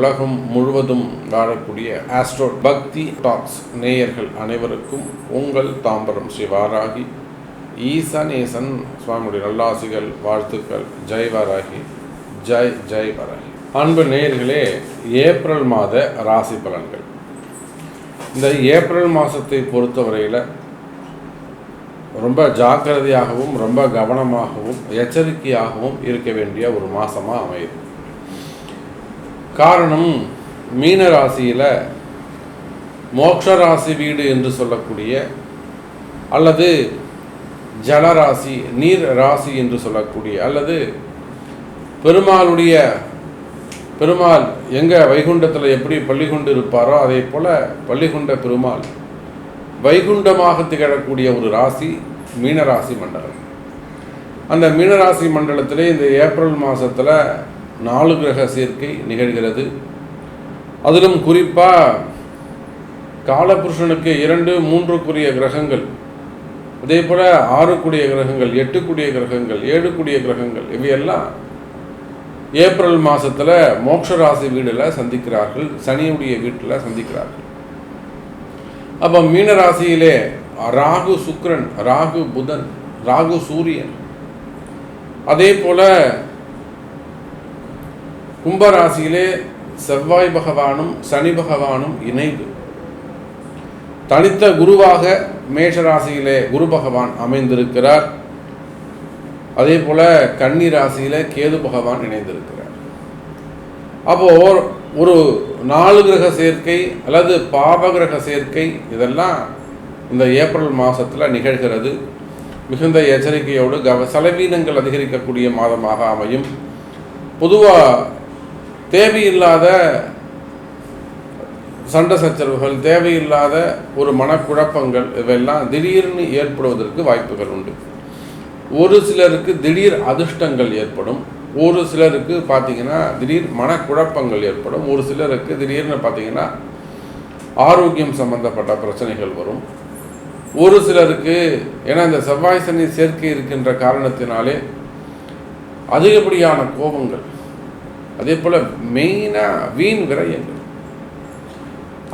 உலகம் முழுவதும் வாழக்கூடிய ஆஸ்ட்ரோ பக்தி டாக்ஸ் நேயர்கள் அனைவருக்கும் உங்கள் தாம்பரம் ஸ்ரீ வாராகி ஈசனேசன் சுவாமியுடைய நல்லாசிகள், வாழ்த்துக்கள். ஜெய் வாராகி, ஜெய் ஜெய் வாராகி. அன்பு நேயர்களே, ஏப்ரல் மாத ராசி பலன்கள். இந்த ஏப்ரல் மாதத்தை பொறுத்தவரையில் ரொம்ப ஜாக்கிரதையாகவும் ரொம்ப கவனமாகவும் எச்சரிக்கையாகவும் இருக்க வேண்டிய ஒரு மாதமாக அமையுது. காரணம், மீன ராசியில் மோட்ச ராசி வீடு என்று சொல்லக்கூடிய அல்லது ஜலராசி நீர் ராசி என்று சொல்லக்கூடிய அல்லது பெருமாள் எங்கே வைகுண்டத்தில் எப்படி பள்ளி கொண்டு இருப்பாரோ அதே போல் பள்ளிகொண்ட பெருமாள் வைகுண்டமாக திகழக்கூடிய ஒரு ராசி மீனராசி மண்டலம். அந்த மீனராசி மண்டலத்திலே இந்த ஏப்ரல் மாதத்தில் 4 கிரக சேர்க்கை நிகழ்கிறது. அதிலும் குறிப்பாக காலபுருஷனுக்கு 2, 3 கிரகங்கள், அதே போல் 6 கிரகங்கள், 8 கிரகங்கள், 7 கிரகங்கள் இவையெல்லாம் ஏப்ரல் மாதத்தில் மோட்ச ராசி வீடில் சந்திக்கிறார்கள், சனியுடைய வீட்டில் சந்திக்கிறார்கள். அப்போ மீனராசியிலே ராகு சுக்கிரன், ராகு புதன், ராகு சூரியன், அதே போல கும்பராசியிலே செவ்வாய் பகவானும் சனி பகவானும் இணைவு. தனித்த குருவாக மேஷராசியிலே குரு பகவான் அமைந்திருக்கிறார். அதே போல கன்னி ராசியில கேது பகவான் இணைந்திருக்கிறார். அப்போ ஒரு 4 கிரக சேர்க்கை அல்லது பாபகிரக சேர்க்கை இதெல்லாம் இந்த ஏப்ரல் மாதத்தில் நிகழ்கிறது. மிகுந்த எச்சரிக்கையோடு செலவீனங்கள் அதிகரிக்கக்கூடிய மாதமாக அமையும். பொதுவாக தேவையில்லாத சண்டை சச்சரவுகள், தேவையில்லாத ஒரு மனக்குழப்பங்கள் இவையெல்லாம் திடீர்னு ஏற்படுவதற்கு வாய்ப்புகள் உண்டு. ஒரு சிலருக்கு திடீர் அதிர்ஷ்டங்கள் ஏற்படும், ஒரு சிலருக்கு பார்த்திங்கன்னா திடீர் மனக்குழப்பங்கள் ஏற்படும், ஒரு சிலருக்கு திடீர்னு பார்த்திங்கன்னா ஆரோக்கியம் சம்பந்தப்பட்ட பிரச்சனைகள் வரும். ஒரு சிலருக்கு ஏன்னா இந்த செவ்வாய் சனி சேர்க்கை இருக்கின்ற காரணத்தினாலே அதிகப்படியான கோபங்கள், அதே போல் மெயினாக வீண் விரயங்கள்,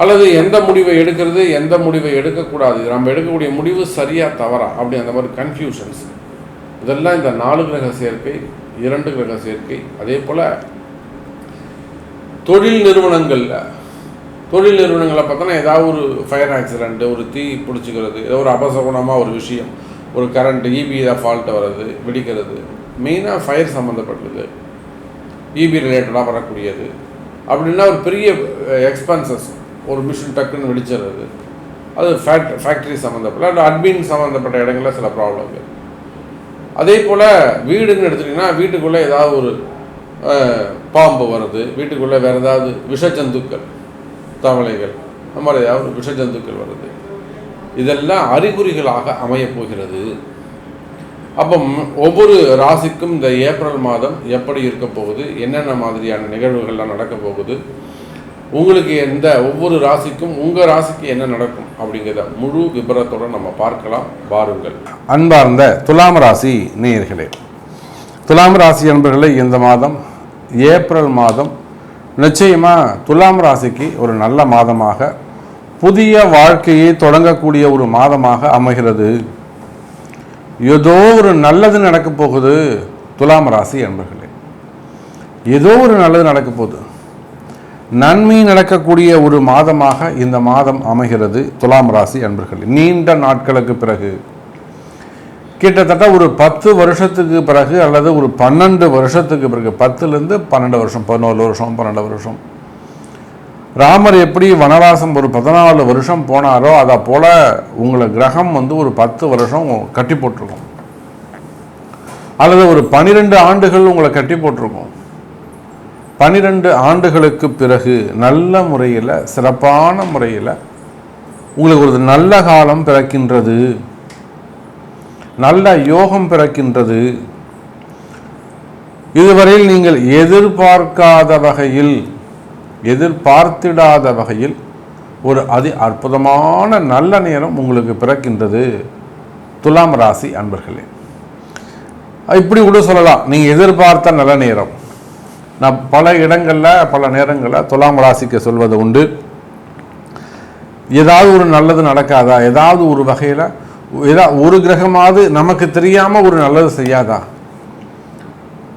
அல்லது எந்த முடிவை எடுக்கிறது எந்த முடிவை எடுக்கக்கூடாது, நம்ம எடுக்கக்கூடிய முடிவு சரியா தவறா அப்படி அந்த மாதிரி கன்ஃபியூஷன்ஸ், இதெல்லாம் இந்த 4 கிரக சேர்க்கை, 2 கிரக சேர்க்கை. அதே போல் தொழில் நிறுவனங்களை பார்த்தோன்னா ஏதாவது ஒரு ஃபயர் ஆக்சிடென்ட்டு, ஒரு தீ பிடிச்சிக்கிறது, ஏதோ ஒரு அபசகுணமாக ஒரு விஷயம், ஒரு கரண்ட் இபியில் ஃபால்ட்டு வர்றது, வெடிக்கிறது, மெயினாக ஃபயர் சம்மந்தப்பட்டது, இபி ரிலேட்டடாக வரக்கூடியது. அப்படின்னா ஒரு பெரிய எக்ஸ்பென்சஸ், ஒரு மிஷின் டக்குன்னு வெடிச்சிடுறது, அது ஃபேக்ட்ரி சம்மந்தப்பட்ட இல்லை அட்மின் சம்மந்தப்பட்ட இடங்களில் சில ப்ராப்ளங்கள். அதே போல் வீடுன்னு எடுத்துட்டிங்கன்னா வீட்டுக்குள்ளே ஏதாவது ஒரு பாம்பு வருது, வீட்டுக்குள்ளே வேறு ஏதாவது விஷஜந்துக்கள், தவளைகள், அந்த மாதிரி ஏதாவது விஷஜந்துக்கள் வருது, இதெல்லாம் அறிகுறிகளாக அமையப்போகிறது. அப்போ ஒவ்வொரு ராசிக்கும் இந்த ஏப்ரல் மாதம் எப்படி இருக்க போகுது, என்னென்ன மாதிரியான நிகழ்வுகள்லாம் நடக்க போகுது, உங்களுக்கு ஒவ்வொரு ராசிக்கும் உங்கள் ராசிக்கு என்ன நடக்கும் அப்படிங்கிறத முழு விபரத்தோடு நம்ம பார்க்கலாம். பாருங்கள். அன்பார்ந்த துலாம் ராசி நேயர்களே, துலாம் ராசி என்பவர்களே, இந்த மாதம் ஏப்ரல் மாதம் நிச்சயமாக துலாம் ராசிக்கு ஒரு நல்ல மாதமாக, புதிய வாழ்க்கையை தொடங்கக்கூடிய ஒரு மாதமாக அமைகிறது. ஏதோ ஒரு நல்லது நடக்க போகுது துலாம் ராசி என்பவர்களே, ஏதோ ஒரு நல்லது நடக்க போகுது, நன்மை நடக்கக்கூடிய ஒரு மாதமாக இந்த மாதம் அமைகிறது துலாம் ராசி அன்பர்களே. நீண்ட நாட்களுக்கு பிறகு, கிட்டத்தட்ட ஒரு 10 வருஷத்துக்கு பிறகு அல்லது ஒரு 12 வருஷத்துக்கு பிறகு, 10லேருந்து 12 வருஷம், 11 வருஷம், 12 வருஷம், ராமர் எப்படி வனவாசம் ஒரு 14 வருஷம் போனாரோ அதை போல உங்களை கிரகம் ஒரு 10 வருஷம் கட்டி போட்டிருக்கும், அல்லது ஒரு 12 ஆண்டுகள் உங்களை கட்டி போட்டிருக்கும். 12 ஆண்டுகளுக்கு பிறகு நல்ல முறையில், சிறப்பான முறையில் உங்களுக்கு ஒரு நல்ல காலம் பிறக்கின்றது, நல்ல யோகம் பிறக்கின்றது. இதுவரையில் நீங்கள் எதிர்பார்க்காத வகையில், எதிர்பார்த்திடாத வகையில் ஒரு அற்புதமான நல்ல நேரம் உங்களுக்கு பிறக்கின்றது துலாம் ராசி அன்பர்களே. இப்படி கூட சொல்லலாம், நீங்கள் எதிர்பார்த்த நல்ல நேரம், நான் பல இடங்களில் பல நேரங்களில் துலாம் ராசிக்கு சொல்வது உண்டு. ஏதாவது ஒரு நல்லது நடக்காதா, ஏதாவது ஒரு வகையில் ஒரு கிரகமாவது நமக்கு தெரியாமல் ஒரு நல்லது செய்யாதா,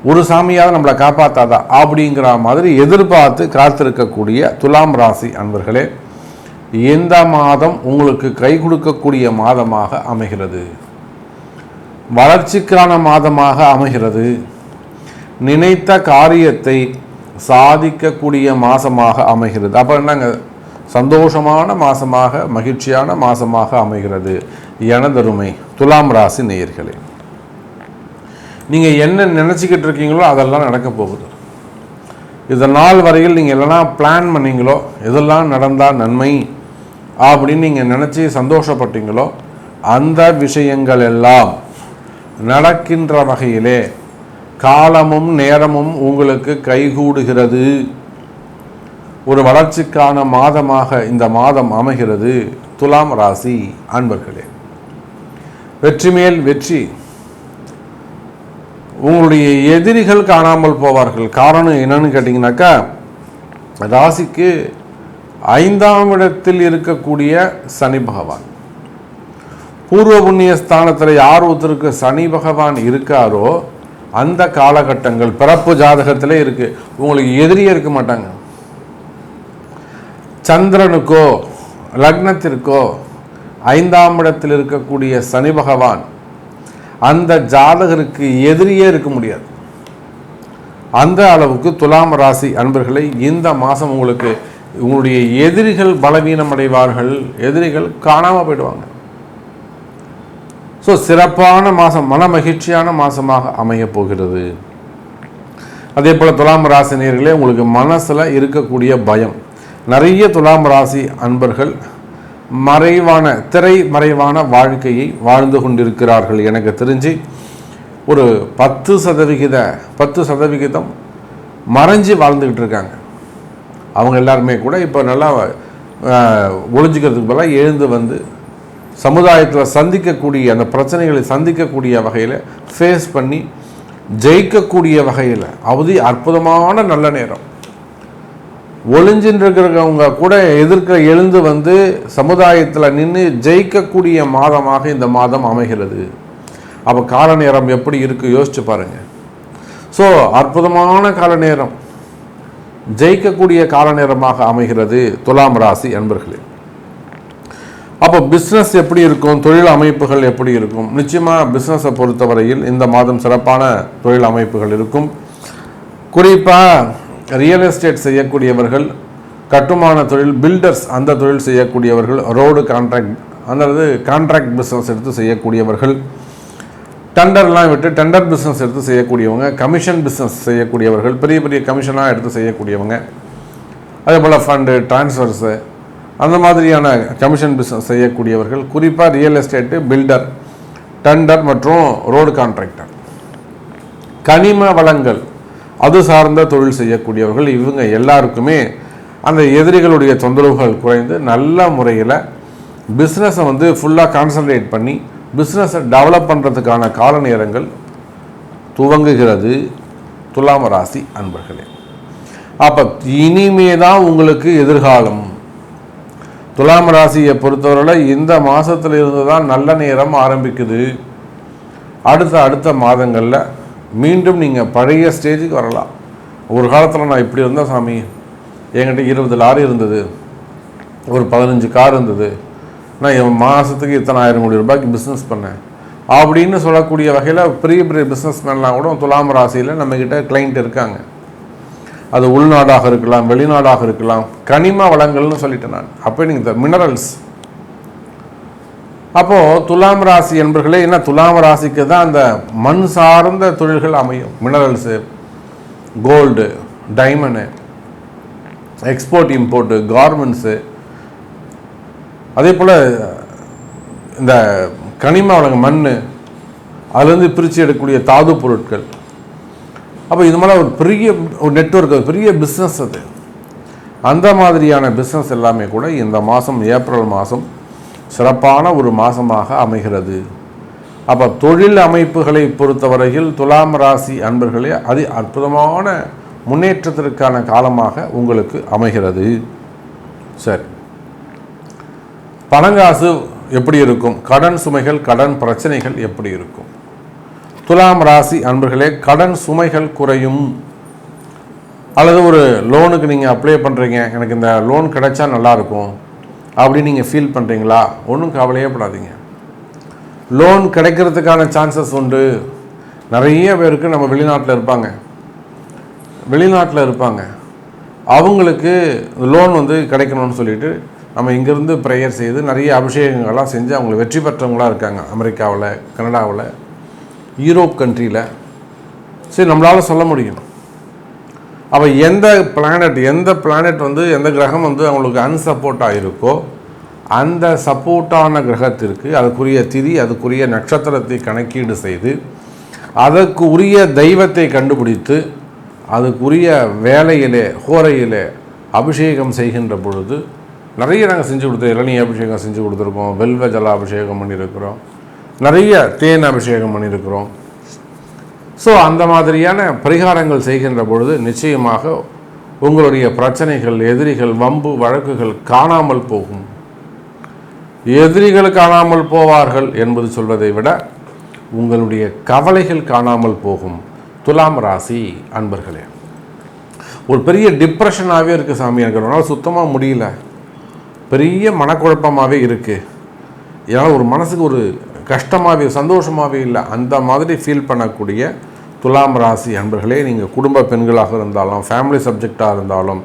ஒரு சாமியாவது நம்மளை காப்பாற்றாதா அப்படிங்கிற மாதிரி எதிர்பார்த்து காத்திருக்கக்கூடிய துலாம் ராசி அன்பர்களே, இந்த மாதம் உங்களுக்கு கை கொடுக்கக்கூடிய மாதமாக அமைகிறது. வளர்ச்சிக்கான மாதமாக அமைகிறது. நினைத்த காரியத்தை சாதிக்கக்கூடிய மாதமாக அமைகிறது. அப்போ என்னங்க, சந்தோஷமான மாதமாக, மகிழ்ச்சியான மாதமாக அமைகிறது. எனதருமை துலாம் ராசி நேயர்களே, நீங்கள் என்ன நினச்சிக்கிட்டு இருக்கீங்களோ அதெல்லாம் நடக்க போகுது. இதனால் வரையில் நீங்கள் எல்லாம் பிளான் பண்ணீங்களோ, எதெல்லாம் நடந்தால் நன்மை அப்படின்னு நீங்கள் நினச்சி சந்தோஷப்பட்டீங்களோ அந்த விஷயங்கள் எல்லாம் நடக்கின்ற வகையிலே காலமும் நேரமும் உங்களுக்கு கைகூடுகிறது. ஒரு வளர்ச்சிக்கான மாதமாக இந்த மாதம் அமைகிறது. துலாம் ராசி அன்பர்களே, வெற்றி மேல் வெற்றி. உங்களுடைய எதிரிகள் காணாமல் போவார்கள். காரணம் என்னன்னு கேட்டிங்கனாக்கா, ராசிக்கு 5ஆம் இடத்தில் இருக்கக்கூடிய சனி பகவான், பூர்வ புண்ணிய ஸ்தானத்தில் யார் ஒருத்தருக்கு சனி பகவான் இருக்காரோ அந்த காலகட்டங்கள் பிறப்பு ஜாதகத்திலே இருக்கு. உங்களுக்கு எதிரியே இருக்க மாட்டாங்க. சந்திரனுக்கோ லக்னத்திற்கோ 5ஆம் இடத்தில் இருக்கக்கூடிய சனி பகவான் அந்த ஜாதகருக்கு எதிரியே இருக்க முடியாது. அந்த அளவுக்கு துலாம் ராசி அன்பர்களை இந்த மாதம் உங்களுக்கு உங்களுடைய எதிரிகள் பலவீனம் அடைவார்கள். எதிரிகள் காணாமல் போயிடுவாங்க. ஸோ சிறப்பான மாதம், மன மகிழ்ச்சியான மாதமாக அமைய போகிறது. அதே போல் துலாம் ராசி நேயர்களே, உங்களுக்கு மனசில் இருக்கக்கூடிய பயம், நிறைய துலாம் ராசி அன்பர்கள் திரைமறைவான வாழ்க்கையை வாழ்ந்து கொண்டிருக்கிறார்கள். எனக்கு தெரிஞ்சு ஒரு 10% மறைஞ்சு வாழ்ந்துக்கிட்டு இருக்காங்க. அவங்க எல்லாருமே கூட இப்போ நல்லா ஒளிஞ்சிக்கிறதுக்கு பதிலாக எழுந்து வந்து சமுதாயத்தில் சந்திக்கக்கூடிய அந்த பிரச்சனைகளை சந்திக்கக்கூடிய வகையில் ஃபேஸ் பண்ணி ஜெயிக்கக்கூடிய வகையில் அற்புதமான நல்ல நேரம். ஒளிஞ்சின்னு இருக்கிறவங்க கூட எழுந்து வந்து சமுதாயத்தில் நின்று ஜெயிக்கக்கூடிய மாதமாக இந்த மாதம் அமைகிறது. அப்போ கால நேரம் எப்படி இருக்குது யோசிச்சு பாருங்கள். ஸோ அற்புதமான கால நேரம், ஜெயிக்கக்கூடிய கால நேரமாக அமைகிறது துலாம் ராசி அன்பர்களே. அப்போ பிஸ்னஸ் எப்படி இருக்கும், தொழில் அமைப்புகள் எப்படி இருக்கும்? நிச்சயமாக பிஸ்னஸை பொறுத்தவரையில் இந்த மாதம் சிறப்பான தொழில் அமைப்புகள் இருக்கும். குறிப்பாக ரியல் எஸ்டேட் செய்யக்கூடியவர்கள், கட்டுமான தொழில், பில்டர்ஸ் அந்த தொழில் செய்யக்கூடியவர்கள், ரோடு கான்ட்ராக்ட் பிஸ்னஸ் எடுத்து செய்யக்கூடியவர்கள், டெண்டர்லாம் விட்டு டெண்டர் பிஸ்னஸ் எடுத்து செய்யக்கூடியவங்க, கமிஷன் பிஸ்னஸ் செய்யக்கூடியவர்கள், பெரிய பெரிய கமிஷனாக எடுத்து செய்யக்கூடியவங்க, அதே போல் ஃபண்டு டிரான்ஸ்ஃபர்ஸு அந்த மாதிரியான கமிஷன் பிஸ்னஸ் செய்யக்கூடியவர்கள், குறிப்பாக ரியல் எஸ்டேட்டு, பில்டர், டெண்டர் மற்றும் ரோடு கான்ட்ராக்டர், கனிம வளங்கள் அது சார்ந்த தொழில் செய்யக்கூடியவர்கள், இவங்க எல்லாருக்குமே அந்த எதிரிகளுடைய தொந்தரவுகள் குறைந்து நல்ல முறையில் பிஸ்னஸை வந்து ஃபுல்லாக கான்சன்ட்ரேட் பண்ணி பிஸ்னஸை டெவலப் பண்ணுறதுக்கான கால நேரங்கள் துவங்குகிறது துலாம் ராசி அன்பர்களே. அப்போ இனிமே தான் உங்களுக்கு எதிர்காலம். துலாம் ராசியை பொறுத்தவரையில் இந்த மாதத்தில் இருந்து தான் நல்ல நேரம் ஆரம்பிக்குது. அடுத்த மாதங்களில் மீண்டும் நீங்கள் பழைய ஸ்டேஜுக்கு வரலாம். ஒரு காலத்தில் நான் இப்படி இருந்தேன் சாமி, என்கிட்ட 20 லாரி இருந்தது, ஒரு 15 கார் இருந்தது, நான் என் மாதத்துக்கு இத்தனை 1000 கோடி ரூபாய்க்கு பிஸ்னஸ் பண்ணேன் அப்படின்னு சொல்லக்கூடிய வகையில் பெரிய பெரிய பிஸ்னஸ் மேன்லாம் கூட துலாம் ராசியில் நம்மக்கிட்ட கிளைண்ட் இருக்காங்க. அது உள்நாடாக இருக்கலாம், வெளிநாடாக இருக்கலாம். கனிம வளங்கள்னு சொல்லிட்டேன் நான். அப்போ நீங்கள் மினரல்ஸ். அப்போது துலாம் ராசி என்பர்களே, என்ன துலாம் ராசிக்கு தான் அந்த மண் சார்ந்த தொழில்கள் அமையும். Minerals, gold, diamond, export import, garments, அதே போல் இந்த கனிம வளங்கள், மண், அதுலேருந்து பிரித்து எடுக்கக்கூடிய தாது பொருட்கள். அப்போ இது மாதிரி ஒரு பெரிய ஒரு நெட்வொர்க், பெரிய பிஸ்னஸ் அது. அந்த மாதிரியான பிஸ்னஸ் எல்லாமே கூட இந்த மாதம் ஏப்ரல் மாதம் சிறப்பான ஒரு மாதமாக அமைகிறது. அப்போ தொழில் அமைப்புகளை பொறுத்தவரையில் துலாம் ராசி அன்பர்களே அது அற்புதமான முன்னேற்றத்திற்கான காலமாக உங்களுக்கு அமைகிறது. சரி, பணங்காசு எப்படி இருக்கும்? கடன் சுமைகள், கடன் பிரச்சனைகள் எப்படி இருக்கும்? துலாம் ராசி அன்பர்களே, கடன் சுமைகள் குறையும். அல்லது ஒரு லோனுக்கு நீங்கள் அப்ளை பண்ணுறீங்க, எனக்கு இந்த லோன் கிடைச்சா நல்லாயிருக்கும் அப்படின்னு நீங்கள் ஃபீல் பண்ணுறீங்களா? ஒன்றும் கவலையே படாதீங்க. லோன் கிடைக்கிறதுக்கான சான்சஸ் உண்டு. நிறைய பேருக்கு நம்ம வெளிநாட்டில் இருப்பாங்க, அவங்களுக்கு லோன் கிடைக்கணும்னு சொல்லிட்டு நம்ம இங்கேருந்து ப்ரேயர் செய்து நிறைய அபிஷேகங்கள்லாம் செஞ்சு அவங்களை வெற்றி பெற்றவங்களாக இருக்காங்க. அமெரிக்காவில், கனடாவில், யூரோப் கண்ட்ரியில். சரி, நம்மளால் சொல்ல முடியும். அப்போ எந்த பிளானட் எந்த கிரகம் அவங்களுக்கு அன்சப்போர்ட்டாக இருக்கோ அந்த சப்போர்ட்டான கிரகத்திற்கு அதுக்குரிய திதி, அதுக்குரிய நட்சத்திரத்தை கணக்கீடு செய்து அதற்கு உரிய தெய்வத்தை கண்டுபிடித்து அதுக்குரிய வேலையிலே ஹோரையிலே அபிஷேகம் செய்கின்ற பொழுது நிறைய நாங்கள் செஞ்சு கொடுத்தோம். இளநீ அபிஷேகம் செஞ்சு கொடுத்துருக்கோம், வெல்வ ஜல அபிஷேகம் பண்ணியிருக்கிறோம், நிறைய தேன் அபிஷேகம் பண்ணியிருக்கிறோம். ஸோ அந்த மாதிரியான பரிகாரங்கள் செய்கின்ற பொழுது நிச்சயமாக உங்களுடைய பிரச்சனைகள், எதிரிகள், வம்பு வழக்குகள் காணாமல் போகும். எதிரிகள் காணாமல் போவார்கள் என்பது சொல்வதை விட உங்களுடைய கவலைகள் காணாமல் போகும். துலாம் ராசி அன்பர்களே, ஒரு பெரிய டிப்ரெஷனாகவே இருக்குது சாமி, எனக்கு ரொம்ப நாள் சுத்தமாக முடியல, பெரிய மனக்குழப்பமாகவே இருக்குது, ஏன்னா ஒரு மனசுக்கு ஒரு கஷ்டமாகவே சந்தோஷமாகவே இல்லை, அந்த மாதிரி ஃபீல் பண்ணக்கூடிய துலாம் ராசி அன்பர்களே, நீங்கள் குடும்ப பெண்களாக இருந்தாலும், ஃபேமிலி சப்ஜெக்டாக இருந்தாலும்,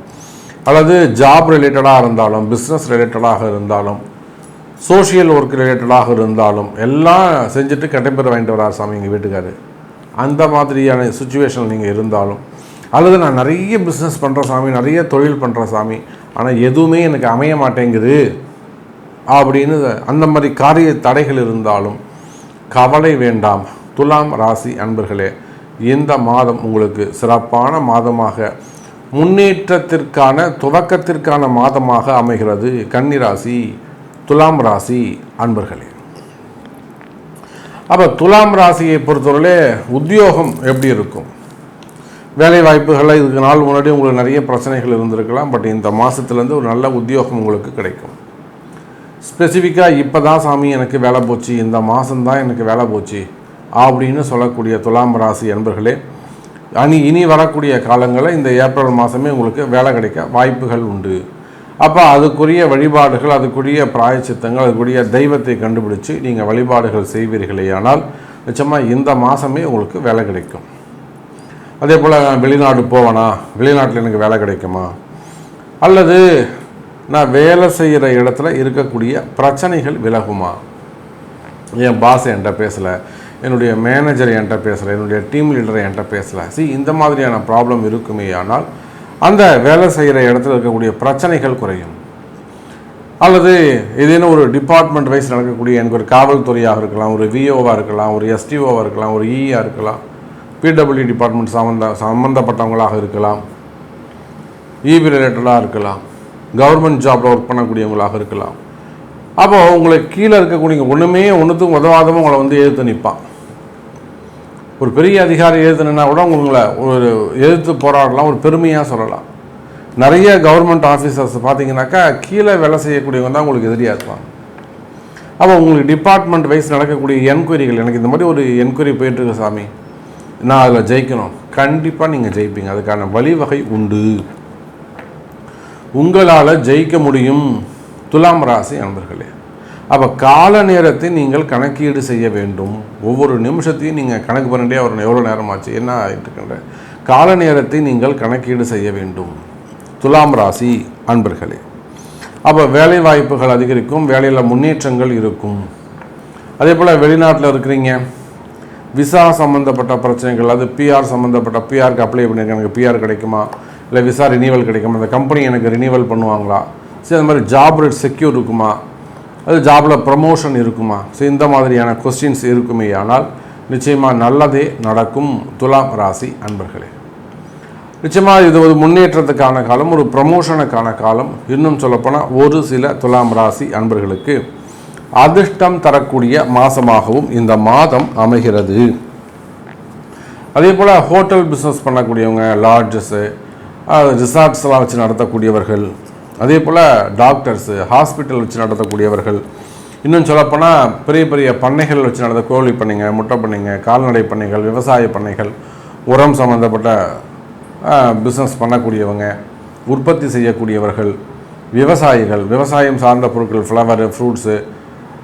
அல்லது ஜாப் ரிலேட்டடாக இருந்தாலும், பிஸ்னஸ் ரிலேட்டடாக இருந்தாலும், சோஷியல் ஒர்க் ரிலேட்டடாக இருந்தாலும், எல்லாம் செஞ்சுட்டு கட்டைப்பேர் வாங்கிட்டு வரார் சாமி எங்கள் வீட்டுக்காரு, அந்த மாதிரியான சுச்சுவேஷன் நீங்கள் இருந்தாலும், அல்லது நான் நிறைய பிஸ்னஸ் பண்ணுற சாமி, நிறைய தொழில் பண்ணுற சாமி, ஆனால் எதுவுமே எனக்கு அமைய மாட்டேங்குது அப்படின்னு அந்த மாதிரி காரிய தடைகள் இருந்தாலும் கவலை வேண்டாம். துலாம் ராசி அன்பர்களே, இந்த மாதம் உங்களுக்கு சிறப்பான மாதமாக, முன்னேற்றத்திற்கான துவக்கத்திற்கான மாதமாக அமைகிறது. கன்னிராசி, துலாம் ராசி அன்பர்களே, அப்போ துலாம் ராசியை பொறுத்தவரையிலே உத்தியோகம் எப்படி இருக்கும்? வேலை வாய்ப்புகளில் இதுக்கு நாள் முன்னாடி உங்களுக்கு நிறைய பிரச்சனைகள் இருந்திருக்கலாம். பட் இந்த மாதத்துலேருந்து ஒரு நல்ல உத்தியோகம் உங்களுக்கு கிடைக்கும். ஸ்பெசிஃபிக்காக இப்போ தான் சாமி எனக்கு வேலை போச்சு, இந்த மாதம்தான் எனக்கு வேலை போச்சு அப்படின்னு சொல்லக்கூடிய துலாம் ராசி அன்பர்களே, இனி வரக்கூடிய காலங்களில் இந்த ஏப்ரல் மாதமே உங்களுக்கு வேலை கிடைக்க வாய்ப்புகள் உண்டு. அப்போ அதுக்குரிய வழிபாடுகள், அதுக்குரிய பிராயச்சித்தங்கள், அதுக்குரிய தெய்வத்தை கண்டுபிடிச்சு நீங்கள் வழிபாடுகள் செய்வீர்களே ஆனால் நிச்சயமாக இந்த மாதமே உங்களுக்கு வேலை கிடைக்கும். அதே போல் நான் வெளிநாடு போவேனா, வெளிநாட்டில் எனக்கு வேலை கிடைக்குமா, அல்லது நான் வேலை செய்கிற இடத்துல இருக்கக்கூடிய பிரச்சனைகள் விலகுமா, என் பாஸ் என்கிட்ட பேசலை, என்னுடைய மேனேஜர் என்கிட்ட பேசலை, என்னுடைய டீம் லீடர் என்கிட்ட பேசலை, இந்த மாதிரியான ப்ராப்ளம் இருக்குமே ஆனால் அந்த வேலை செய்கிற இடத்துல இருக்கக்கூடிய பிரச்சனைகள் குறையும். அல்லது ஏதேனும் ஒரு டிபார்ட்மெண்ட் வைஸ் நடக்கக்கூடிய, எனக்கு ஒரு காவல்துறையாக இருக்கலாம், ஒரு விஓவாக இருக்கலாம், ஒரு எஸ்டிஓவாக இருக்கலாம், ஒரு இஆ இருக்கலாம், பிடபிள்யூ டிபார்ட்மெண்ட் சம்மந்தப்பட்டவங்களாக இருக்கலாம், இபி ரிலேட்டடாக இருக்கலாம், கவர்மெண்ட் ஜாபில் ஒர்க் பண்ணக்கூடியவங்களாக இருக்கலாம். அப்போது உங்களுக்கு கீழே இருக்கக்கூடிய ஒன்றுத்துக்கும் உதவாதவங்க உங்களை எதிர்த்து நிற்பான். ஒரு பெரிய அதிகாரி எதிர்த்துனா கூட உங்களை ஒரு எதிர்த்து போராடலாம், ஒரு பெருமையாக சொல்லலாம். நிறைய கவர்மெண்ட் ஆஃபீஸர்ஸ் பார்த்தீங்கன்னாக்கா கீழே வேலை செய்யக்கூடியவங்க தான் உங்களுக்கு எதிரியாக இருப்பாங்க. அப்போ உங்களுக்கு டிபார்ட்மெண்ட் வைஸ் நடக்கக்கூடிய என்கொயரிகள், எனக்கு இந்த மாதிரி ஒரு என்கொயரி போயிட்டுருக்கு சாமி, நான் அதில் ஜெயிக்கணும், கண்டிப்பாக நீங்கள் ஜெயிப்பீங்க. அதுக்கான வழிவகை உண்டு, உங்களால் ஜெயிக்க முடியும். துலாம் ராசி அன்பர்களே, அப்போ கால நேரத்தை நீங்கள் கணக்கீடு செய்ய வேண்டும். ஒவ்வொரு நிமிஷத்தையும் நீங்கள் கணக்கு பண்ணிட்டே வரணும், எவ்வளோ நேரமாச்சு, என்ன ஆகிட்டுருக்கின்ற கால நேரத்தை நீங்கள் கணக்கீடு செய்ய வேண்டும். துலாம் ராசி அன்பர்களே, அப்போ வேலை வாய்ப்புகள் அதிகரிக்கும், வேலையில் முன்னேற்றங்கள் இருக்கும். அதே போல் வெளிநாட்டில் இருக்கிறீங்க, விசா சம்மந்தப்பட்ட பிரச்சனைகள், அது பிஆர் சம்மந்தப்பட்ட, பிஆருக்கு அப்ளை பண்ணியிருக்கேன், எனக்கு பிஆர் கிடைக்குமா, இல்லை விசா ரினிவல் கிடைக்குமா, அந்த கம்பெனி எனக்கு ரினிவல் பண்ணுவாங்களா, அந்த மாதிரி ஜாப் ரேட் செக்யூர் இருக்குமா, அது ஜாபில் ப்ரமோஷன் இருக்குமா, இந்த மாதிரியான கொஸ்டின்ஸ் இருக்குமே ஆனால் நிச்சயமாக நல்லதே நடக்கும். துலாம் ராசி அன்பர்களே, நிச்சயமாக இது ஒரு முன்னேற்றத்துக்கான காலம், ஒரு ப்ரமோஷனுக்கான காலம். இன்னும் சொல்லப்போனால் ஒரு சில துலாம் ராசி அன்பர்களுக்கு அதிர்ஷ்டம் தரக்கூடிய மாதமாகவும் இந்த மாதம் அமைகிறது. அதே போல் ஹோட்டல் பிஸ்னஸ் பண்ணக்கூடியவங்க, லாட்ஜஸ்ஸு, ரிசார்ட்ஸ்லாம் வச்சு நடத்தக்கூடியவர்கள், அதே போல் டாக்டர்ஸு, ஹாஸ்பிட்டல் வச்சு நடத்தக்கூடியவர்கள், இன்னும் சொல்லப்போனால் பெரிய பெரிய பண்ணைகள் வச்சு நடந்த கோழி பண்ணைங்க, முட்டை பண்ணைங்க, கால்நடை பண்ணைகள், விவசாய பண்ணைகள், உரம் சம்மந்தப்பட்ட பிஸ்னஸ் பண்ணக்கூடியவங்க, உற்பத்தி செய்யக்கூடியவர்கள், விவசாயிகள், விவசாயம் சார்ந்த பொருட்கள், ஃப்ளவரு, ஃப்ரூட்ஸு,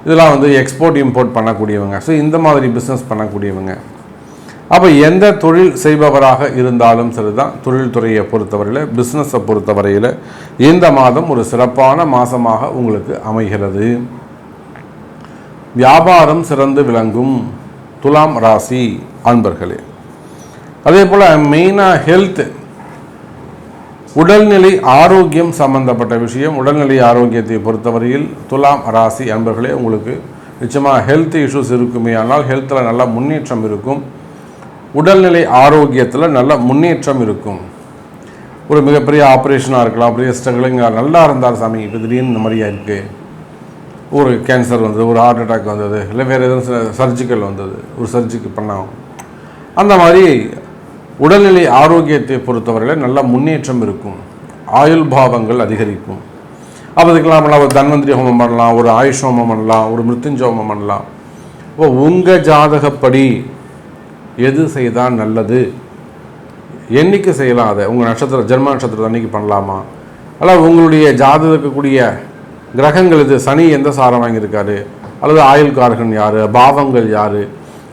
இதெல்லாம் வந்து எக்ஸ்போர்ட் இம்போர்ட் பண்ணக்கூடியவங்க. ஸோ இந்த மாதிரி பிஸ்னஸ் பண்ணக்கூடியவங்க. அப்போ எந்த தொழில் செய்பவராக இருந்தாலும் சரிதான், தொழில்துறையை பொறுத்தவரையில், பிஸ்னஸை பொறுத்தவரையில் இந்த மாதம் ஒரு சிறப்பான மாதமாக உங்களுக்கு அமைகிறது. வியாபாரம் சிறந்து விளங்கும் துலாம் ராசி அன்பர்களே. அதே போல் மெயினாக ஹெல்த், உடல்நிலை ஆரோக்கியம் சம்பந்தப்பட்ட விஷயம், உடல்நிலை ஆரோக்கியத்தை பொறுத்தவரையில் துலாம் ராசி அன்பர்களே உங்களுக்கு நிச்சயமாக ஹெல்த் இஷ்யூஸ் இருக்குமே, ஆனால் ஹெல்த்தில் நல்ல முன்னேற்றம் இருக்கும், உடல்நிலை ஆரோக்கியத்தில் நல்ல முன்னேற்றம் இருக்கும். ஒரு மிகப்பெரிய ஆப்ரேஷனாக இருக்கலாம், பெரிய ஸ்ட்ரகிளிங், நல்லா இருந்தார் சாமி, இப்போ திடீர்னு இந்த மாதிரியாக இருக்குது, ஒரு கேன்சர் வந்தது, ஒரு ஹார்ட் அட்டாக் வந்தது, இல்லை வேறு எதுவும் சர்ஜிக்கல் வந்தது, ஒரு சர்ஜிக்கு பண்ணாங்க, அந்த மாதிரி உடல்நிலை ஆரோக்கியத்தை பொறுத்தவரையில் நல்ல முன்னேற்றம் இருக்கும், ஆயுள் பாவங்கள் அதிகரிக்கும். அப்போ இதுக்கெல்லாம் பண்ணலாம், ஒரு தன்வந்திரி ஹோமம் பண்ணலாம், ஒரு ஆயுஷ் ஹோமம் பண்ணலாம், ஒரு மிருத்யுஞ்ச ஹோமம் பண்ணலாம். இப்போ உங்கள் ஜாதகப்படி எது செய்தால் நல்லது, என்னைக்கு செய்யலாம், அதை உங்கள் நட்சத்திரம் ஜென்ம நட்சத்திரம் அன்றைக்கி பண்ணலாமா, அல்ல உங்களுடைய ஜாதகம் இருக்கக்கூடிய கிரகங்கள் இது, சனி எந்த சாரம் வாங்கியிருக்காரு, அல்லது ஆயுள்காரகன் யார், பாவங்கள் யார்,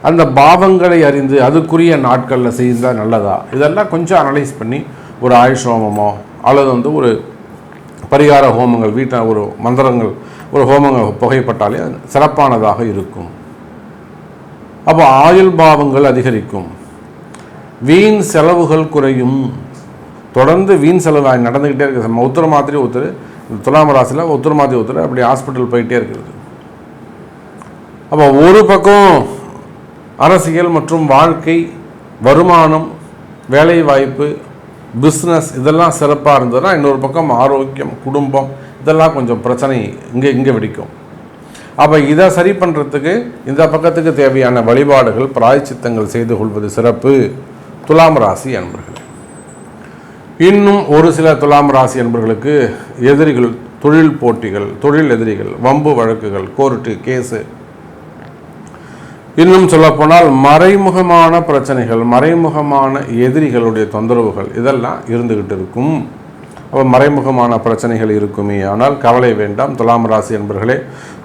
அந்த பாவங்களை அறிந்து அதுக்குரிய நாட்களில் செய்தால் நல்லதா, இதெல்லாம் கொஞ்சம் அனலைஸ் பண்ணி ஒரு ஆயுஷ் ஹோமமோ அல்லது வந்து ஒரு பரிகார ஹோமங்கள், வீட்டில் ஒரு மந்திரங்கள், ஒரு ஹோமங்கள் புகைப்பட்டாலே சிறப்பானதாக இருக்கும். அப்போ ஆயுள் பாவங்கள் அதிகரிக்கும், வீண் செலவுகள் குறையும். தொடர்ந்து வீண் செலவு நடந்துக்கிட்டே இருக்குது. ஒருத்தர் மாத்திரை ஒருத்தர் துலாம் ராசியில் ஒருத்தர் மாத்திரை ஒருத்தர் அப்படி ஹாஸ்பிட்டல் போயிட்டே இருக்குது. அப்போ ஒரு பக்கம் அரசியல் மற்றும் வாழ்க்கை, வருமானம், வேலை வாய்ப்பு, பிஸ்னஸ் இதெல்லாம் சிறப்பாக இருந்ததுன்னா, இன்னொரு பக்கம் ஆரோக்கியம், குடும்பம் இதெல்லாம் கொஞ்சம் பிரச்சனை இங்கே வெடிக்கும். அப்போ இதை சரி பண்ணுறதுக்கு இந்த பக்கத்துக்கு தேவையான வழிபாடுகள், பிராயச்சித்தங்கள் செய்து கொள்வது சிறப்பு துலாம் ராசி அன்பர்கள். இன்னும் ஒரு சில துலாம் ராசி அன்பர்களுக்கு எதிரிகள், தொழில் போட்டிகள், தொழில் எதிரிகள், வம்பு வழக்குகள், கோர்ட்டு கேஸு, இன்னும் சொல்லப்போனால் மறைமுகமான பிரச்சனைகள், மறைமுகமான எதிரிகளுடைய தொந்தரவுகள் இதெல்லாம் இருந்துக்கிட்டு இருக்கும். அப்போ மறைமுகமான பிரச்சனைகள் இருக்குமே, ஆனால் கவலை வேண்டாம் துலாம் ராசி என்பர்களே.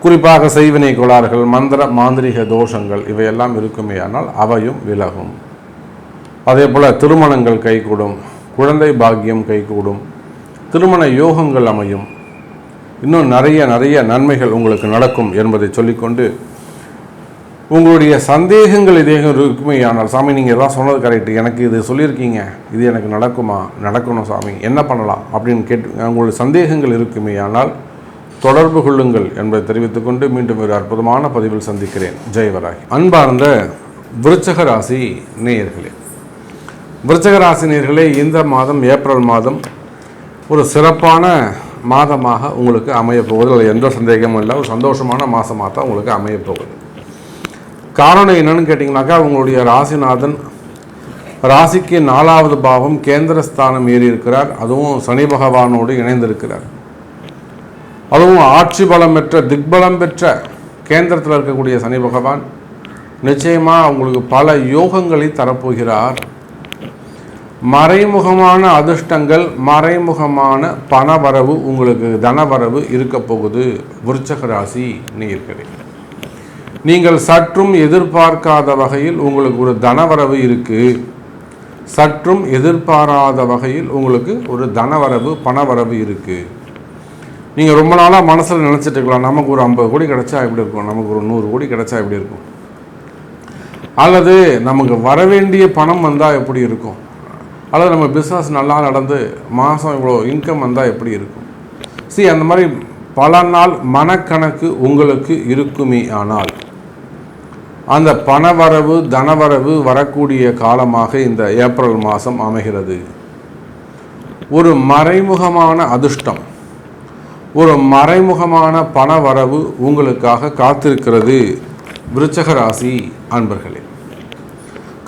குறிப்பாக செய்வினை கோளாறுகள், மந்திர மாந்திரிக தோஷங்கள் இவையெல்லாம் இருக்குமே, ஆனால் அவையும் விலகும். அதே போல் திருமணங்கள் கைகூடும், குழந்தை பாக்கியம் கைகூடும், திருமண யோகங்கள் அமையும், இன்னும் நிறைய நன்மைகள் உங்களுக்கு நடக்கும் என்பதை சொல்லிக்கொண்டு, உங்களுடைய சந்தேகங்கள் இதே இருக்குமே, ஆனால் சாமி நீங்கள் எல்லாம் சொன்னது கரெக்டு, எனக்கு இது சொல்லியிருக்கீங்க, இது எனக்கு நடக்குமா, நடக்கணும் சாமி, என்ன பண்ணலாம் அப்படின்னு உங்களுடைய சந்தேகங்கள் இருக்குமே, ஆனால் தொடர்பு கொள்ளுங்கள் என்பதை தெரிவித்துக்கொண்டு மீண்டும் ஒரு அற்புதமான பதிவில் சந்திக்கிறேன். ஜெயவராகி. அன்பார்ந்த விருச்சக ராசி நேயர்களே, விருச்சக ராசி நேயர்களே, இந்த மாதம் ஏப்ரல் மாதம் ஒரு சிறப்பான மாதமாக உங்களுக்கு அமையப்போகுது. அதில் எந்த சந்தேகமும் இல்லை, ஒரு சந்தோஷமான மாதமாக தான் உங்களுக்கு அமையப்போகுது. காரணம் என்னன்னு கேட்டிங்கனாக்கா, உங்களுடைய ராசிநாதன் ராசிக்கு 4வது பாவம் கேந்திரஸ்தானம் ஏறி இருக்கிறார். அதுவும் சனி பகவானோடு இணைந்திருக்கிறார். அதுவும் ஆட்சி பலம் பெற்ற, திக்பலம் பெற்ற கேந்திரத்தில் இருக்கக்கூடிய சனி பகவான் நிச்சயமாக உங்களுக்கு பல யோகங்களை தரப்போகிறார். மறைமுகமான அதிர்ஷ்டங்கள், மறைமுகமான பணவரவு, உங்களுக்கு தனவரவு இருக்க போகுது. விருச்சக ராசி நேயர்களே, நீங்கள் சற்றும் எதிர்பார்க்காத வகையில் உங்களுக்கு ஒரு தனவரவு இருக்குது. சற்றும் எதிர்பாராத வகையில் உங்களுக்கு ஒரு தனவரவு, பணவரவு இருக்குது. நீங்கள் ரொம்ப நாளாக மனசில் நினச்சிட்டு இருக்கலாம், நமக்கு ஒரு 50 கோடி கிடச்சா எப்படி இருக்கும், நமக்கு ஒரு 100 கோடி கிடச்சா எப்படி இருக்கும், அல்லது நமக்கு வரவேண்டிய பணம் வந்தால் எப்படி இருக்கும், அல்லது நம்ம பிஸ்னஸ் நல்லா நடந்து மாதம் இவ்வளோ இன்கம் வந்தால் எப்படி இருக்கும். அந்த மாதிரி பல நாள் மனக்கணக்கு உங்களுக்கு இருக்குமே, ஆனால் அந்த பணவரவு, தனவரவு வரக்கூடிய காலமாக இந்த ஏப்ரல் மாதம் அமைகிறது. ஒரு மறைமுகமான அதிர்ஷ்டம், ஒரு மறைமுகமான பணவரவு உங்களுக்காக காத்திருக்கிறது விருச்சக ராசி அன்பர்களே.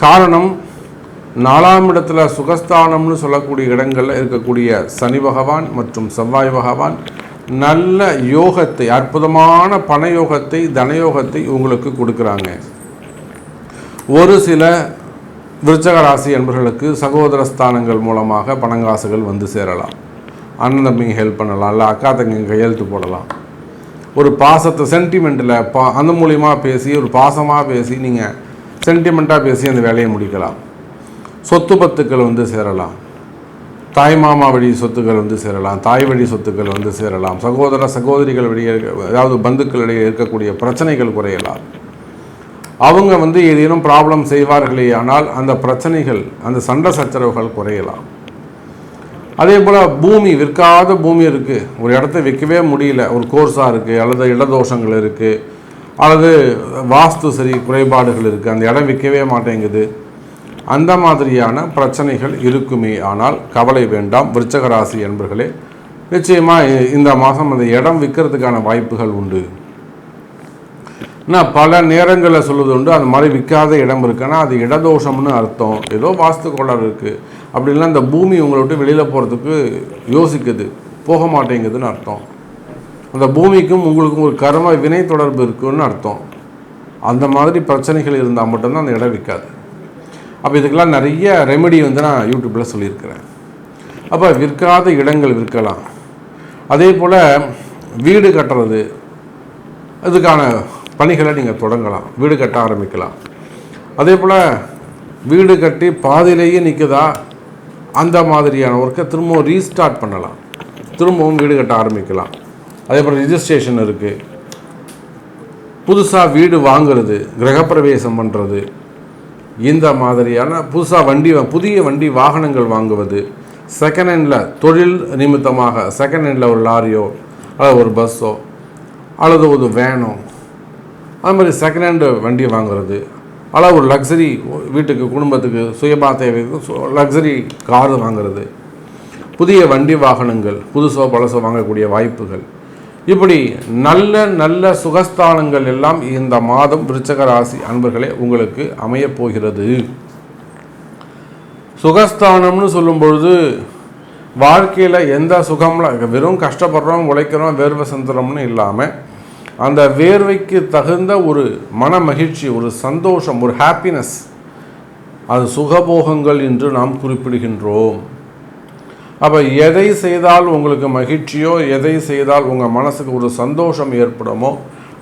காரணம், 4ஆம் இடத்துல சுகஸ்தானம்னு சொல்லக்கூடிய இடங்களில் இருக்கக்கூடிய சனி பகவான் மற்றும் செவ்வாய் பகவான் நல்ல யோகத்தை, அற்புதமான பணயோகத்தை, தனயோகத்தை உங்களுக்கு கொடுக்குறாங்க. ஒரு சில விருச்சக ராசி என்பவர்களுக்கு சகோதர ஸ்தானங்கள் மூலமாக பணங்காசுகள் வந்து சேரலாம். அண்ணன் தம்பிங்க ஹெல்ப் பண்ணலாம், இல்லை அக்கா தங்கிங்க கையெழுத்து போடலாம். ஒரு பாசத்தை சென்டிமெண்ட்டில் அந்த மூலிமா பேசி, ஒரு பாசமாக பேசி, நீங்கள் சென்டிமெண்ட்டாக பேசி அந்த வேலையை முடிக்கலாம். சொத்து பத்துக்கள் வந்து சேரலாம். தாய் மாமா வழி சொத்துக்கள் வந்து சேரலாம். தாய் வழி சொத்துக்கள் வந்து சேரலாம். சகோதர சகோதரிகள் வழியே, அதாவது பந்துக்களிடையே இருக்கக்கூடிய பிரச்சனைகள் குறையலாம். அவங்க வந்து ஏதேனும் ப்ராப்ளம் செய்வார்களே ஆனால் அந்த பிரச்சனைகள், அந்த சண்டை சச்சரவுகள் குறையலாம். அதே போல் பூமி, விற்காத பூமி இருக்குது, ஒரு இடத்த விற்கவே முடியல, ஒரு கோர்ஸாக இருக்குது, அல்லது இடதோஷங்கள் இருக்குது, அல்லது வாஸ்து சரி குறைபாடுகள் இருக்குது, அந்த இடம் விற்கவே மாட்டேங்குது, அந்த மாதிரியான பிரச்சனைகள் இருக்குமே ஆனால் கவலை வேண்டாம் விருச்சக ராசி என்பர்களே. நிச்சயமாக இந்த மாதம் அந்த இடம் விற்கிறதுக்கான வாய்ப்புகள் உண்டு. நான் பல நேரங்களில் சொல்லுவது உண்டு, அந்த மாதிரி விற்காத இடம் இருக்குன்னா அது இடதோஷம்னு அர்த்தம், ஏதோ வாஸ்து கோளாறு இருக்குது. அப்படின்னா இந்த பூமி உங்களை விட்டு வெளியில் போகிறதுக்கு யோசிக்குது, போக மாட்டேங்குதுன்னு அர்த்தம். அந்த பூமிக்கும் உங்களுக்கும் ஒரு கர்ம வினை தொடர்பு இருக்குன்னு அர்த்தம். அந்த மாதிரி பிரச்சனைகள் இருந்தால் மட்டும்தான் அந்த இடம் விற்காது. அப்போ இதுக்கெல்லாம் நிறைய ரெமெடி வந்து நான் யூடியூப்பில் சொல்லியிருக்கிறேன். அப்போ விற்காத இடங்கள் விற்கலாம். அதே போல் வீடு கட்டுறது, அதுக்கான பணிகளை நீங்கள் தொடங்கலாம், வீடு கட்ட ஆரம்பிக்கலாம். அதே போல் வீடு கட்டி பாதியிலேயே நிற்குதா, அந்த மாதிரியான ஒர்க்கை திரும்பவும் ரீஸ்டார்ட் பண்ணலாம், திரும்பவும் வீடு கட்ட ஆரம்பிக்கலாம். அதே போல் ரிஜிஸ்ட்ரேஷன் இருக்குது, புதுசாக வீடு வாங்கிறது, கிரகப்பிரவேசம் பண்ணுறது, இந்த மாதிரியான புதிய வண்டி வாகனங்கள் வாங்குவது, செகண்ட் ஹேண்டில் தொழில் நிமித்தமாக செகண்ட் ஹேண்டில் ஒரு லாரியோ அல்லது ஒரு பஸ்ஸோ அல்லது ஒரு வேனோ, அது மாதிரி செகண்ட் ஹேண்டு வண்டி வாங்குறது, அல்லது ஒரு லக்ஸரி வீட்டுக்கு குடும்பத்துக்கு சுயமா தேவைக்கு லக்ஸரி கார் வாங்குறது, புதிய வண்டி வாகனங்கள் புதுசோ பழசோ வாங்கக்கூடிய வாய்ப்புகள், இப்படி நல்ல நல்ல சுகஸ்தானங்கள் எல்லாம் இந்த மாதம் விருச்சக ராசி அன்பர்களே உங்களுக்கு அமையப் போகிறது. சுகஸ்தானம்னு சொல்லும் பொழுது வாழ்க்கையில் எந்த சுகம்லாம் வெறும் கஷ்டப்படுறோம், உழைக்கிறோம், வேர்வை சந்திரம்னு இல்லாமல் அந்த வேர்வைக்கு தகுந்த ஒரு மன மகிழ்ச்சி, ஒரு சந்தோஷம், ஒரு ஹாப்பினஸ், அது சுகபோகங்கள் என்று நாம் குறிப்பிடுகின்றோம். அப்போ எதை செய்தால் உங்களுக்கு மகிழ்ச்சியோ, எதை செய்தால் உங்கள் மனசுக்கு ஒரு சந்தோஷம் ஏற்படுமோ,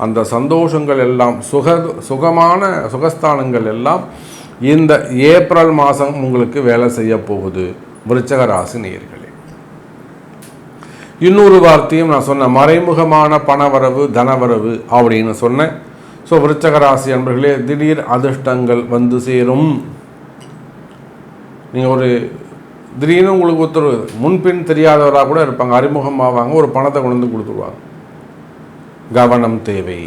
அந்த சந்தோஷங்கள் எல்லாம் சுகமான சுகஸ்தானங்கள் எல்லாம் இந்த ஏப்ரல் மாதம் உங்களுக்கு வேலை செய்ய போகுது விருச்சக ராசி நேயர்களே. இன்னொரு வார்த்தையும் நான் சொன்னேன், மறைமுகமான பணவரவு தனவரவு அப்படின்னு சொன்னேன். ஸோ விருச்சக ராசி அன்பர்களே, திடீர் அதிர்ஷ்டங்கள் வந்து சேரும். நீங்கள் ஒரு திடீர்னு உங்களுக்கு ஒருத்தர் முன்பின் தெரியாதவராக கூட இருப்பாங்க, அறிமுகமாவாங்க, ஒரு பணத்தை கொண்டு வந்து கொடுத்துருவாங்க. கவனம் தேவை.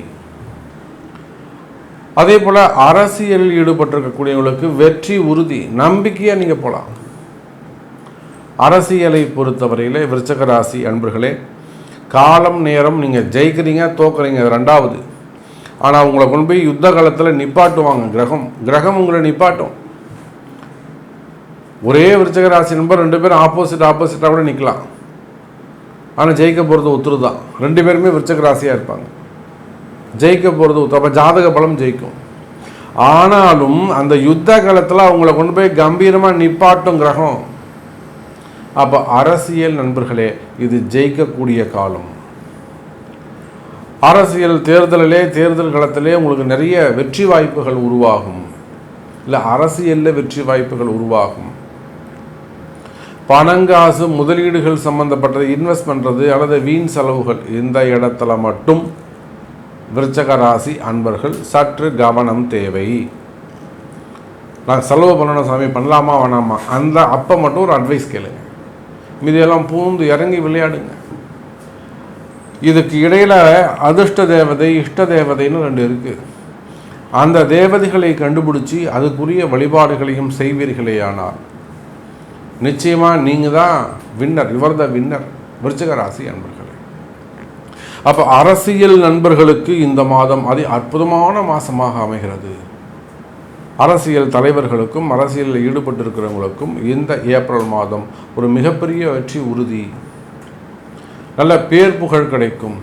அதே போல் அரசியலில் ஈடுபட்டிருக்கக்கூடியவங்களுக்கு வெற்றி உறுதி, நம்பிக்கையாக நீங்கள் போகலாம். அரசியலை பொறுத்தவரையிலே விருச்சக ராசி அன்பர்களே, காலம் நேரம் நீங்கள் ஜெயிக்கிறீங்க தோக்குறீங்க ரெண்டாவது, ஆனால் உங்களை கொண்டு போய் யுத்த காலத்தில் நிப்பாட்டுவாங்க. கிரகம் உங்களை நிப்பாட்டும். ஒரே விருச்சக ராசி நம்பர் 2 பேரும் ஆப்போசிட்டாக கூட நிற்கலாம், ஆனால் ஜெயிக்க போகிறது ஒத்துரு தான். 2 பேருமே விருச்சக ராசியாக இருப்பாங்க, ஜெயிக்க போகிறது ஒத்து. அப்போ ஜாதக பலம் ஜெயிக்கும். ஆனாலும் அந்த யுத்த காலத்தில் அவங்கள கொண்டு போய் கம்பீரமாக நிப்பாட்டும் கிரகம். அப்போ அரசியல் நண்பர்களே, இது ஜெயிக்கக்கூடிய காலம். அரசியல் தேர்தல் களத்திலே உங்களுக்கு நிறைய வெற்றி வாய்ப்புகள் உருவாகும், இல்லை அரசியலில் வெற்றி வாய்ப்புகள் உருவாகும். பணங்காசு முதலீடுகள் சம்பந்தப்பட்டது, இன்வெஸ்ட் பண்ணுறது அல்லது வீண் செலவுகள், இந்த இடத்துல மட்டும் விருச்சக ராசி அன்பர்கள் சற்று கவனம் தேவை. நான் செலவு பண்ணணும் சாமி, பண்ணலாமா வேணாமா, அப்போ மட்டும் ஒரு அட்வைஸ் கேளுங்க, மீதியெல்லாம் பூந்து இறங்கி விளையாடுங்க. இதுக்கு இடையில் அதிர்ஷ்ட தேவதை இஷ்ட தேவதைன்னு 2 இருக்குது. அந்த தேவதைகளை கண்டுபிடிச்சி அதுக்குரிய வழிபாடுகளையும் செய்வீர்களேயானால் நிச்சயமாக நீங்கள் தான் வின்னர், யுவர் த வின்னர் விருச்சிக ராசி அன்பர்களே. அப்போ அரசியல் நண்பர்களுக்கு இந்த மாதம் அற்புதமான மாதமாக அமைகிறது. அரசியல் தலைவர்களுக்கும் அரசியலில் ஈடுபட்டிருக்கிறவங்களுக்கும் இந்த ஏப்ரல் மாதம் ஒரு மிகப்பெரிய வெற்றி உறுதி. நல்ல பேர் புகழ் கிடைக்கும்.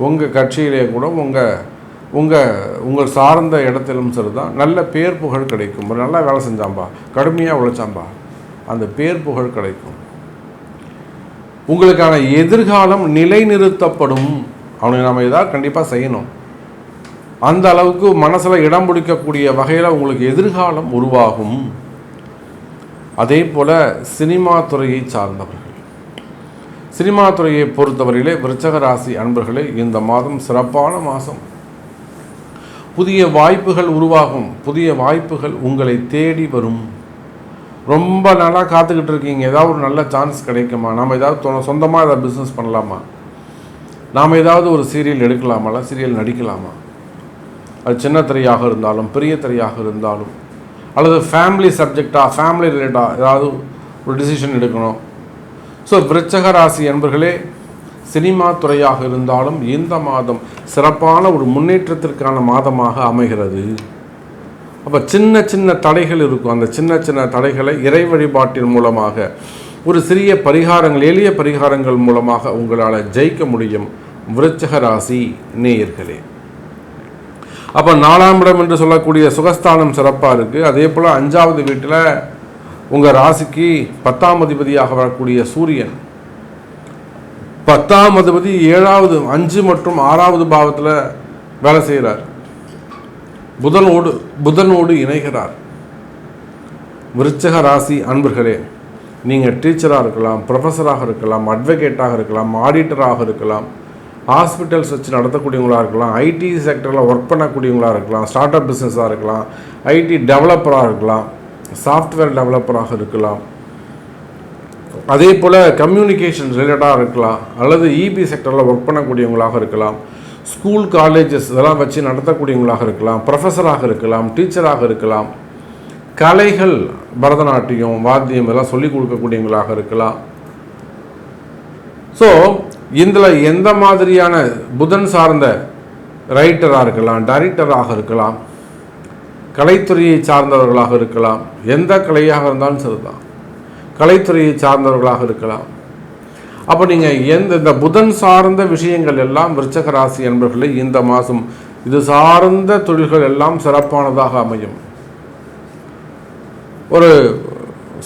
உங்கள் கட்சியிலே கூட உங்கள் சார்ந்த இடத்திலும் சரிதான், நல்ல பேர் புகழ் கிடைக்கும். ஒரு நல்லா வேலை செஞ்சாம்பா, கடுமையாக உழைச்சாம்பா, அந்த பேர் புகழ் கிடைக்கும். உங்களுக்கான எதிர்காலம் நிலைநிறுத்தப்படும். அவனுக்கு நம்ம ஏதாவது கண்டிப்பாக செய்யணும். அந்த அளவுக்கு மனசில் இடம் பிடிக்கக்கூடிய வகையில் உங்களுக்கு எதிர்காலம் உருவாகும். அதே போல் சினிமா துறையை சார்ந்தவர்கள், சினிமா துறையை பொறுத்தவரையிலே விருச்சக ராசி அன்பர்களே, இந்த மாதம் சிறப்பான மாதம். புதிய வாய்ப்புகள் உருவாகும். புதிய வாய்ப்புகள் உங்களை தேடி வரும். ரொம்ப நாளாக காத்துக்கிட்டு இருக்கீங்க, ஏதாவது ஒரு நல்ல சான்ஸ் கிடைக்குமா, நாம் ஏதாவது சொந்தமாக ஏதாவது பிஸ்னஸ் பண்ணலாமா, நாம் ஏதாவது ஒரு சீரியல் எடுக்கலாமா, சீரியல் நடிக்கலாமா, அது சின்ன திரையாக இருந்தாலும் பெரிய திரையாக இருந்தாலும், அல்லது ஃபேமிலி சப்ஜெக்டாக ஃபேமிலி ரிலேட்டாக ஏதாவது ஒரு டிசிஷன் எடுக்கணும். ஸோ விருச்சக ராசி என்பர்களே, சினிமா துறையாக இருந்தாலும் இந்த மாதம் சிறப்பான ஒரு முன்னேற்றத்திற்கான மாதமாக அமைகிறது. அப்போ சின்ன சின்ன தடைகள் இருக்கும். அந்த சின்ன சின்ன தடைகளை இறை வழிபாட்டின் மூலமாக ஒரு சிறிய பரிகாரங்கள், எளிய பரிகாரங்கள் மூலமாக உங்களால் ஜெயிக்க முடியும் விருச்சக ராசி நேயர்களே. அப்போ 4ஆம் இடம் என்று சொல்லக்கூடிய சுகஸ்தானம் சிறப்பாக இருக்குது. அதே போல் 5வது வீட்டில் உங்கள் ராசிக்கு 10ஆம் அதிபதியாக வரக்கூடிய சூரியன், 10ஆம் அதிபதி 7வது 5 மற்றும் 6வது பாவத்தில் வேலை செய்கிறார். புதனோடு இணைகிறார். விருச்சக ராசி அன்பர்களே, நீங்கள் டீச்சராக இருக்கலாம், ப்ரொஃபஸராக இருக்கலாம், அட்வொகேட்டாக இருக்கலாம், ஆடிட்டராக இருக்கலாம், ஹாஸ்பிட்டல்ஸ் வச்சு நடத்தக்கூடியவங்களாக இருக்கலாம், ஐடி செக்டரில் ஒர்க் பண்ணக்கூடியவங்களாக இருக்கலாம், ஸ்டார்ட் அப் பிஸ்னஸாக இருக்கலாம், ஐடி டெவலப்பராக இருக்கலாம், சாஃப்ட்வேர் டெவலப்பராக இருக்கலாம், அதே போல் கம்யூனிகேஷன் ரிலேட்டடாக இருக்கலாம், அல்லது இபி செக்டரில் ஒர்க் பண்ணக்கூடியவங்களாக இருக்கலாம், ஸ்கூல் காலேஜஸ் இதெல்லாம் வச்சு நடத்தக்கூடியவங்களாக இருக்கலாம், ப்ரொஃபஸராக இருக்கலாம், டீச்சராக இருக்கலாம், கலைகள் பரதநாட்டியம் வாத்தியம் இதெல்லாம் சொல்லிக் கொடுக்கக்கூடியவங்களாக இருக்கலாம். ஸோ இதில் எந்த மாதிரியான புதன் சார்ந்த ரைட்டராக இருக்கலாம், டைரக்டராக இருக்கலாம், கலைத்துறையை சார்ந்தவர்களாக இருக்கலாம், எந்த கலையாக இருந்தாலும் சரிதான், கலைத்துறையை சார்ந்தவர்களாக இருக்கலாம். அப்போ நீங்கள் இந்த புதன் சார்ந்த விஷயங்கள் எல்லாம் விருச்சக ராசி என்பவர்களே, இந்த மாதம் இது சார்ந்த தொழில்கள் எல்லாம் சிறப்பானதாக அமையும். ஒரு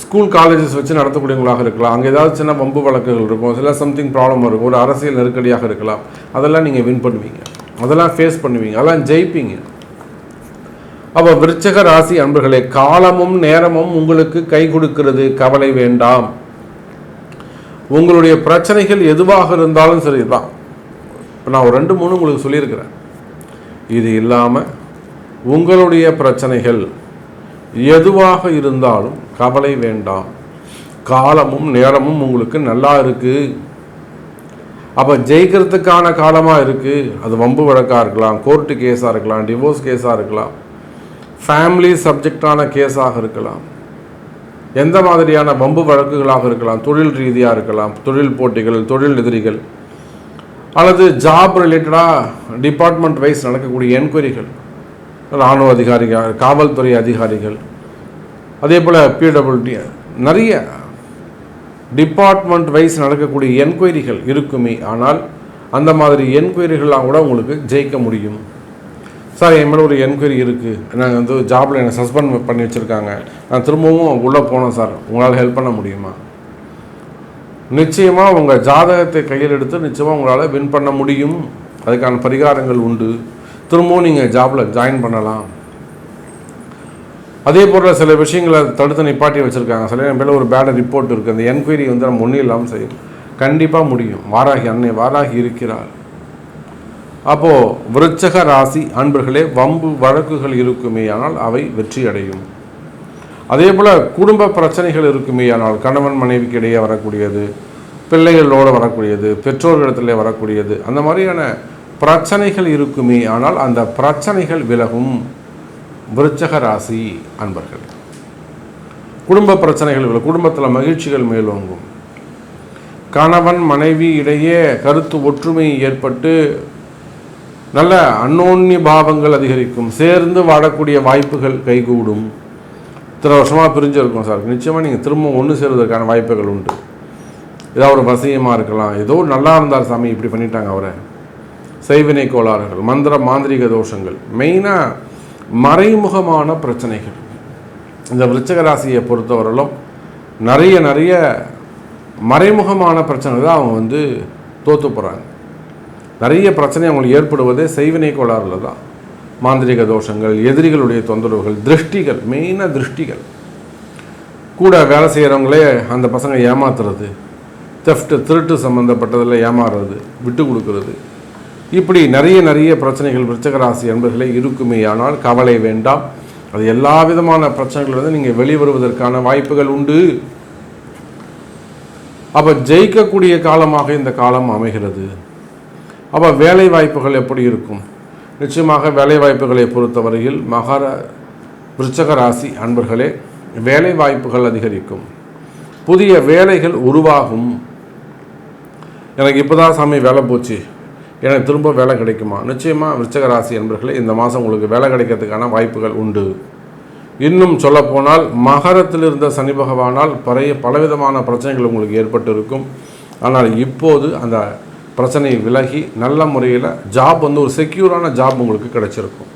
ஸ்கூல் காலேஜஸ் வச்சு நடத்தக்கூடியவங்களாக இருக்கலாம், அங்கே ஏதாவது சின்ன வம்பு வழக்குகள் இருக்கும், சில சம்திங் ப்ராப்ளம் இருக்கும், ஒரு அரசியல் நெருக்கடியாக இருக்கலாம், அதெல்லாம் நீங்கள் வின் பண்ணுவீங்க, அதெல்லாம் ஃபேஸ் பண்ணுவீங்க, அதெல்லாம் ஜெயிப்பீங்க. அப்போ விருச்சக ராசி அன்பர்களே, காலமும் நேரமும் உங்களுக்கு கை கொடுக்கிறது, கவலை வேண்டாம். உங்களுடைய பிரச்சனைகள் எதுவாக இருந்தாலும் சரிதான். இப்போ நான் ஒரு 2-3 உங்களுக்கு சொல்லியிருக்கிறேன். இது இல்லாமல் உங்களுடைய பிரச்சனைகள் எதுவாக இருந்தாலும் கவலை வேண்டாம். காலமும் நேரமும் உங்களுக்கு நல்லா இருக்குது. அப்போ ஜெயிக்கிறதுக்கான காலமாக இருக்குது. அது வம்பு வழக்காக இருக்கலாம், கோர்ட்டு கேஸாக இருக்கலாம், டிவோர்ஸ் கேஸாக இருக்கலாம், ஃபேமிலி சப்ஜெக்டான கேஸாக இருக்கலாம், எந்த மாதிரியான வம்பு வழக்குகளாக இருக்கலாம், தொழில் ரீதியாக இருக்கலாம், தொழில் போட்டிகள், தொழில் எதிரிகள், அல்லது ஜாப் ரிலேட்டடாக டிபார்ட்மெண்ட் வைஸ் நடக்கக்கூடிய என்கொயரிகள், இராணுவ அதிகாரிகள், காவல்துறை அதிகாரிகள், அதே போல் பிடபிள்யூடி, நிறைய டிபார்ட்மெண்ட் வைஸ் நடக்கக்கூடிய என்கொயரிகள் இருக்குமே. ஆனால் அந்த மாதிரி என்கொயரிகள்லாம் கூட உங்களுக்கு ஜெயிக்க முடியும். சார், என் மேலே ஒரு என்கொயரி இருக்குது, நாங்கள் வந்து ஜாபில் என்னை சஸ்பெண்ட் பண்ணி வச்சுருக்காங்க, நான் திரும்பவும் உள்ளே போனோம் சார், உங்களால் ஹெல்ப் பண்ண முடியுமா? நிச்சயமாக உங்கள் ஜாதகத்தை கையில் எடுத்து நிச்சயமாக உங்களால் வின் பண்ண முடியும். அதுக்கான பரிகாரங்கள் உண்டு. திரும்பவும் நீங்கள் ஜாபில் ஜாயின் பண்ணலாம். அதே போல் சில விஷயங்களை தடுத்து நிப்பாட்டி வச்சுருக்காங்க. சில என் மேலே ஒரு பேட் ரிப்போர்ட் இருக்குது, அந்த என்கொயரி வந்து நம்ம ஒன்றும் இல்லாமல் செய்யும். கண்டிப்பாக முடியும். வாராகி இருக்கிறார். அப்போது விருச்சக ராசி அன்பர்களே, வம்பு வழக்குகள் இருக்குமே ஆனால் அவை வெற்றி அடையும். அதே போல் குடும்ப பிரச்சனைகள் இருக்குமே ஆனால் கணவன் மனைவிக்கு இடையே வரக்கூடியது, பிள்ளைகளோடு வரக்கூடியது, பெற்றோர்களிடத்தில் வரக்கூடியது, அந்த மாதிரியான பிரச்சனைகள் இருக்குமே ஆனால் அந்த பிரச்சனைகள் விலகும். விருச்சக ராசி அன்பர்கள், குடும்ப பிரச்சனைகள், குடும்பத்தில் மகிழ்ச்சிகள் மேலோங்கும். கணவன் மனைவி இடையே கருத்து ஒற்றுமை ஏற்பட்டு நல்ல அன்னோன்ய பாவங்கள் அதிகரிக்கும், சேர்ந்து வாழக்கூடிய வாய்ப்புகள் கைகூடும். இத்தனை வருஷமாக பிரிஞ்சிருக்கும் சார், நிச்சயமாக நீங்கள் திரும்ப ஒன்று சேருவதற்கான வாய்ப்புகள் உண்டு. ஏதாவது ஒரு வசியமாக இருக்கலாம், ஏதோ நல்லா இருந்தார் சாமி இப்படி பண்ணிட்டாங்க அவரை, செய்வினை கோளாறுகள், மந்திர மாந்திரிக தோஷங்கள், மெயினாக மறைமுகமான பிரச்சனைகள். இந்த விருச்சிக ராசியை பொறுத்தவரையிலும் நிறைய மறைமுகமான பிரச்சனைகள் தான் அவங்க தோற்று போகிறாங்க. நிறைய பிரச்சனை அவங்களுக்கு ஏற்படுவதே செய்வினை கோளாறுல தான். மாந்திரிக தோஷங்கள், எதிரிகளுடைய தொந்தரவுகள், திருஷ்டிகள், மெயினாக திருஷ்டிகள். கூட வேலை செய்கிறவங்களே அந்த பசங்க ஏமாத்துறது, தெஃப்ட் திருட்டு சம்மந்தப்பட்டதில் ஏமாறுறது, விட்டு கொடுக்கறது, இப்படி நிறைய பிரச்சனைகள் விருச்சிக ராசி என்பர்களே இருக்குமே. ஆனால் கவலை வேண்டாம், அது எல்லா விதமான பிரச்சனைகள் நீங்கள் வெளிவருவதற்கான வாய்ப்புகள் உண்டு. அப்போ ஜெயிக்கக்கூடிய காலமாக இந்த காலம் அமைகிறது. அப்போ வேலை வாய்ப்புகள் எப்படி இருக்கும்? நிச்சயமாக வேலை வாய்ப்புகளை பொறுத்தவரையில் மகர விருச்சிக ராசி அன்பர்களே, வேலை வாய்ப்புகள் அதிகரிக்கும், புதிய வேலைகள் உருவாகும். எனக்கு இப்போ தான் சாமி வேலை போச்சு, எனக்கு திரும்ப வேலை கிடைக்குமா? நிச்சயமாக விருச்சிக ராசி அன்பர்களே, இந்த மாதம் உங்களுக்கு வேலை கிடைக்கிறதுக்கான வாய்ப்புகள் உண்டு. இன்னும் சொல்லப்போனால் மகரத்தில் இருந்த சனி பகவானால் பலவிதமான பிரச்சனைகள் உங்களுக்கு ஏற்பட்டு இருக்கும். ஆனால் இப்போது அந்த பிரச்சனை விலகி நல்ல முறையில் ஜாப் ஒரு செக்யூரான ஜாப் உங்களுக்கு கிடைச்சிருக்கும்.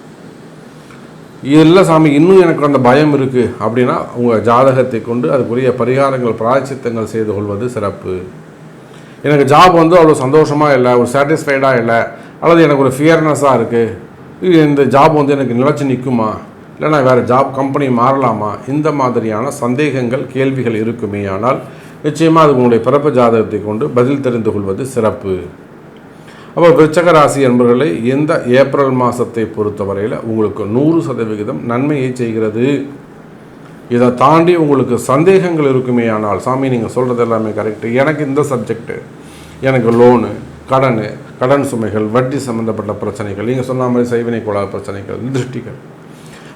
இல்லை சாமி இன்னும் எனக்கு அந்த பயம் இருக்குது அப்படின்னா உங்கள் ஜாதகத்தை கொண்டு அதுக்குரிய பரிகாரங்கள் பிராயச்சித்தங்கள் செய்து கொள்வது சிறப்பு. எனக்கு ஜாப் அவ்வளோ சந்தோஷமாக இல்லை, ஒரு சாட்டிஸ்ஃபைடாக இல்லை, அல்லது எனக்கு ஒரு ஃபியர்னஸாக இருக்குது, இந்த ஜாப் எனக்கு நிலச்சி நிற்குமா, இல்லைனா வேறு ஜாப் கம்பெனி மாறலாமா, இந்த மாதிரியான சந்தேகங்கள் கேள்விகள் இருக்குமே. ஆனால் நிச்சயமாக அது உங்களுடைய பிறப்பு ஜாதகத்தை கொண்டு பதில் தெரிந்து கொள்வது சிறப்பு. அப்போ விருச்சிக ராசி என்பவர்களை இந்த ஏப்ரல் மாதத்தை பொறுத்தவரையில் உங்களுக்கு 100% நன்மையை செய்கிறது. இதை தாண்டி உங்களுக்கு சந்தேகங்கள் இருக்குமே. ஆனால் சாமி நீங்கள் சொல்கிறது எல்லாமே கரெக்டு, எனக்கு இந்த சப்ஜெக்டு, எனக்கு லோனு, கடன் சுமைகள், வட்டி சம்மந்தப்பட்ட பிரச்சனைகள், நீங்கள் சொன்ன மாதிரி செய்வினை கோளாறு பிரச்சனைகள், திருஷ்டிகள்,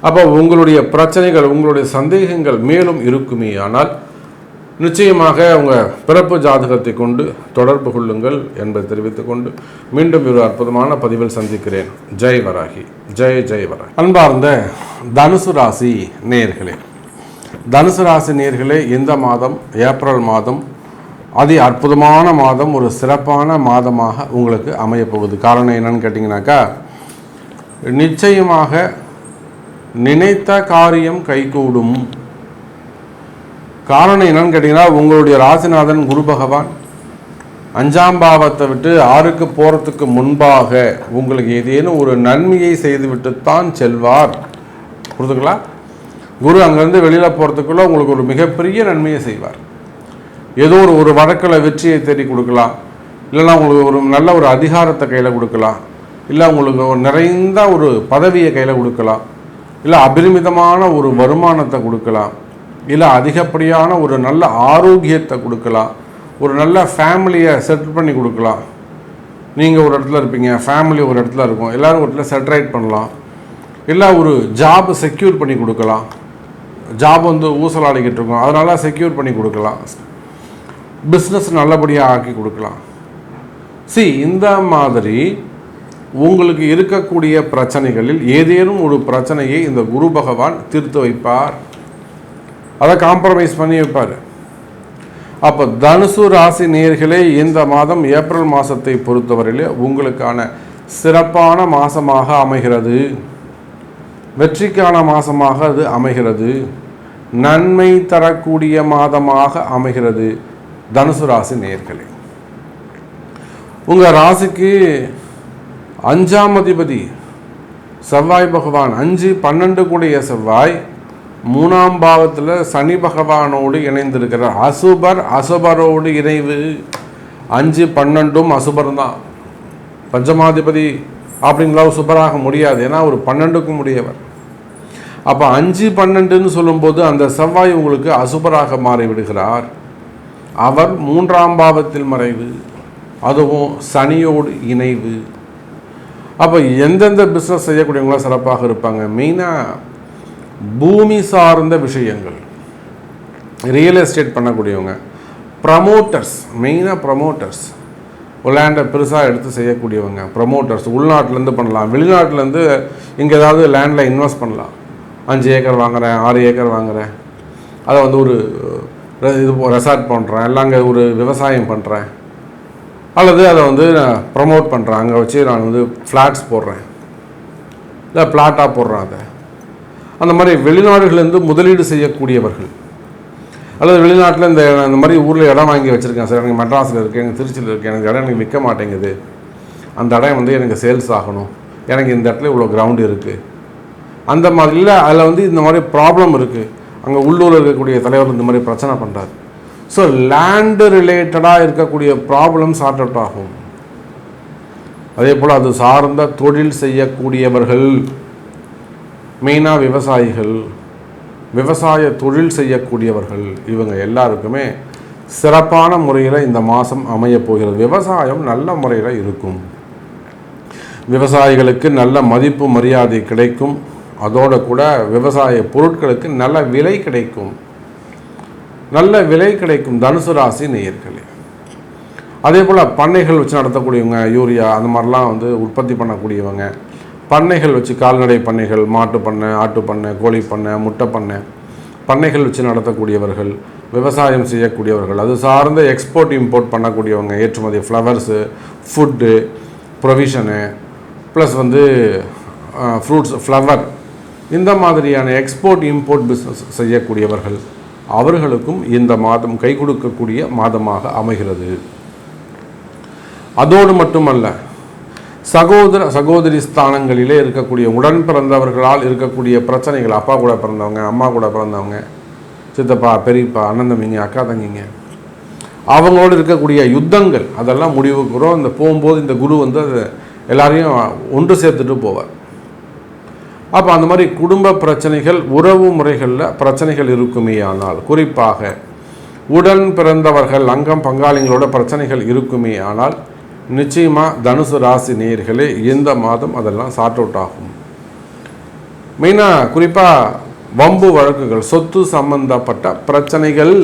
அப்போ உங்களுடைய பிரச்சனைகள், உங்களுடைய சந்தேகங்கள் மேலும் இருக்குமே. ஆனால் நிச்சயமாக உங்கள் பிறப்பு ஜாதகத்தை கொண்டு தொடர்பு கொள்ளுங்கள் என்பதை தெரிவித்துக்கொண்டு மீண்டும் ஒரு அற்புதமான பதிவில் சந்திக்கிறேன். ஜெய் வராகி, ஜெய் வராகி. அன்பார்ந்த தனுசு ராசி நேயர்களே, தனுசு ராசி நேயர்களே, இந்த மாதம் ஏப்ரல் மாதம் அதி அற்புதமான மாதம், ஒரு சிறப்பான மாதமாக உங்களுக்கு அமையப்போகுது. காரணம் என்னன்னு கேட்டிங்கனாக்கா, நிச்சயமாக நினைத்த காரியம் கைகூடும். காரணம் என்னன்னு கேட்டிங்கன்னா, உங்களுடைய ராசிநாதன் குரு பகவான் 5ஆம் பாவத்தை விட்டு 6க்கு போகிறதுக்கு முன்பாக உங்களுக்கு ஏதேனும் ஒரு நன்மையை செய்துவிட்டுத்தான் செல்வார். புரிதுங்களா? குரு அங்கேருந்து வெளியில் போகிறதுக்குள்ள உங்களுக்கு ஒரு மிகப்பெரிய நன்மையை செய்வார். ஏதோ ஒரு வழக்கில் வெற்றியை தேடி கொடுக்கலாம், இல்லைன்னா உங்களுக்கு ஒரு நல்ல ஒரு அதிகாரத்தை கையில் கொடுக்கலாம், இல்லை உங்களுக்கு ஒரு நிறைந்த ஒரு பதவியை கையில் கொடுக்கலாம், இல்லை அபரிமிதமான ஒரு வருமானத்தை கொடுக்கலாம், இல்லை அதிகப்படியான ஒரு நல்ல ஆரோக்கியத்தை கொடுக்கலாம், ஒரு நல்ல ஃபேமிலியை செட்டில் பண்ணி கொடுக்கலாம். நீங்கள் ஒரு இடத்துல இருப்பீங்க, ஃபேமிலி ஒரு இடத்துல இருக்கும், எல்லோரும் ஒரு இடத்துல செட்ரைட் பண்ணலாம், இல்லை ஒரு ஜாப் செக்யூர் பண்ணி கொடுக்கலாம். ஜாப் ஊசலாடிக்கிட்டு இருக்கும், அதனால் செக்யூர் பண்ணி கொடுக்கலாம். பிஸ்னஸ் நல்லபடியாக ஆக்கி கொடுக்கலாம். இந்த மாதிரி உங்களுக்கு இருக்கக்கூடிய பிரச்சனைகளில் ஏதேனும் ஒரு பிரச்சனையை இந்த குரு பகவான் தீர்த்து வைப்பார், அதை காம்ப்ரமைஸ் பண்ணி வைப்பார். அப்போ தனுசு ராசி நேயர்களே, இந்த மாதம் ஏப்ரல் மாதத்தை பொறுத்தவரையிலே உங்களுக்கான சிறப்பான மாதமாக அமைகிறது, வெற்றிக்கான மாதமாக அது அமைகிறது, நன்மை தரக்கூடிய மாதமாக அமைகிறது. தனுசு ராசி நேயர்களே, உங்கள் ராசிக்கு 5ஆம் அதிபதி செவ்வாய் பகவான், 5, 12 கூடிய செவ்வாய் 3ஆம் பாவத்தில் சனி பகவானோடு இணைந்திருக்கிறார். அசுபரோடு இணைவு. 5, 12 அசுபர் தான். பஞ்சமாதிபதி அப்படிங்களா சுபராக முடியாது, ஏன்னா ஒரு 12க்கும் முடியவர். அப்போ 5, 12ன்னு சொல்லும்போது அந்த செவ்வாய் உங்களுக்கு அசுபராக மாறிவிடுகிறார். அவர் 3ஆம் பாவத்தில் மறைவு, அதுவும் சனியோடு இணைவு. அப்போ எந்தெந்த பிஸ்னஸ் செய்யக்கூடியவங்களாம் சிறப்பாக இருப்பாங்க? மெயினாக பூமி சார்ந்த விஷயங்கள், ரியல் எஸ்டேட் பண்ணக்கூடியவங்க, ப்ரமோட்டர்ஸ், மெயினாக ப்ரமோட்டர்ஸ், ஒரு லேண்டை பெருசாக எடுத்து செய்யக்கூடியவங்க, ப்ரமோட்டர்ஸ். உள்நாட்டிலேருந்து பண்ணலாம், வெளிநாட்டிலேருந்து இங்கே ஏதாவது லேண்டில் இன்வெஸ்ட் பண்ணலாம். 5 ஏக்கர் வாங்குகிறேன், 6 ஏக்கர் வாங்குகிறேன், அதை வந்து ஒரு இது ரெசார்ட் பண்ணுறேன், இல்லை அங்கே ஒரு விவசாயம் பண்ணுறேன், அல்லது அதை வந்து நான் ப்ரமோட் பண்ணுறேன், அங்கே வச்சு நான் வந்து ஃப்ளாட்ஸ் போடுறேன், இல்லை பிளாட்டாக போடுறேன். அதை அந்த மாதிரி வெளிநாடுகள்லேருந்து முதலீடு செய்யக்கூடியவர்கள், அல்லது வெளிநாட்டில் இந்த மாதிரி ஊரில் இடம் வாங்கி வச்சுருக்கேன் சார், எனக்கு மெட்ராஸில் இருக்குது, எனக்கு திருச்சியில் இருக்குது, எனக்கு இடம் எனக்கு விற்க மாட்டேங்குது, அந்த இடம் வந்து எனக்கு சேல்ஸ் ஆகணும், எனக்கு இந்த இடத்துல இவ்வளோ கிரவுண்டு இருக்குது, அந்த மாதிரி இல்லை, அதில் வந்து இந்த மாதிரி ப்ராப்ளம் இருக்குது, அங்கே உள்ளூரில் இருக்கக்கூடிய தலைவர் இந்த மாதிரி பிரச்சனை பண்ணுறாரு. ஸோ லேண்டு ரிலேட்டடாக இருக்கக்கூடிய ப்ராப்ளம் சார்ட் அவுட் ஆகும். அதே போல் அது சார்ந்த தொழில் செய்யக்கூடியவர்கள், மெயினாக விவசாயிகள், விவசாய தொழில் செய்யக்கூடியவர்கள், இவங்க எல்லாருக்குமே சிறப்பான முறையில் இந்த மாதம் அமையப் போகிறது. விவசாயம் நல்ல முறையில் இருக்கும், விவசாயிகளுக்கு நல்ல மதிப்பு மரியாதை கிடைக்கும், அதோடு கூட விவசாய பொருட்களுக்கு நல்ல விலை கிடைக்கும், நல்ல விலை கிடைக்கும் தனுசு ராசி நேயர்களே. அதே போல் பண்ணைகள் வச்சு நடத்தக்கூடியவங்க, யூரியா அந்த மாதிரிலாம் வந்து உற்பத்தி பண்ணக்கூடியவங்க, பண்ணைகள் வச்சு கால்நடை பண்ணைகள், மாட்டு பண்ணை, ஆட்டு பண்ணை, கோழி பண்ணை, முட்டை பண்ணை, பண்ணைகள் வச்சு நடத்தக்கூடியவர்கள், விவசாயம் செய்யக்கூடியவர்கள், அது சார்ந்த எக்ஸ்போர்ட் இம்போர்ட் பண்ணக்கூடியவங்க, ஏற்றுமதி, ஃப்ளவர்ஸு, ஃபுட்டு, ப்ரொவிஷனு, ப்ளஸ் வந்து ஃப்ரூட்ஸ், ஃப்ளவர், இந்த மாதிரியான எக்ஸ்போர்ட் இம்போர்ட் பிஸ்னஸ் செய்யக்கூடியவர்கள், அவர்களுக்கும் இந்த மாதம் கை கொடுக்கக்கூடிய மாதமாக அமைகிறது. அதோடு மட்டுமல்ல, சகோதர சகோதரி ஸ்தானங்களிலே இருக்கக்கூடிய உடன் பிறந்தவர்களால் இருக்கக்கூடிய பிரச்சனைகள், அப்பா கூட பிறந்தவங்க, அம்மா கூட பிறந்தவங்க, சித்தப்பா, பெரியப்பா, அண்ணன் தம்பிங்க, அக்கா தங்கிங்க, அவங்களோடு இருக்கக்கூடிய யுத்தங்கள் அதெல்லாம் முடிவுக்கு வரும். இந்த போகும்போது இந்த குரு வந்து அதை எல்லாரையும் ஒன்று சேர்த்துட்டு போவார். அப்போ அந்த மாதிரி குடும்ப பிரச்சனைகள், உறவு முறைகளில் பிரச்சனைகள் இருக்குமே ஆனால், குறிப்பாக உடன் பிறந்தவர்கள், அங்கம் பங்காளிகளோட பிரச்சனைகள் இருக்குமே ஆனால், நிச்சயமாக தனுசு ராசி நேயர்களே இந்த மாதம் அதெல்லாம் சார்ட் அவுட் ஆகும். மெயினாக குறிப்பாக வம்பு வழக்குகள், சொத்து சம்பந்தப்பட்ட பிரச்சனைகள்,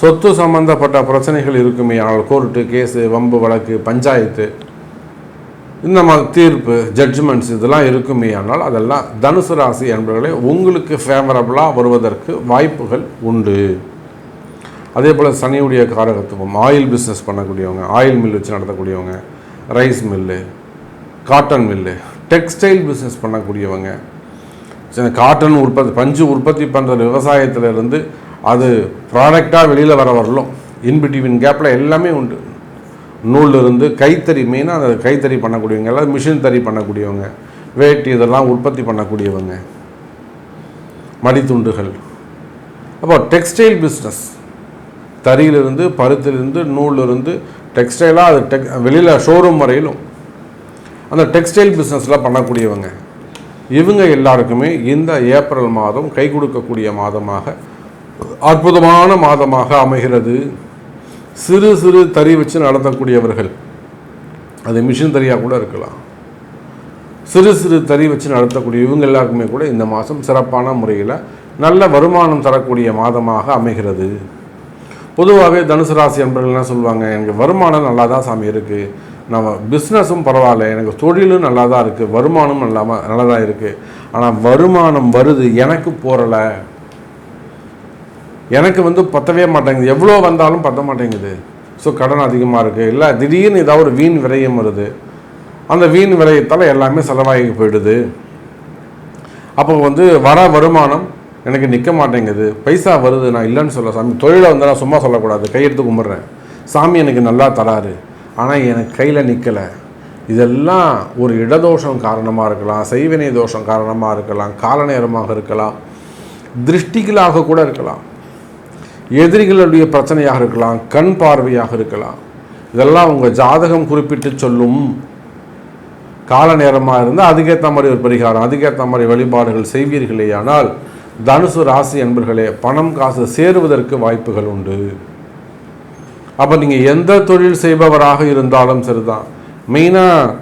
சொத்து சம்பந்தப்பட்ட பிரச்சனைகள் இருக்குமே ஆனால், கோர்ட்டு கேஸு, வம்பு வழக்கு, பஞ்சாயத்து, இந்த மாதிரி தீர்ப்பு, ஜட்ஜ்மெண்ட்ஸ் இதெல்லாம் இருக்குமே ஆனால், அதெல்லாம் தனுசு ராசி என்பவர்களே உங்களுக்கு ஃபேவரபுளாக வருவதற்கு வாய்ப்புகள் உண்டு. அதே போல் சனியுடைய காரகத்துவம், ஆயில் பிஸ்னஸ் பண்ணக்கூடியவங்க, ஆயில் மில் வச்சு நடத்தக்கூடியவங்க, rice mill, cotton mill, textile business பண்ணக்கூடியவங்க, காட்டன் உற்பத்தி, பஞ்சு உற்பத்தி பண்ணுற விவசாயத்திலிருந்து அது ப்ராடக்டாக வெளியில் வரலும் இன்பிட்வீன் கேப்பில் எல்லாமே உண்டு. நூலிருந்து கைத்தறி, மெயினாக அந்த கைத்தறி பண்ணக்கூடியவங்க, எல்லாம் மிஷின் தறி பண்ணக்கூடியவங்க, வேட்டி இதெல்லாம் உற்பத்தி பண்ணக்கூடியவங்க, மடித்துண்டுகள். அப்போ டெக்ஸ்டைல் பிஸ்னஸ், தறியிலிருந்து, பருத்திலிருந்து, நூலிலிருந்து, டெக்ஸ்டைலாக அது வெளியில் ஷோரூம் வரையிலும் அந்த டெக்ஸ்டைல் பிஸ்னஸ்லாம் பண்ணக்கூடியவங்க, இவங்க எல்லாருக்குமே இந்த ஏப்ரல் மாதம் கை கொடுக்கக்கூடிய மாதமாக, அற்புதமான மாதமாக அமைகிறது. சிறு சிறு தறி வச்சு நடத்தக்கூடியவர்கள், அது மிஷின் தறியாக கூட இருக்கலாம், சிறு சிறு தறி வச்சு நடத்தக்கூடிய இவங்க எல்லாருக்குமே கூட இந்த மாதம் சிறப்பான முறையில் நல்ல வருமானம் தரக்கூடிய மாதமாக அமைகிறது. பொதுவாகவே தனுசு ராசி என்பவர்கள் என்ன சொல்லுவாங்க, எனக்கு வருமானம் நல்லா தான் சாமி இருக்குது, நம்ம பிஸ்னஸும் பரவாயில்ல, எனக்கு தொழிலும் நல்லா தான் இருக்குது, வருமானம் நல்லா தான் இருக்குது, ஆனால் வருமானம் வருது எனக்கு போகலை, எனக்கு வந்து பத்தவே மாட்டேங்குது, எவ்வளோ வந்தாலும் பத்த மாட்டேங்குது, ஸோ கடன் அதிகமாக இருக்குது, இல்லை திடீர்னு ஏதாவது ஒரு வீண் விரயம் வருது, அந்த வீண் விரயத்தால் எல்லாமே செலவாகி போயிடுது. அப்போ வந்து வர வருமானம் எனக்கு நிற்க மாட்டேங்குது, பைசா வருது, நான் இல்லைன்னு சொல்ல சாமி, தொழிலை வந்து நான் சும்மா சொல்லக்கூடாது, கையெடுத்து கும்பிட்றேன், சாமி எனக்கு நல்லா தராரு, ஆனால் எனக்கு கையில் நிற்கலை. இதெல்லாம் ஒரு இடதோஷம் காரணமாக இருக்கலாம், செய்வினை தோஷம் காரணமாக இருக்கலாம், கால நேரமாக இருக்கலாம், திருஷ்டிகளாக கூட இருக்கலாம், எதிரிகளுடைய பிரச்சனையாக இருக்கலாம், கண் பார்வையாக இருக்கலாம். இதெல்லாம் உங்கள் ஜாதகம் குறிப்பிட்டு சொல்லும். கால நேரமாக இருந்தால் அதுக்கேற்ற மாதிரி ஒரு பரிகாரம், அதுக்கேற்ற மாதிரி வழிபாடுகள் செய்வீர்களே ஆனால் தனுசு ராசி என்பர்களே பணம் காசு சேருவதற்கு வாய்ப்புகள் உண்டு. அப்போ நீங்கள் எந்த தொழில் செய்பவராக இருந்தாலும் சரிதான், மெயினாக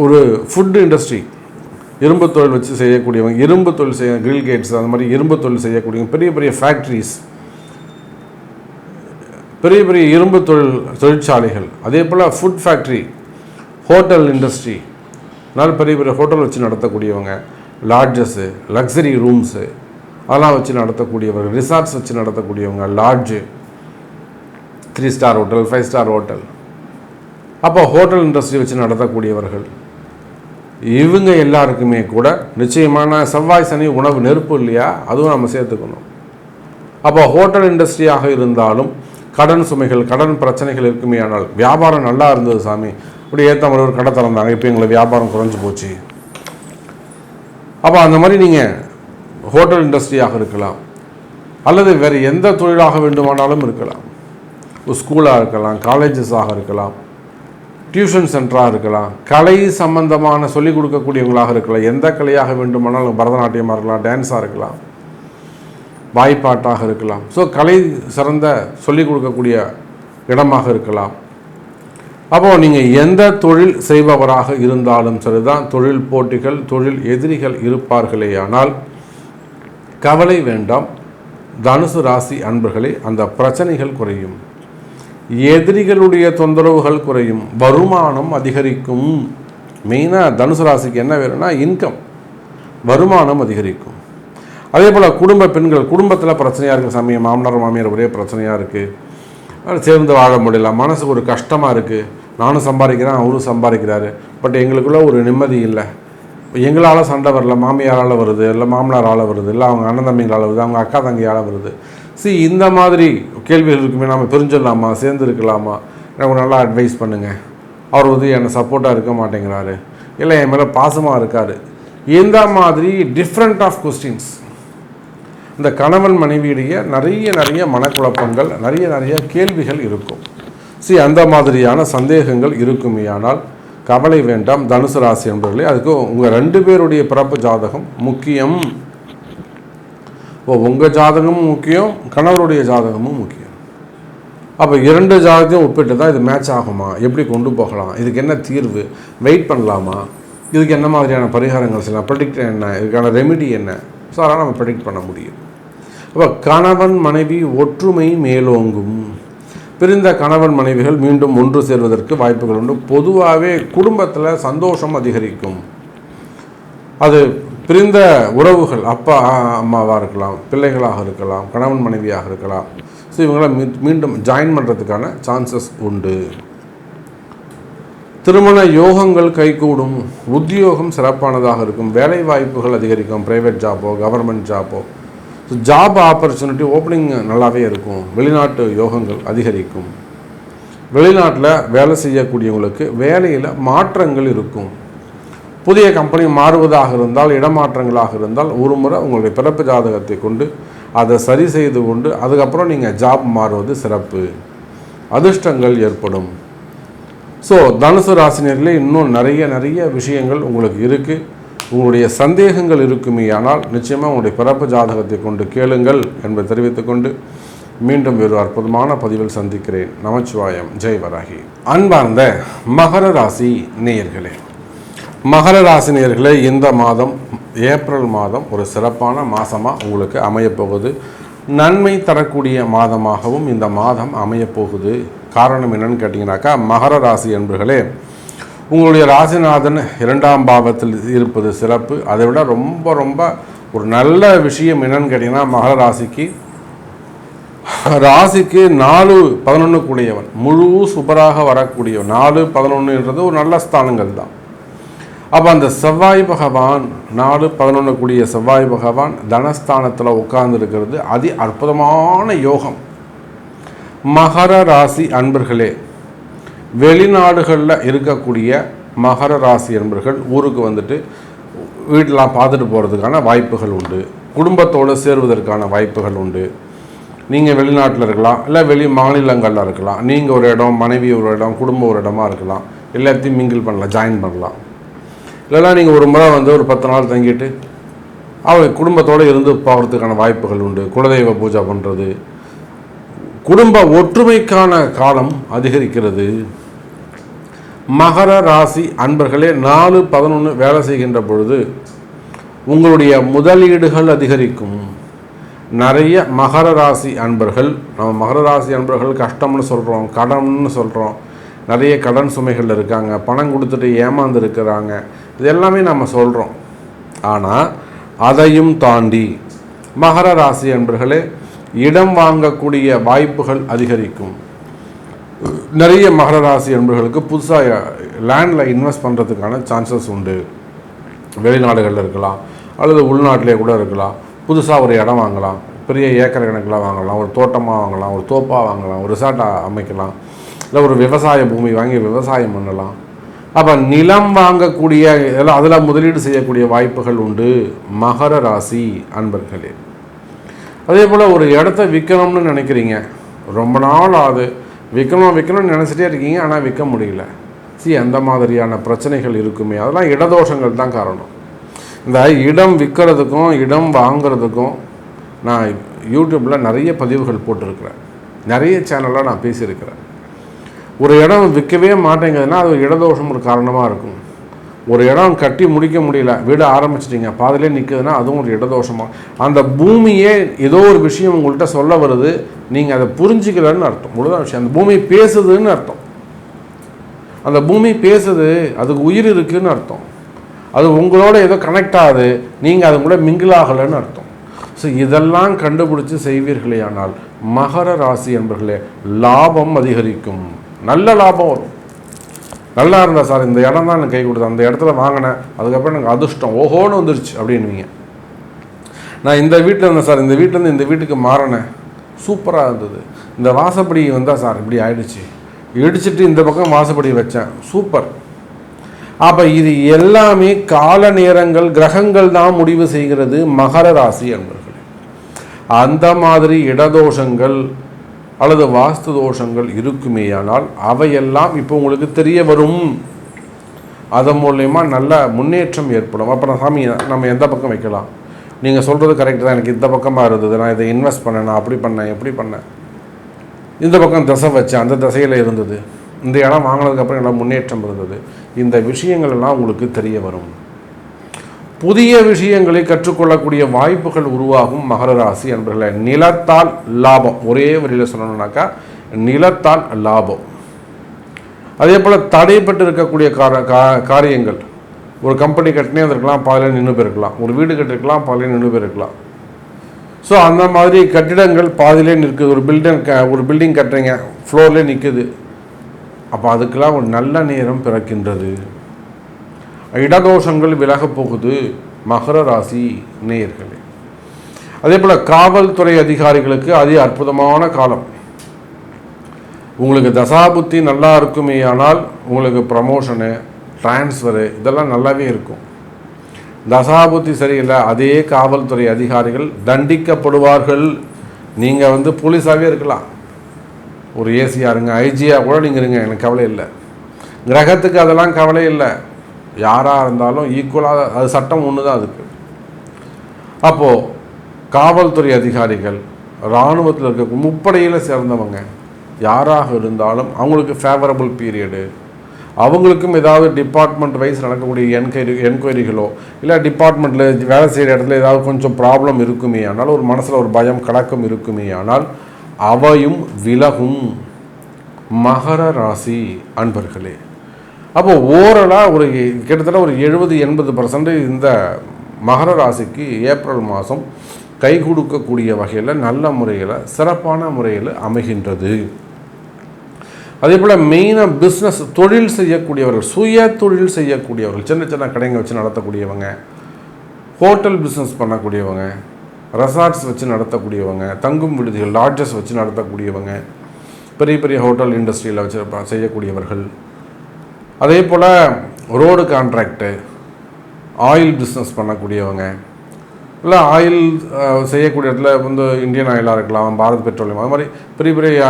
ஒரு ஃபுட் இண்டஸ்ட்ரி, இரும்பு தொழில் வச்சு செய்யக்கூடியவங்க, இரும்பு தொழில் செய்ய கிரில் கேட்ஸ், அந்த மாதிரி இரும்பு தொழில் செய்யக்கூடியவங்க, பெரிய பெரிய ஃபேக்ட்ரிஸ், பெரிய பெரிய இரும்பு தொழிற்சாலைகள், அதே போல் ஃபுட் ஃபேக்ட்ரி, ஹோட்டல் இண்டஸ்ட்ரி, நல்ல பெரிய பெரிய ஹோட்டல் வச்சு நடத்தக்கூடியவங்க, லாட்ஜஸ்ஸு, லக்ஸரி ரூம்ஸு அதெல்லாம் வச்சு நடத்தக்கூடியவர்கள், ரிசார்ட்ஸ் வச்சு நடத்தக்கூடியவங்க, lodge, 3 star hotel, 5 star hotel, அப்போ ஹோட்டல் இண்டஸ்ட்ரி வச்சு நடத்தக்கூடியவர்கள், இவங்க எல்லாருக்குமே கூட நிச்சயமான செவ்வாய் சனி உணவு நெருப்பு இல்லையா, அதுவும் நம்ம சேர்த்துக்கணும். அப்போ ஹோட்டல் இண்டஸ்ட்ரியாக இருந்தாலும் கடன் சுமைகள், கடன் பிரச்சனைகள் இருக்குமே. ஆனால் வியாபாரம் நல்லா இருந்தது சாமி, இப்படி ஏற்ற மாதிரி ஒரு கடை திறந்தாங்க, இப்போ எங்களை வியாபாரம் குறைஞ்சி போச்சு. அப்போ அந்த மாதிரி நீங்கள் ஹோட்டல் இண்டஸ்ட்ரியாக இருக்கலாம், அல்லது வேறு எந்த தொழிலாக வேண்டுமானாலும் இருக்கலாம். ஸ்கூலாக இருக்கலாம், காலேஜஸாக இருக்கலாம், டியூஷன் சென்டராக இருக்கலாம், கலை சம்பந்தமான சொல்லிக் கொடுக்கக்கூடியவங்களாக இருக்கலாம். எந்த கலையாக வேண்டுமானாலும், பரதநாட்டியமாக இருக்கலாம், டான்ஸாக இருக்கலாம், வாய்ப்பாட்டாக இருக்கலாம். ஸோ கலை சிறந்த சொல்லிக் கொடுக்கக்கூடிய இடமாக இருக்கலாம். அப்போது நீங்கள் எந்த தொழில் செய்பவராக இருந்தாலும் சரிதான், தொழில் போட்டிகள், தொழில் எதிரிகள் இருப்பார்களேயானால் கவலை வேண்டாம். தனுசு ராசி அன்பர்களே, அந்த பிரச்சனைகள் குறையும், எதிரிகளுடைய தொந்தரவுகள் குறையும், வருமானம் அதிகரிக்கும். மெயினாக தனுசு ராசிக்கு என்ன வேணும்னா இன்கம், வருமானம் அதிகரிக்கும். அதே போல் குடும்ப பெண்கள், குடும்பத்தில் பிரச்சனையாக இருக்குது சமயம், மாமனார் மாமியார் ஒரே பிரச்சனையாக இருக்குது, சேர்ந்து வாழ முடியல, மனசுக்கு ஒரு கஷ்டமாக இருக்குது. நானும் சம்பாதிக்கிறேன், அவரும் சம்பாதிக்கிறாரு, பட் எங்களுக்குள்ளே ஒரு நிம்மதி இல்லை. எங்களால் சண்டை வரல, மாமியாரால் வருது, இல்லை மாமனாரால் வருது, இல்லை அவங்க அண்ணன் தம்பிங்களால் வருது, அவங்க அக்கா தங்கியால் வருது. இந்த மாதிரி கேள்விகள் இருக்குமே, நம்ம பிரிஞ்சிடலாமா, சேர்ந்து இருக்கலாமா, எனக்கு நல்லா அட்வைஸ் பண்ணுங்கள். அவர் என்னை சப்போர்ட்டாக இருக்க மாட்டேங்கிறாரு, இல்லை என் மேலே பாசமாக இருக்கார். இந்த மாதிரி டிஃப்ரெண்ட் ஆஃப் கொஸ்டின்ஸ் இந்த கணவன் மனைவியிடையே நிறைய மனக்குழப்பங்கள், நிறைய கேள்விகள் இருக்கும். அந்த மாதிரியான சந்தேகங்கள் இருக்குமேயானால் கவலை வேண்டாம் தனுசு ராசி என்பவர்களே. அதுக்கு உங்கள் 2 பேருடைய பிறப்பு ஜாதகம் முக்கியம். உங்கள் ஜாதகமும் முக்கியம், கணவருடைய ஜாதகமும் முக்கியம். அப்போ 2 ஜாதகத்தையும் ஒப்பிட்டு தான் இது மேட்ச் ஆகுமா, எப்படி கொண்டு போகலாம், இதுக்கு என்ன தீர்வு, வெயிட் பண்ணலாமா, இதுக்கு என்ன மாதிரியான பரிகாரங்கள் செய்யலாம், ப்ரெடிக்ட் என்ன, இதுக்கான ரெமிடி என்ன, ஸோ அதெல்லாம் நம்ம ப்ரெடிக்ட் பண்ண முடியும். அப்போ கணவன் மனைவி ஒற்றுமை மேலோங்கும். பிரிந்த கணவன் மனைவிகள் மீண்டும் ஒன்று சேர்வதற்கு வாய்ப்புகள் உண்டு. பொதுவாகவே குடும்பத்தில் சந்தோஷம் அதிகரிக்கும். அது பிரிந்த உறவுகள், அப்பா அம்மாவாக இருக்கலாம், பிள்ளைகளாக இருக்கலாம், கணவன் மனைவியாக இருக்கலாம். ஸோ இவங்களை மீண்டும் ஜாயின் பண்ணுறதுக்கான சான்சஸ் உண்டு. திருமண யோகங்கள் கைகூடும், உத்தியோகம் சிறப்பானதாக இருக்கும், வேலை வாய்ப்புகள் அதிகரிக்கும், ப்ரைவேட் ஜாப்போ கவர்மெண்ட் ஜாப்போ. ஜாப் ஆப்பர்ச்சுனிட்டி ஓப்பனிங் நல்லாவே இருக்கும். வெளிநாட்டு யோகங்கள் அதிகரிக்கும். வெளிநாட்டில் வேலை செய்யக்கூடியவங்களுக்கு வேலையில் மாற்றங்கள் இருக்கும். புதிய கம்பெனி மாறுவதாக இருந்தால், இடமாற்றங்களாக இருந்தால், ஒரு முறை உங்களுடைய பிறப்பு ஜாதகத்தை கொண்டு அதை சரி செய்து கொண்டு அதுக்கப்புறம் நீங்கள் ஜாப் மாறுவது சிறப்பு, அதிர்ஷ்டங்கள் ஏற்படும். ஸோ தனுசு ராசினியர்களே, இன்னும் நிறைய விஷயங்கள் உங்களுக்கு இருக்குது. உங்களுடைய சந்தேகங்கள் இருக்குமே ஆனால் நிச்சயமாக உங்களுடைய பிறப்பு ஜாதகத்தை கொண்டு கேளுங்கள் என்பதை தெரிவித்துக்கொண்டு மீண்டும் வேறு அற்புதமான பதிவில் சந்திக்கிறேன். நமச்சிவாயம். ஜெய் வராகி. அன்பார்ந்த மகர ராசி நேயர்களே, மகர ராசி நேயர்களே, இந்த மாதம் ஏப்ரல் மாதம் ஒரு சிறப்பான மாதமாக உங்களுக்கு அமையப்போகுது. நன்மை தரக்கூடிய மாதமாகவும் இந்த மாதம் அமையப்போகுது. காரணம் என்னன்னு கேட்டிங்கனாக்கா, மகர ராசி என்பர்களே, உங்களுடைய ராசிநாதன் 2ஆம் பாவத்தில் இருப்பது சிறப்பு. அதை விட ரொம்ப ஒரு நல்ல விஷயம் என்னன்னு கேட்டிங்கன்னா, மகர ராசிக்கு 4-11 கூடியவன், முழு சூப்பராக வரக்கூடியவன். 4-11 ஒரு நல்ல ஸ்தானங்கள் தான். அப்போ அந்த செவ்வாய் பகவான், 4-11 கூடிய செவ்வாய் பகவான் தனஸ்தானத்தில் உட்கார்ந்துருக்கிறது அதி அற்புதமான யோகம். மகர ராசி அன்பர்களே, வெளிநாடுகளில் இருக்கக்கூடிய மகர ராசி அன்பர்கள் ஊருக்கு வந்துட்டு வீட்டெலாம் பார்த்துட்டு போகிறதுக்கான வாய்ப்புகள் உண்டு. குடும்பத்தோடு சேருவதற்கான வாய்ப்புகள் உண்டு. நீங்கள் வெளிநாட்டில் இருக்கலாம், இல்லை வெளி மாநிலங்களில் இருக்கலாம். நீங்கள் ஒரு இடம், மனைவி ஒரு இடம், குடும்பம் ஒரு இடமா இருக்கலாம். எல்லாத்தையும் மிங்கிள் பண்ணலாம், ஜாயின் பண்ணலாம். இல்லைனா நீங்கள் ஒரு முறை ஒரு 10 நாள் தங்கிட்டு அவங்க குடும்பத்தோடு இருந்து போகிறதுக்கான வாய்ப்புகள் உண்டு. குலதெய்வ பூஜை பண்ணுறது, குடும்ப ஒற்றுமைக்கான காலம் அதிகரிக்கிறது. மகர ராசி அன்பர்களே, 4-11 வேலை செய்கின்ற பொழுது உங்களுடைய முதலீடுகள் அதிகரிக்கும். நிறைய மகர ராசி அன்பர்கள், நம்ம மகர ராசி அன்பர்கள் கஷ்டம்னு சொல்கிறோம், கடன்னு சொல்கிறோம், நிறைய கடன் சுமைகள் இருக்காங்க, பணம் கொடுத்துட்டு ஏமாந்து இருக்கிறாங்க, இது எல்லாமே நம்ம சொல்கிறோம். ஆனால் அதையும் தாண்டி மகர ராசி அன்பர்களே இடம் வாங்கக்கூடிய வாய்ப்புகள் அதிகரிக்கும். நிறைய மகர ராசி அன்பர்களுக்கு புதுசாக லேண்டில் இன்வெஸ்ட் பண்ணுறதுக்கான சான்சஸ் உண்டு. வெளிநாடுகளில் இருக்கலாம் அல்லது உள்நாட்டிலே கூட இருக்கலாம். புதுசாக ஒரு இடம் வாங்கலாம், பெரிய ஏக்கர் கணக்கில் வாங்கலாம், ஒரு தோட்டமாக வாங்கலாம், ஒரு தோப்பாக வாங்கலாம், ஒரு ரிசார்ட்டாக அமைக்கலாம், இல்லை ஒரு விவசாய பூமி வாங்கி விவசாயம் பண்ணலாம். அப்போ நிலம் வாங்கக்கூடிய இதெல்லாம் அதில் முதலீடு செய்யக்கூடிய வாய்ப்புகள் உண்டு மகர ராசி அன்பர்களே. அதே போல் ஒரு இடத்த விற்கணும்னு நினைக்கிறீங்க, ரொம்ப நாள் ஆகுது, விற்கணும்னு நினச்சிட்டே இருக்கீங்க, ஆனால் விற்க முடியல. அந்த மாதிரியான பிரச்சனைகள் இருக்குமே, அதெல்லாம் இடதோஷங்கள் தான் காரணம். இந்த இடம் விற்கிறதுக்கும் இடம் வாங்கிறதுக்கும் நான் யூடியூப்பில் நிறைய பதிவுகள் போட்டிருக்கிறேன், நிறைய சேனலில் நான் பேசியிருக்கிறேன். ஒரு இடம் விற்கவே மாட்டேங்குதுன்னா அது ஒரு இடதோஷம் ஒரு காரணமாக இருக்கும். ஒரு இடம் கட்டி முடிக்க முடியல, வீடு ஆரம்பிச்சிட்டிங்க, பாதிலே நிற்குதுன்னா அதுவும் ஒரு இடதோஷமாக. அந்த பூமியே ஏதோ ஒரு விஷயம் உங்கள்கிட்ட சொல்ல வருது, நீங்கள் அதை புரிஞ்சிக்கலன்னு அர்த்தம். முழுதான் விஷயம், அந்த பூமி பேசுதுன்னு அர்த்தம். அந்த பூமி பேசுது, அதுக்கு உயிர் இருக்குதுன்னு அர்த்தம். அது உங்களோட ஏதோ கனெக்ட் ஆகுது, நீங்கள் அது கூட மிங்கிள் ஆகலைன்னு அர்த்தம். ஸோ இதெல்லாம் கண்டுபிடிச்சி செய்வீர்களே ஆனால் மகர ராசி என்பர்களே லாபம் அதிகரிக்கும், நல்ல லாபம் வரும். நல்லா இருந்தால் சார் இந்த இடம் தான் எனக்கு கை கொடுத்தேன், அந்த இடத்துல வாங்கினேன், அதுக்கப்புறம் எனக்கு அதிர்ஷ்டம் ஓஹோன்னு வந்துருச்சு அப்படின்வீங்க. நான் இந்த வீட்டில் இருந்தேன் சார், இந்த வீட்டிலேருந்து இந்த வீட்டுக்கு மாறினேன், சூப்பராக இருந்தது, இந்த வாசப்படி வந்தால் சார் இப்படி ஆயிடுச்சு, இடிச்சிட்டு இந்த பக்கம் வாசப்படி வச்சேன், சூப்பர். அப்போ இது எல்லாமே கால நேரங்கள் கிரகங்கள் தான் முடிவு செய்கிறது மகர ராசி என்பர்கள். அந்த மாதிரி இடதோஷங்கள் அல்லது வாஸ்து தோஷங்கள் இருக்குமேயானால் அவையெல்லாம் இப்போ உங்களுக்கு தெரிய வரும். அதன் மூலயமா நல்ல முன்னேற்றம் ஏற்படும். அப்புறம் சாமி நம்ம எந்த பக்கம் வைக்கலாம், நீங்கள் சொல்கிறது கரெக்டு தான், எனக்கு இந்த பக்கமாக இருந்தது, நான் இதை இன்வெஸ்ட் பண்ணேன், நான் அப்படி பண்ணேன் எப்படி பண்ணேன், இந்த பக்கம் திசை வச்சேன், அந்த திசையில் இருந்தது, இந்த இடம் வாங்கினதுக்கப்புறம் எல்லாம் முன்னேற்றம் இருந்தது. இந்த விஷயங்கள் எல்லாம் உங்களுக்கு தெரிய வரும். புதிய விஷயங்களை கற்றுக்கொள்ளக்கூடிய வாய்ப்புகள் உருவாகும் மகர ராசி என்பர்களே. நிலத்தால் லாபம், ஒரே வழியில் சொல்லணும்னாக்கா நிலத்தால் லாபம். அதே போல் தடைப்பட்டு இருக்கக்கூடிய காரியங்கள், ஒரு கம்பெனி கட்டினே இருக்கலாம், பாதிலே நின்று போயிருக்கலாம், ஒரு வீடு கட்டிருக்கலாம், பாதிலே நின்று போயிருக்கலாம். ஸோ அந்த மாதிரி கட்டிடங்கள் பாதிலே நிற்குது, ஒரு பில்டிங் கட்டுறீங்க, ஃப்ளோர்லேயே நிற்குது, அப்போ அதுக்கெல்லாம் ஒரு நல்ல நேரம் பிறக்கின்றது. இடதோஷங்கள் விலக போகுது மகர ராசி நேயர்களே. அதே போல் காவல்துறை அதிகாரிகளுக்கு அதி அற்புதமான காலம். உங்களுக்கு தசாபுத்தி நல்லா இருக்குமே ஆனால் உங்களுக்கு ப்ரமோஷனு டிரான்ஸ்ஃபரு இதெல்லாம் நல்லாவே இருக்கும். தசாபுத்தி சரியில்லை, அதே காவல்துறை அதிகாரிகள் தண்டிக்கப்படுவார்கள். நீங்கள் போலீஸாகவே இருக்கலாம், ஒரு ஏசியாக இருங்க, ஐஜியாக கூட நீங்கள் இருங்க, எனக்கு கவலை இல்லை. கிரகத்துக்கு அதெல்லாம் கவலை இல்லை, யாராக இருந்தாலும் ஈக்குவலாக, அது சட்டம் ஒன்று தான் அதுக்கு. அப்போது காவல்துறை அதிகாரிகள், இராணுவத்தில் இருக்க முப்படையில் சேர்ந்தவங்க யாராக இருந்தாலும் அவங்களுக்கு ஃபேவரபிள் பீரியடு. அவங்களுக்கும் ஏதாவது டிபார்ட்மெண்ட் வைஸ் நடக்கக்கூடிய என்கொயரிகளோ இல்லை டிபார்ட்மெண்ட்டில் வேலை செய்கிற இடத்துல ஏதாவது கொஞ்சம் ப்ராப்ளம் இருக்குமே ஆனால், ஒரு மனசில் ஒரு பயம் கலக்கம் இருக்குமே ஆனால் அவையும் விலகும் மகர ராசி அன்பர்களே. அப்போ ஓரலாக ஒரு கிட்டத்தட்ட ஒரு 70-80% இந்த மகர ராசிக்கு ஏப்ரல் மாதம் கை கொடுக்கக்கூடிய வகையில் நல்ல முறையில் சிறப்பான முறையில் அமைகின்றது. அதே போல் மெயினாக பிஸ்னஸ் தொழில் செய்யக்கூடியவர்கள், சுய தொழில் செய்யக்கூடியவர்கள், சின்ன சின்ன கடைங்க வச்சு நடத்தக்கூடியவங்க, ஹோட்டல் பிஸ்னஸ் பண்ணக்கூடியவங்க, ரெசார்ட்ஸ் வச்சு நடத்தக்கூடியவங்க, தங்கும் விடுதிகள் லாட்ஜஸ் வச்சு நடத்தக்கூடியவங்க, பெரிய பெரிய ஹோட்டல் இண்டஸ்ட்ரியில் வச்சு செய்யக்கூடியவர்கள், அதே போல் ரோடு கான்ட்ராக்டு, ஆயில் பிஸ்னஸ் பண்ணக்கூடியவங்க, இல்லை ஆயில் செய்யக்கூடிய இடத்துல இந்தியன் ஆயிலாக இருக்கலாம், பாரத் பெட்ரோலியம், அது மாதிரி பெரிய பெரிய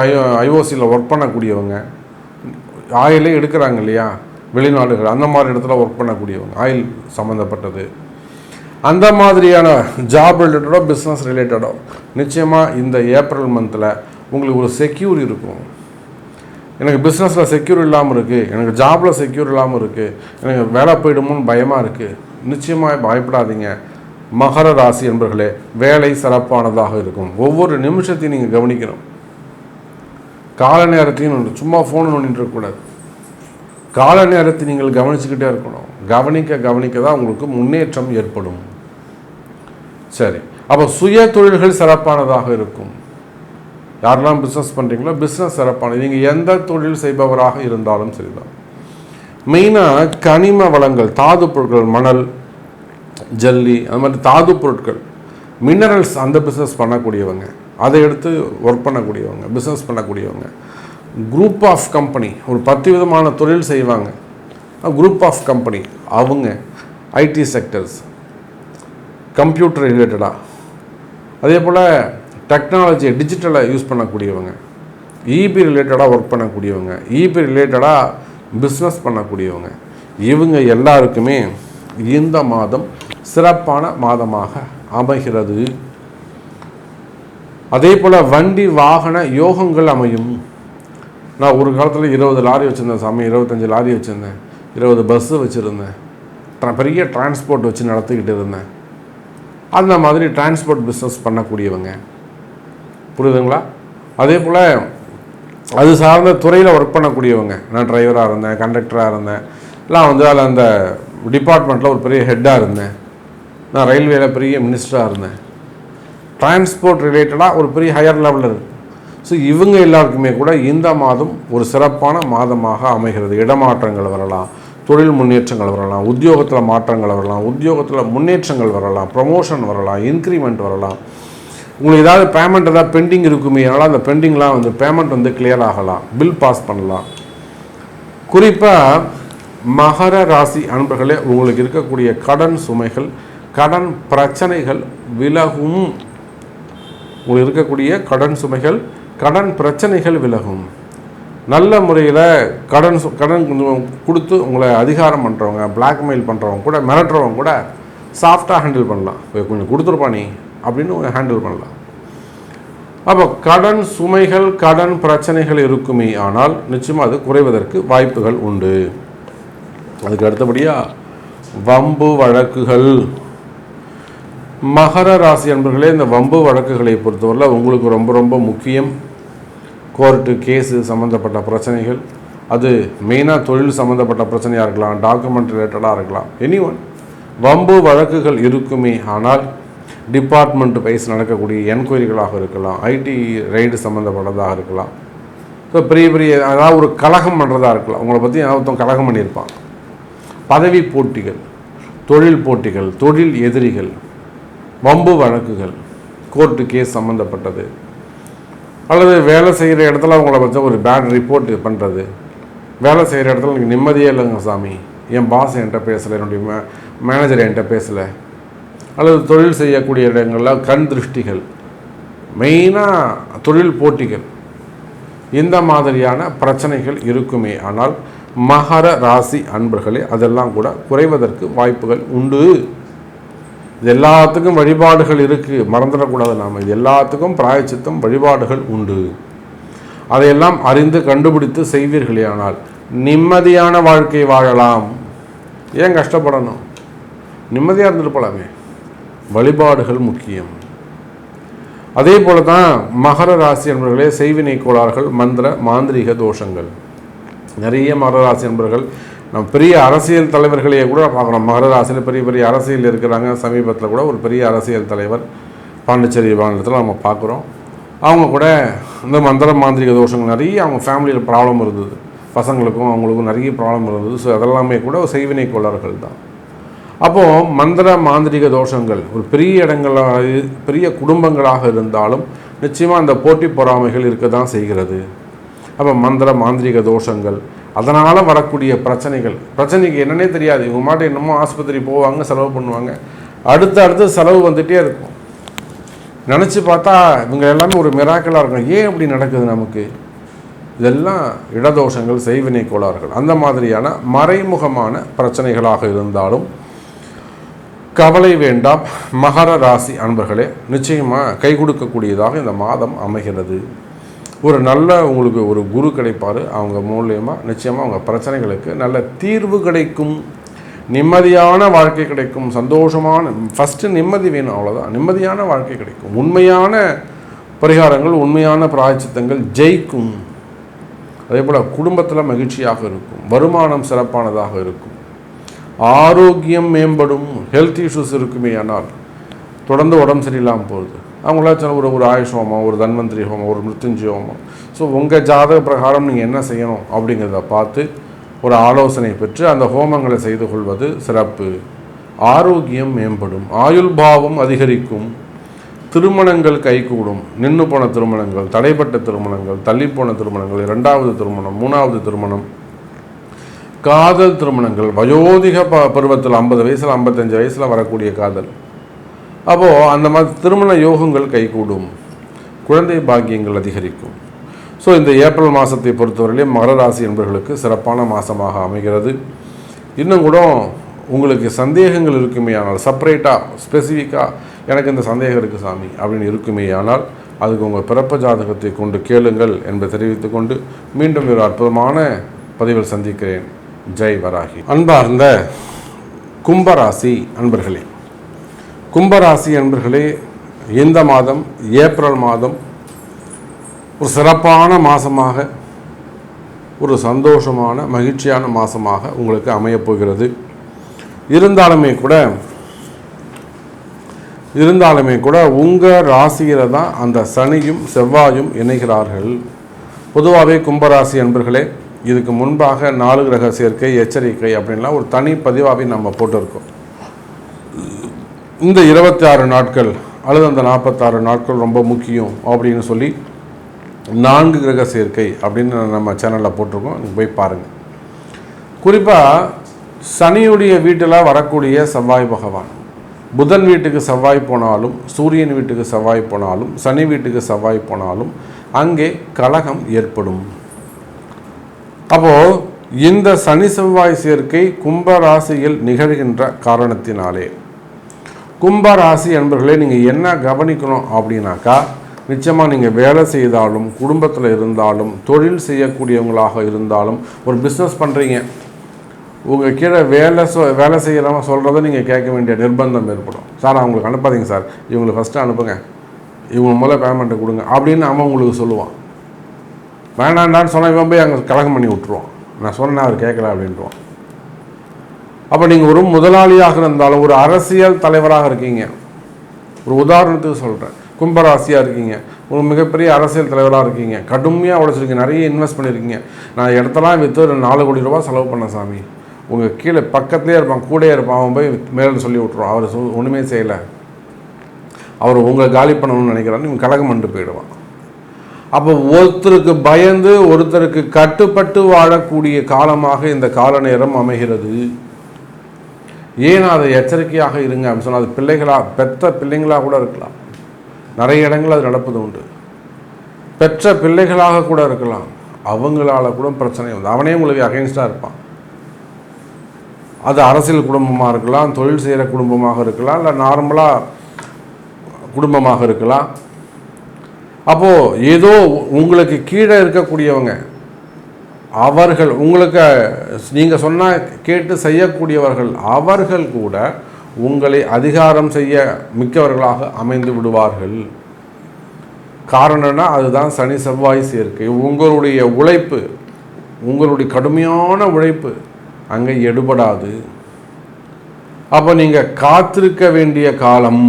ஐஓசியில் ஒர்க் பண்ணக்கூடியவங்க, ஆயிலே எடுக்கிறாங்க இல்லையா வெளிநாடுகள், அந்த மாதிரி இடத்துல ஒர்க் பண்ணக்கூடியவங்க, ஆயில் சம்மந்தப்பட்டது, அந்த மாதிரியான ஜாப் ரிலேட்டடோ பிஸ்னஸ் ரிலேட்டடோ நிச்சயமாக இந்த ஏப்ரல் மந்தில் உங்களுக்கு ஒரு செக்யூர் இருக்கும். எனக்கு பிஸ்னஸில் செக்யூர் இல்லாமல் இருக்குது, எனக்கு ஜாபில் செக்யூர் இல்லாமல் இருக்குது, எனக்கு வேலை போயிடுமோன்னு பயமாக இருக்குது. நிச்சயமாக பயப்படாதீங்க. மகர ராசி என்பர்களே, வேலை சிறப்பானதாக இருக்கும். ஒவ்வொரு நிமிஷத்தையும் நீங்கள் கவனிக்கணும். கால நேரத்தையும் சும்மா ஃபோன் நோண்டிட்டு இருக்கக்கூடாது. கால நேரத்தை நீங்கள் கவனிச்சுக்கிட்டே இருக்கணும். கவனிக்க தான் உங்களுக்கு முன்னேற்றம் ஏற்படும். சரி, அப்போ சுய தொழில்கள் சிறப்பானதாக இருக்கும். யாரெல்லாம் பிஸ்னஸ் பண்ணுறீங்களோ பிஸ்னஸ் சிறப்பானது. நீங்கள் எந்த தொழில் செய்பவராக இருந்தாலும் சரிதான். மெயினாக கனிம வளங்கள், தாது பொருட்கள், மணல், ஜல்லி, அது மாதிரி தாது பொருட்கள், மினரல்ஸ், அந்த பிஸ்னஸ் பண்ணக்கூடியவங்க, அதை எடுத்து ஒர்க் பண்ணக்கூடியவங்க, பிஸ்னஸ் பண்ணக்கூடியவங்க, குரூப் ஆஃப் கம்பெனி, ஒரு 10 விதமான தொழில் செய்வாங்க, குரூப் ஆஃப் கம்பெனி, அவங்க ஐடி செக்டர்ஸ், கம்ப்யூட்டர் ரிலேட்டடாக, அதே போல் டெக்னாலஜி டிஜிட்டலை யூஸ் பண்ணக்கூடியவங்க, இபி ரிலேட்டடாக ஒர்க் பண்ணக்கூடியவங்க, இபி ரிலேட்டடாக பிஸ்னஸ் பண்ணக்கூடியவங்க, இவங்க எல்லாருக்குமே இந்த மாதம் சிறப்பான மாதமாக அமைகிறது. அதே போல் வண்டி வாகன யோகங்கள் அமையும். நான் ஒரு காலத்தில் 20 லாரி வச்சுருந்தேன் சாமி, 25 லாரி வச்சுருந்தேன், 20 பஸ்ஸு வச்சுருந்தேன், பெரிய டிரான்ஸ்போர்ட் வச்சு நடத்திக்கிட்டு இருந்தேன். அந்த மாதிரி டிரான்ஸ்போர்ட் பிஸ்னஸ் பண்ணக்கூடியவங்க, புரியுதுங்களா? அதே போல் அது சார்ந்த துறையில் ஒர்க் பண்ணக்கூடியவங்க, நான் டிரைவராக இருந்தேன், கண்டக்டராக இருந்தேன், எல்லாம் அதில் அந்த டிபார்ட்மெண்ட்டில் ஒரு பெரிய ஹெட்டாக இருந்தேன், நான் ரயில்வேல பெரிய மினிஸ்டராக இருந்தேன், டிரான்ஸ்போர்ட் ரிலேட்டடாக ஒரு பெரிய ஹையர் லெவலில் இருக்குது. ஸோ இவங்க எல்லாருக்குமே கூட இந்த மாதம் ஒரு சிறப்பான மாதமாக அமைகிறது. இடமாற்றங்கள் வரலாம், தொழில் முன்னேற்றங்கள் வரலாம், உத்தியோகத்தில் மாற்றங்கள் வரலாம், உத்தியோகத்தில் முன்னேற்றங்கள் வரலாம், ப்ரமோஷன் வரலாம், இன்க்ரிமெண்ட் வரலாம். உங்களுக்கு ஏதாவது பேமெண்ட் ஏதாவது பெண்டிங் இருக்குமே, அதனால் அந்த பெண்டிங்லாம் பேமெண்ட் கிளியர் ஆகலாம், பில் பாஸ் பண்ணலாம். குறிப்பாக மகர ராசி அன்பர்களே, உங்களுக்கு இருக்கக்கூடிய கடன் சுமைகள், கடன் பிரச்சனைகள் விலகும். உங்களுக்கு இருக்கக்கூடிய கடன் சுமைகள், கடன் பிரச்சனைகள் விலகும். நல்ல முறையில் கடன் கொடுத்து உங்களை அதிகாரம் பண்ணுறவங்க, பிளாக்மெயில் பண்ணுறவங்க கூட, மிரட்டுறவங்க கூட சாஃப்டாக ஹேண்டில் பண்ணலாம். கொஞ்சம் கொடுத்துருப்பா நீ அப்படின்னு ஹேண்டில் பண்ணலாம். அப்போ கடன் சுமைகள், கடன் பிரச்சனைகள் இருக்குமே, ஆனால் நிச்சயமாக அது குறைவதற்கு வாய்ப்புகள் உண்டு. அதுக்கு அடுத்தபடியாக வம்பு வழக்குகள். மகர ராசி அன்பர்களே, இந்த வம்பு வழக்குகளை பொறுத்தவரையில் உங்களுக்கு ரொம்ப ரொம்ப முக்கியம். கோர்ட்டு கேஸு சம்மந்தப்பட்ட பிரச்சனைகள், அது மெயினாக தொழில் சம்மந்தப்பட்ட பிரச்சனையாக இருக்கலாம், டாக்குமெண்ட் ரிலேட்டடாக இருக்கலாம், எனிஒன் வம்பு வழக்குகள் இருக்குமே, ஆனால் டிபார்ட்மெண்ட் வைஸ் நடக்கக்கூடிய என்கொயரிகளாக இருக்கலாம், ஐடி ரைடு சம்மந்தப்பட்டதாக இருக்கலாம், ஸோ பெரிய அதாவது ஒரு கலகம் பண்ணுறதா இருக்கலாம், உங்களை பற்றி ஒருத்தன் கலகம் பண்ணியிருப்பான். பதவி போட்டிகள், தொழில் போட்டிகள், தொழில் எதிரிகள், வம்பு வழக்குகள், கோர்ட்டு கேஸ் சம்மந்தப்பட்டது, அல்லது வேலை செய்கிற இடத்துல அவங்கள பற்றி ஒரு பேட் ரிப்போர்ட் பண்ணுறது. வேலை செய்கிற இடத்துல எனக்கு நிம்மதியே இல்லைங்க சாமி, என் பாஸ் என்கிட்ட பேசலை, என்னுடைய மேனேஜர் என்கிட்ட பேசலை, அல்லது தொழில் செய்யக்கூடிய இடங்களில் கண் திருஷ்டிகள், மெயினாக தொழில் போட்டிகள், இந்த மாதிரியான பிரச்சனைகள் இருக்குமே, ஆனால் மகர ராசி அன்பர்களே அதெல்லாம் கூட குறைவதற்கு வாய்ப்புகள் உண்டு. இது எல்லாத்துக்கும் வழிபாடுகள் இருக்குது, மறந்துடக்கூடாது நாம். இது எல்லாத்துக்கும் பிராயச்சித்தம் வழிபாடுகள் உண்டு. அதையெல்லாம் அறிந்து கண்டுபிடித்து செய்வீர்களே, ஆனால் நிம்மதியான வாழ்க்கை வாழலாம். ஏன் கஷ்டப்படணும்? நிம்மதியாக இருந்துட்டு போகலாமே. வழிபாடுகள் முக்கியம். அதே போல தான் மகர ராசி என்பவர்களே, செய்வினை கோளாறுகள், மந்திர மாந்திரீக தோஷங்கள். நிறைய மகர ராசி என்பவர்கள் நம்ம பெரிய அரசியல் தலைவர்களையே கூட பார்க்குறோம். மகர ராசியில் பெரிய அரசியல் இருக்கிறாங்க. சமீபத்தில் கூட ஒரு பெரிய அரசியல் தலைவர் பாண்டிச்சேரி மாநிலத்தில் நம்ம பார்க்குறோம். அவங்க கூட இந்த மந்திர மாந்திரிக தோஷங்கள் நிறைய, அவங்க ஃபேமிலியில் ப்ராப்ளம் இருந்தது, பசங்களுக்கும் அவங்களுக்கும் நிறைய ப்ராப்ளம் இருந்தது. ஸோ அதெல்லாமே கூட செய்வினை கோளாறுகள் தான். அப்போது மந்திர மாந்திரிக தோஷங்கள் ஒரு பெரிய இடங்களாக, பெரிய குடும்பங்களாக இருந்தாலும் நிச்சயமாக அந்த போட்டி பொறாமைகள் இருக்க தான் செய்கிறது. அப்போ மந்திர மாந்திரிக தோஷங்கள், அதனால் வரக்கூடிய பிரச்சனைக்கு என்னன்னே தெரியாது. இவங்க மாட்டே என்னமோ ஆஸ்பத்திரி போவாங்க, செலவு பண்ணுவாங்க, அடுத்து செலவு வந்துகிட்டே இருக்கும். நினச்சி பார்த்தா இவங்க எல்லாமே ஒரு மிராக்கலாக இருக்கும். ஏன் அப்படி நடக்குது நமக்கு? இதெல்லாம் இடதோஷங்கள், செய்வினை கோளாறுகள், அந்த மாதிரியான மறைமுகமான பிரச்சனைகளாக இருந்தாலும் கவலை வேண்டாம். மகர ராசி அன்பர்களே, நிச்சயமாக கை கொடுக்கக்கூடியதாக இந்த மாதம் அமைகிறது. ஒரு நல்ல உங்களுக்கு ஒரு குரு கிடைப்பார். அவங்க மூலியமாக நிச்சயமாக அவங்க பிரச்சனைகளுக்கு நல்ல தீர்வு கிடைக்கும். நிம்மதியான வாழ்க்கை கிடைக்கும். சந்தோஷமான ஃபஸ்ட்டு நிம்மதி வேணும், அவ்வளோதான். நிம்மதியான வாழ்க்கை கிடைக்கும். உண்மையான பரிகாரங்கள், உண்மையான பிராயச்சித்தங்கள் ஜெயிக்கும். அதே போல் குடும்பத்தில் மகிழ்ச்சியாக இருக்கும், வருமானம் சிறப்பானதாக இருக்கும், ஆரோக்கியம் மேம்படும். ஹெல்த் இஷ்யூஸ் இருக்குமே ஆனால் தொடர்ந்து உடம்பு சரியில்லாமல் போகுது, அவங்களாச்சும் ஒரு ஆயுஷ் ஹோமம், ஒரு தன்வந்திரி ஹோமம், ஒரு மிருத்யுஞ்சய ஹோமம். ஸோ உங்கள் ஜாதக பிரகாரம் நீங்கள் என்ன செய்யணும் அப்படிங்கிறத பார்த்து ஒரு ஆலோசனை பெற்று அந்த ஹோமங்களை செய்து கொள்வது சிறப்பு. ஆரோக்கியம் மேம்படும், ஆயுள் பாவம் அதிகரிக்கும், திருமணங்கள் கைகூடும். நின்று போன திருமணங்கள், தடைப்பட்ட திருமணங்கள், தள்ளிப்போன திருமணங்கள், 2வது திருமணம், 3வது திருமணம், காதல் திருமணங்கள், வயோதிக பருவத்தில் 50 வயசில் 55 வயசில் வரக்கூடிய காதல், அப்போது அந்த மாதிரி திருமண யோகங்கள் கைகூடும், குழந்தை பாக்கியங்கள் அதிகரிக்கும். ஸோ இந்த ஏப்ரல் மாதத்தை பொறுத்தவரையிலே மகர ராசி என்பவர்களுக்கு சிறப்பான மாதமாக அமைகிறது. இன்னும் கூட உங்களுக்கு சந்தேகங்கள் இருக்குமே ஆனால், செப்பரேட்டாக ஸ்பெசிஃபிக்காக எனக்கு இந்த சந்தேகம் இருக்குது சாமி அப்படின்னு இருக்குமே ஆனால், அதுக்கு உங்கள் பிறப்பு ஜாதகத்தை கொண்டு கேளுங்கள் என்பதை தெரிவித்துக்கொண்டு மீண்டும் ஒரு அற்புதமான பதிவில் சந்திக்கிறேன். ஜெய் வராகி. அன்பார்ந்த கும்பராசி அன்பர்களே, கும்பராசி அன்பர்களே, இந்த மாதம் ஏப்ரல் மாதம் ஒரு சிறப்பான மாதமாக, ஒரு சந்தோஷமான மகிழ்ச்சியான மாதமாக உங்களுக்கு அமையப்போகிறது. இருந்தாலுமே கூட உங்கள் ராசியில் தான் அந்த சனியும் செவ்வாயும் இணைகிறார்கள். பொதுவாகவே கும்பராசி அன்பர்களே, இதுக்கு முன்பாக 4 கிரக சேர்க்கை, எச்சரிக்கை அப்படின்லாம் ஒரு தனி பதிவாகவே நம்ம போட்டிருக்கோம். இந்த 26 நாட்கள் அல்லது அந்த 46 நாட்கள் ரொம்ப முக்கியம் அப்படின்னு சொல்லி 4 கிரக சேர்க்கை அப்படின்னு நம்ம சேனலில் போட்டிருக்கோம், நீங்கள் போய் பாருங்கள். குறிப்பாக சனியுடைய வீட்டில் வரக்கூடிய செவ்வாய் பகவான், புதன் வீட்டுக்கு செவ்வாய் போனாலும், சூரியன் வீட்டுக்கு செவ்வாய் போனாலும், சனி வீட்டுக்கு செவ்வாய் போனாலும் அங்கே கலகம் ஏற்படும். அப்போது இந்த சனி செவ்வாய் சேர்க்கை கும்பராசியில் நிகழ்கின்ற காரணத்தினாலே, கும்பராசி என்பவர்களே நீங்கள் என்ன கவனிக்கணும் அப்படின்னாக்கா, நிச்சயமாக நீங்கள் வேலை செய்தாலும், குடும்பத்தில் இருந்தாலும், தொழில் செய்யக்கூடியவங்களாக இருந்தாலும், ஒரு பிஸ்னஸ் பண்ணுறீங்க, உங்கள் கீழே வேலை செய்கிறவங்க சொல்கிறத நீங்கள் கேட்க வேண்டிய நிர்பந்தம் ஏற்படும். சார் அவங்களுக்கு அனுப்பாதீங்க சார், இவங்களுக்கு ஃபஸ்ட்டு அனுப்புங்க, இவங்க முதல்ல பேமெண்ட்டை கொடுங்க அப்படின்னு அவன் உங்களுக்கு சொல்லுவான். வேணாண்டான்னு சொன்னால் இவன் போய் அங்கே கலகம் பண்ணி விட்ருவான். நான் சொன்னேன் அவர் கேட்கல அப்படின்ட்டுவான். அப்போ நீங்கள் ஒரு முதலாளியாக இருந்தாலும், ஒரு அரசியல் தலைவராக இருக்கீங்க, ஒரு உதாரணத்துக்கு சொல்கிறேன், கும்பராசியாக இருக்கீங்க, ஒரு மிகப்பெரிய அரசியல் தலைவராக இருக்கீங்க, கடுமையாக உழைச்சிருக்கீங்க, நிறைய இன்வெஸ்ட் பண்ணியிருக்கீங்க, நான் இடத்தெல்லாம் விற்று ஒரு 4 கோடி ரூபா செலவு பண்ணேன் சாமி, உங்கள் கீழே பக்கத்துலேயே இருப்பான், கூடயே இருப்பான், அவன் போய் மேலே சொல்லி விட்ருவான், அவர் ஒன்றுமே செய்யலை, அவர் உங்களை காலி பண்ணணும்னு நினைக்கிறான்னு இவங்க கலகம் பண்ணிட்டு போயிடுவான். அப்போ ஒருத்தருக்கு பயந்து ஒருத்தருக்கு கட்டுப்பட்டு வாழக்கூடிய காலமாக இந்த கால நேரம் அமைகிறது. ஏன் அதை எச்சரிக்கையாக இருங்க அப்படின்னு சொன்னால், அது பெற்ற பிள்ளைங்களாக கூட இருக்கலாம், நிறைய இடங்கள் அது நடப்பது உண்டு. பெற்ற பிள்ளைகளாக கூட இருக்கலாம், அவங்களால கூட பிரச்சனை வந்து அவனே உங்களுக்கு அகைன்ஸ்டாக இருப்பான். அது அரசியல் குடும்பமாக இருக்கலாம், தொழில் செய்கிற குடும்பமாக இருக்கலாம், இல்லை நார்மலாக குடும்பமாக இருக்கலாம். அப்போது ஏதோ உங்களுக்கு கீழே இருக்கக்கூடியவங்க, அவர்கள் உங்களுக்கு நீங்கள் சொன்னால் கேட்டு செய்யக்கூடியவர்கள், அவர்கள் கூட உங்களை அதிகாரம் செய்ய மிக்கவர்களாக அமைந்து விடுவார்கள். காரணம்னா அதுதான் சனி செவ்வாய் சேர்க்கை. உங்களுடைய உழைப்பு, உங்களுடைய கடுமையான உழைப்பு அங்கே எடுபடாது. அப்போ நீங்கள் காத்திருக்க வேண்டிய காலம்,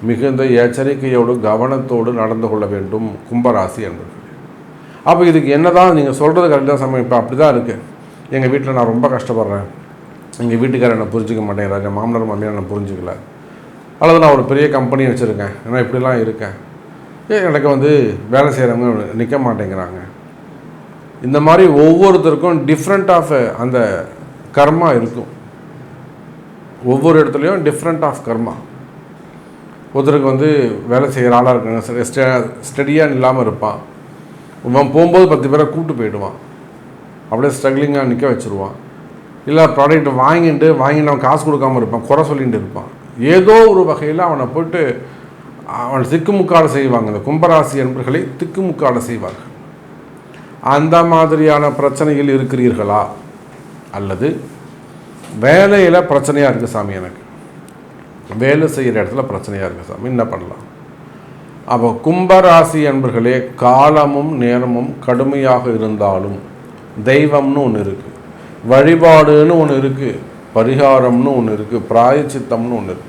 மிகுந்த எச்சரிக்கையோடு கவனத்தோடு நடந்து கொள்ள வேண்டும் கும்பராசி என்பது. அப்போ இதுக்கு என்ன தான் நீங்கள் சொல்கிறது கரெக்டாக சமயம். இப்போ அப்படி தான் இருக்குது. எங்கள் வீட்டில் நான் ரொம்ப கஷ்டப்படுறேன், எங்கள் வீட்டுக்காரர் என்னை புரிஞ்சிக்க மாட்டேங்கிறார், என் மாமனார் மாமியார் என்னை புரிஞ்சிக்கல, அல்லது நான் ஒரு பெரிய கம்பெனி வச்சுருக்கேன், ஏன்னா இப்படிலாம் இருக்கேன், எனக்கு வந்து வேலை செய்கிறவங்க நிற்க மாட்டேங்கிறாங்க. இந்த மாதிரி ஒவ்வொருத்தருக்கும் டிஃப்ரெண்ட் ஆஃப் அந்த கர்மா இருக்கும். ஒவ்வொரு இடத்துலையும் டிஃப்ரெண்ட் ஆஃப் கர்மா. ஒருத்தருக்கு வந்து வேலை செய்கிற ஆளாக இருக்காங்க, ஸ்டடியாக இல்லாமல் இருப்பான், இவன் போகும்போது 10 பேரை கூப்பிட்டு போயிடுவான், அப்படியே ஸ்ட்ரகிளிங்காக நிற்க வச்சுருவான். இல்லை ப்ராடக்ட் வாங்கிட்டு அவன் காசு கொடுக்காமல் இருப்பான், குறை சொல்லிகிட்டு இருப்பான். ஏதோ ஒரு வகையில் அவனை போட்டு அவன் திக்குமுக்காட செய்வாங்க. இந்த கும்பராசி என்பர்களை திக்குமுக்காட செய்வார்கள். அந்த மாதிரியான பிரச்சனையில் இருக்கிறீர்களா? அல்லது வேலையில் பிரச்சனையாக இருக்குது சாமி, எனக்கு வேலை செய்கிற இடத்துல பிரச்சனையாக இருக்குது சாமி, என்ன பண்ணலாம்? அப்போ கும்பராசி அன்பர்களே, காலமும் நேரமும் கடுமையாக இருந்தாலும் தெய்வம்னு ஒன்று இருக்குது, வழிபாடுன்னு ஒன்று இருக்குது, பரிகாரம்னு ஒன்று இருக்குது, பிராயச்சித்தம்னு ஒன்று இருக்குது.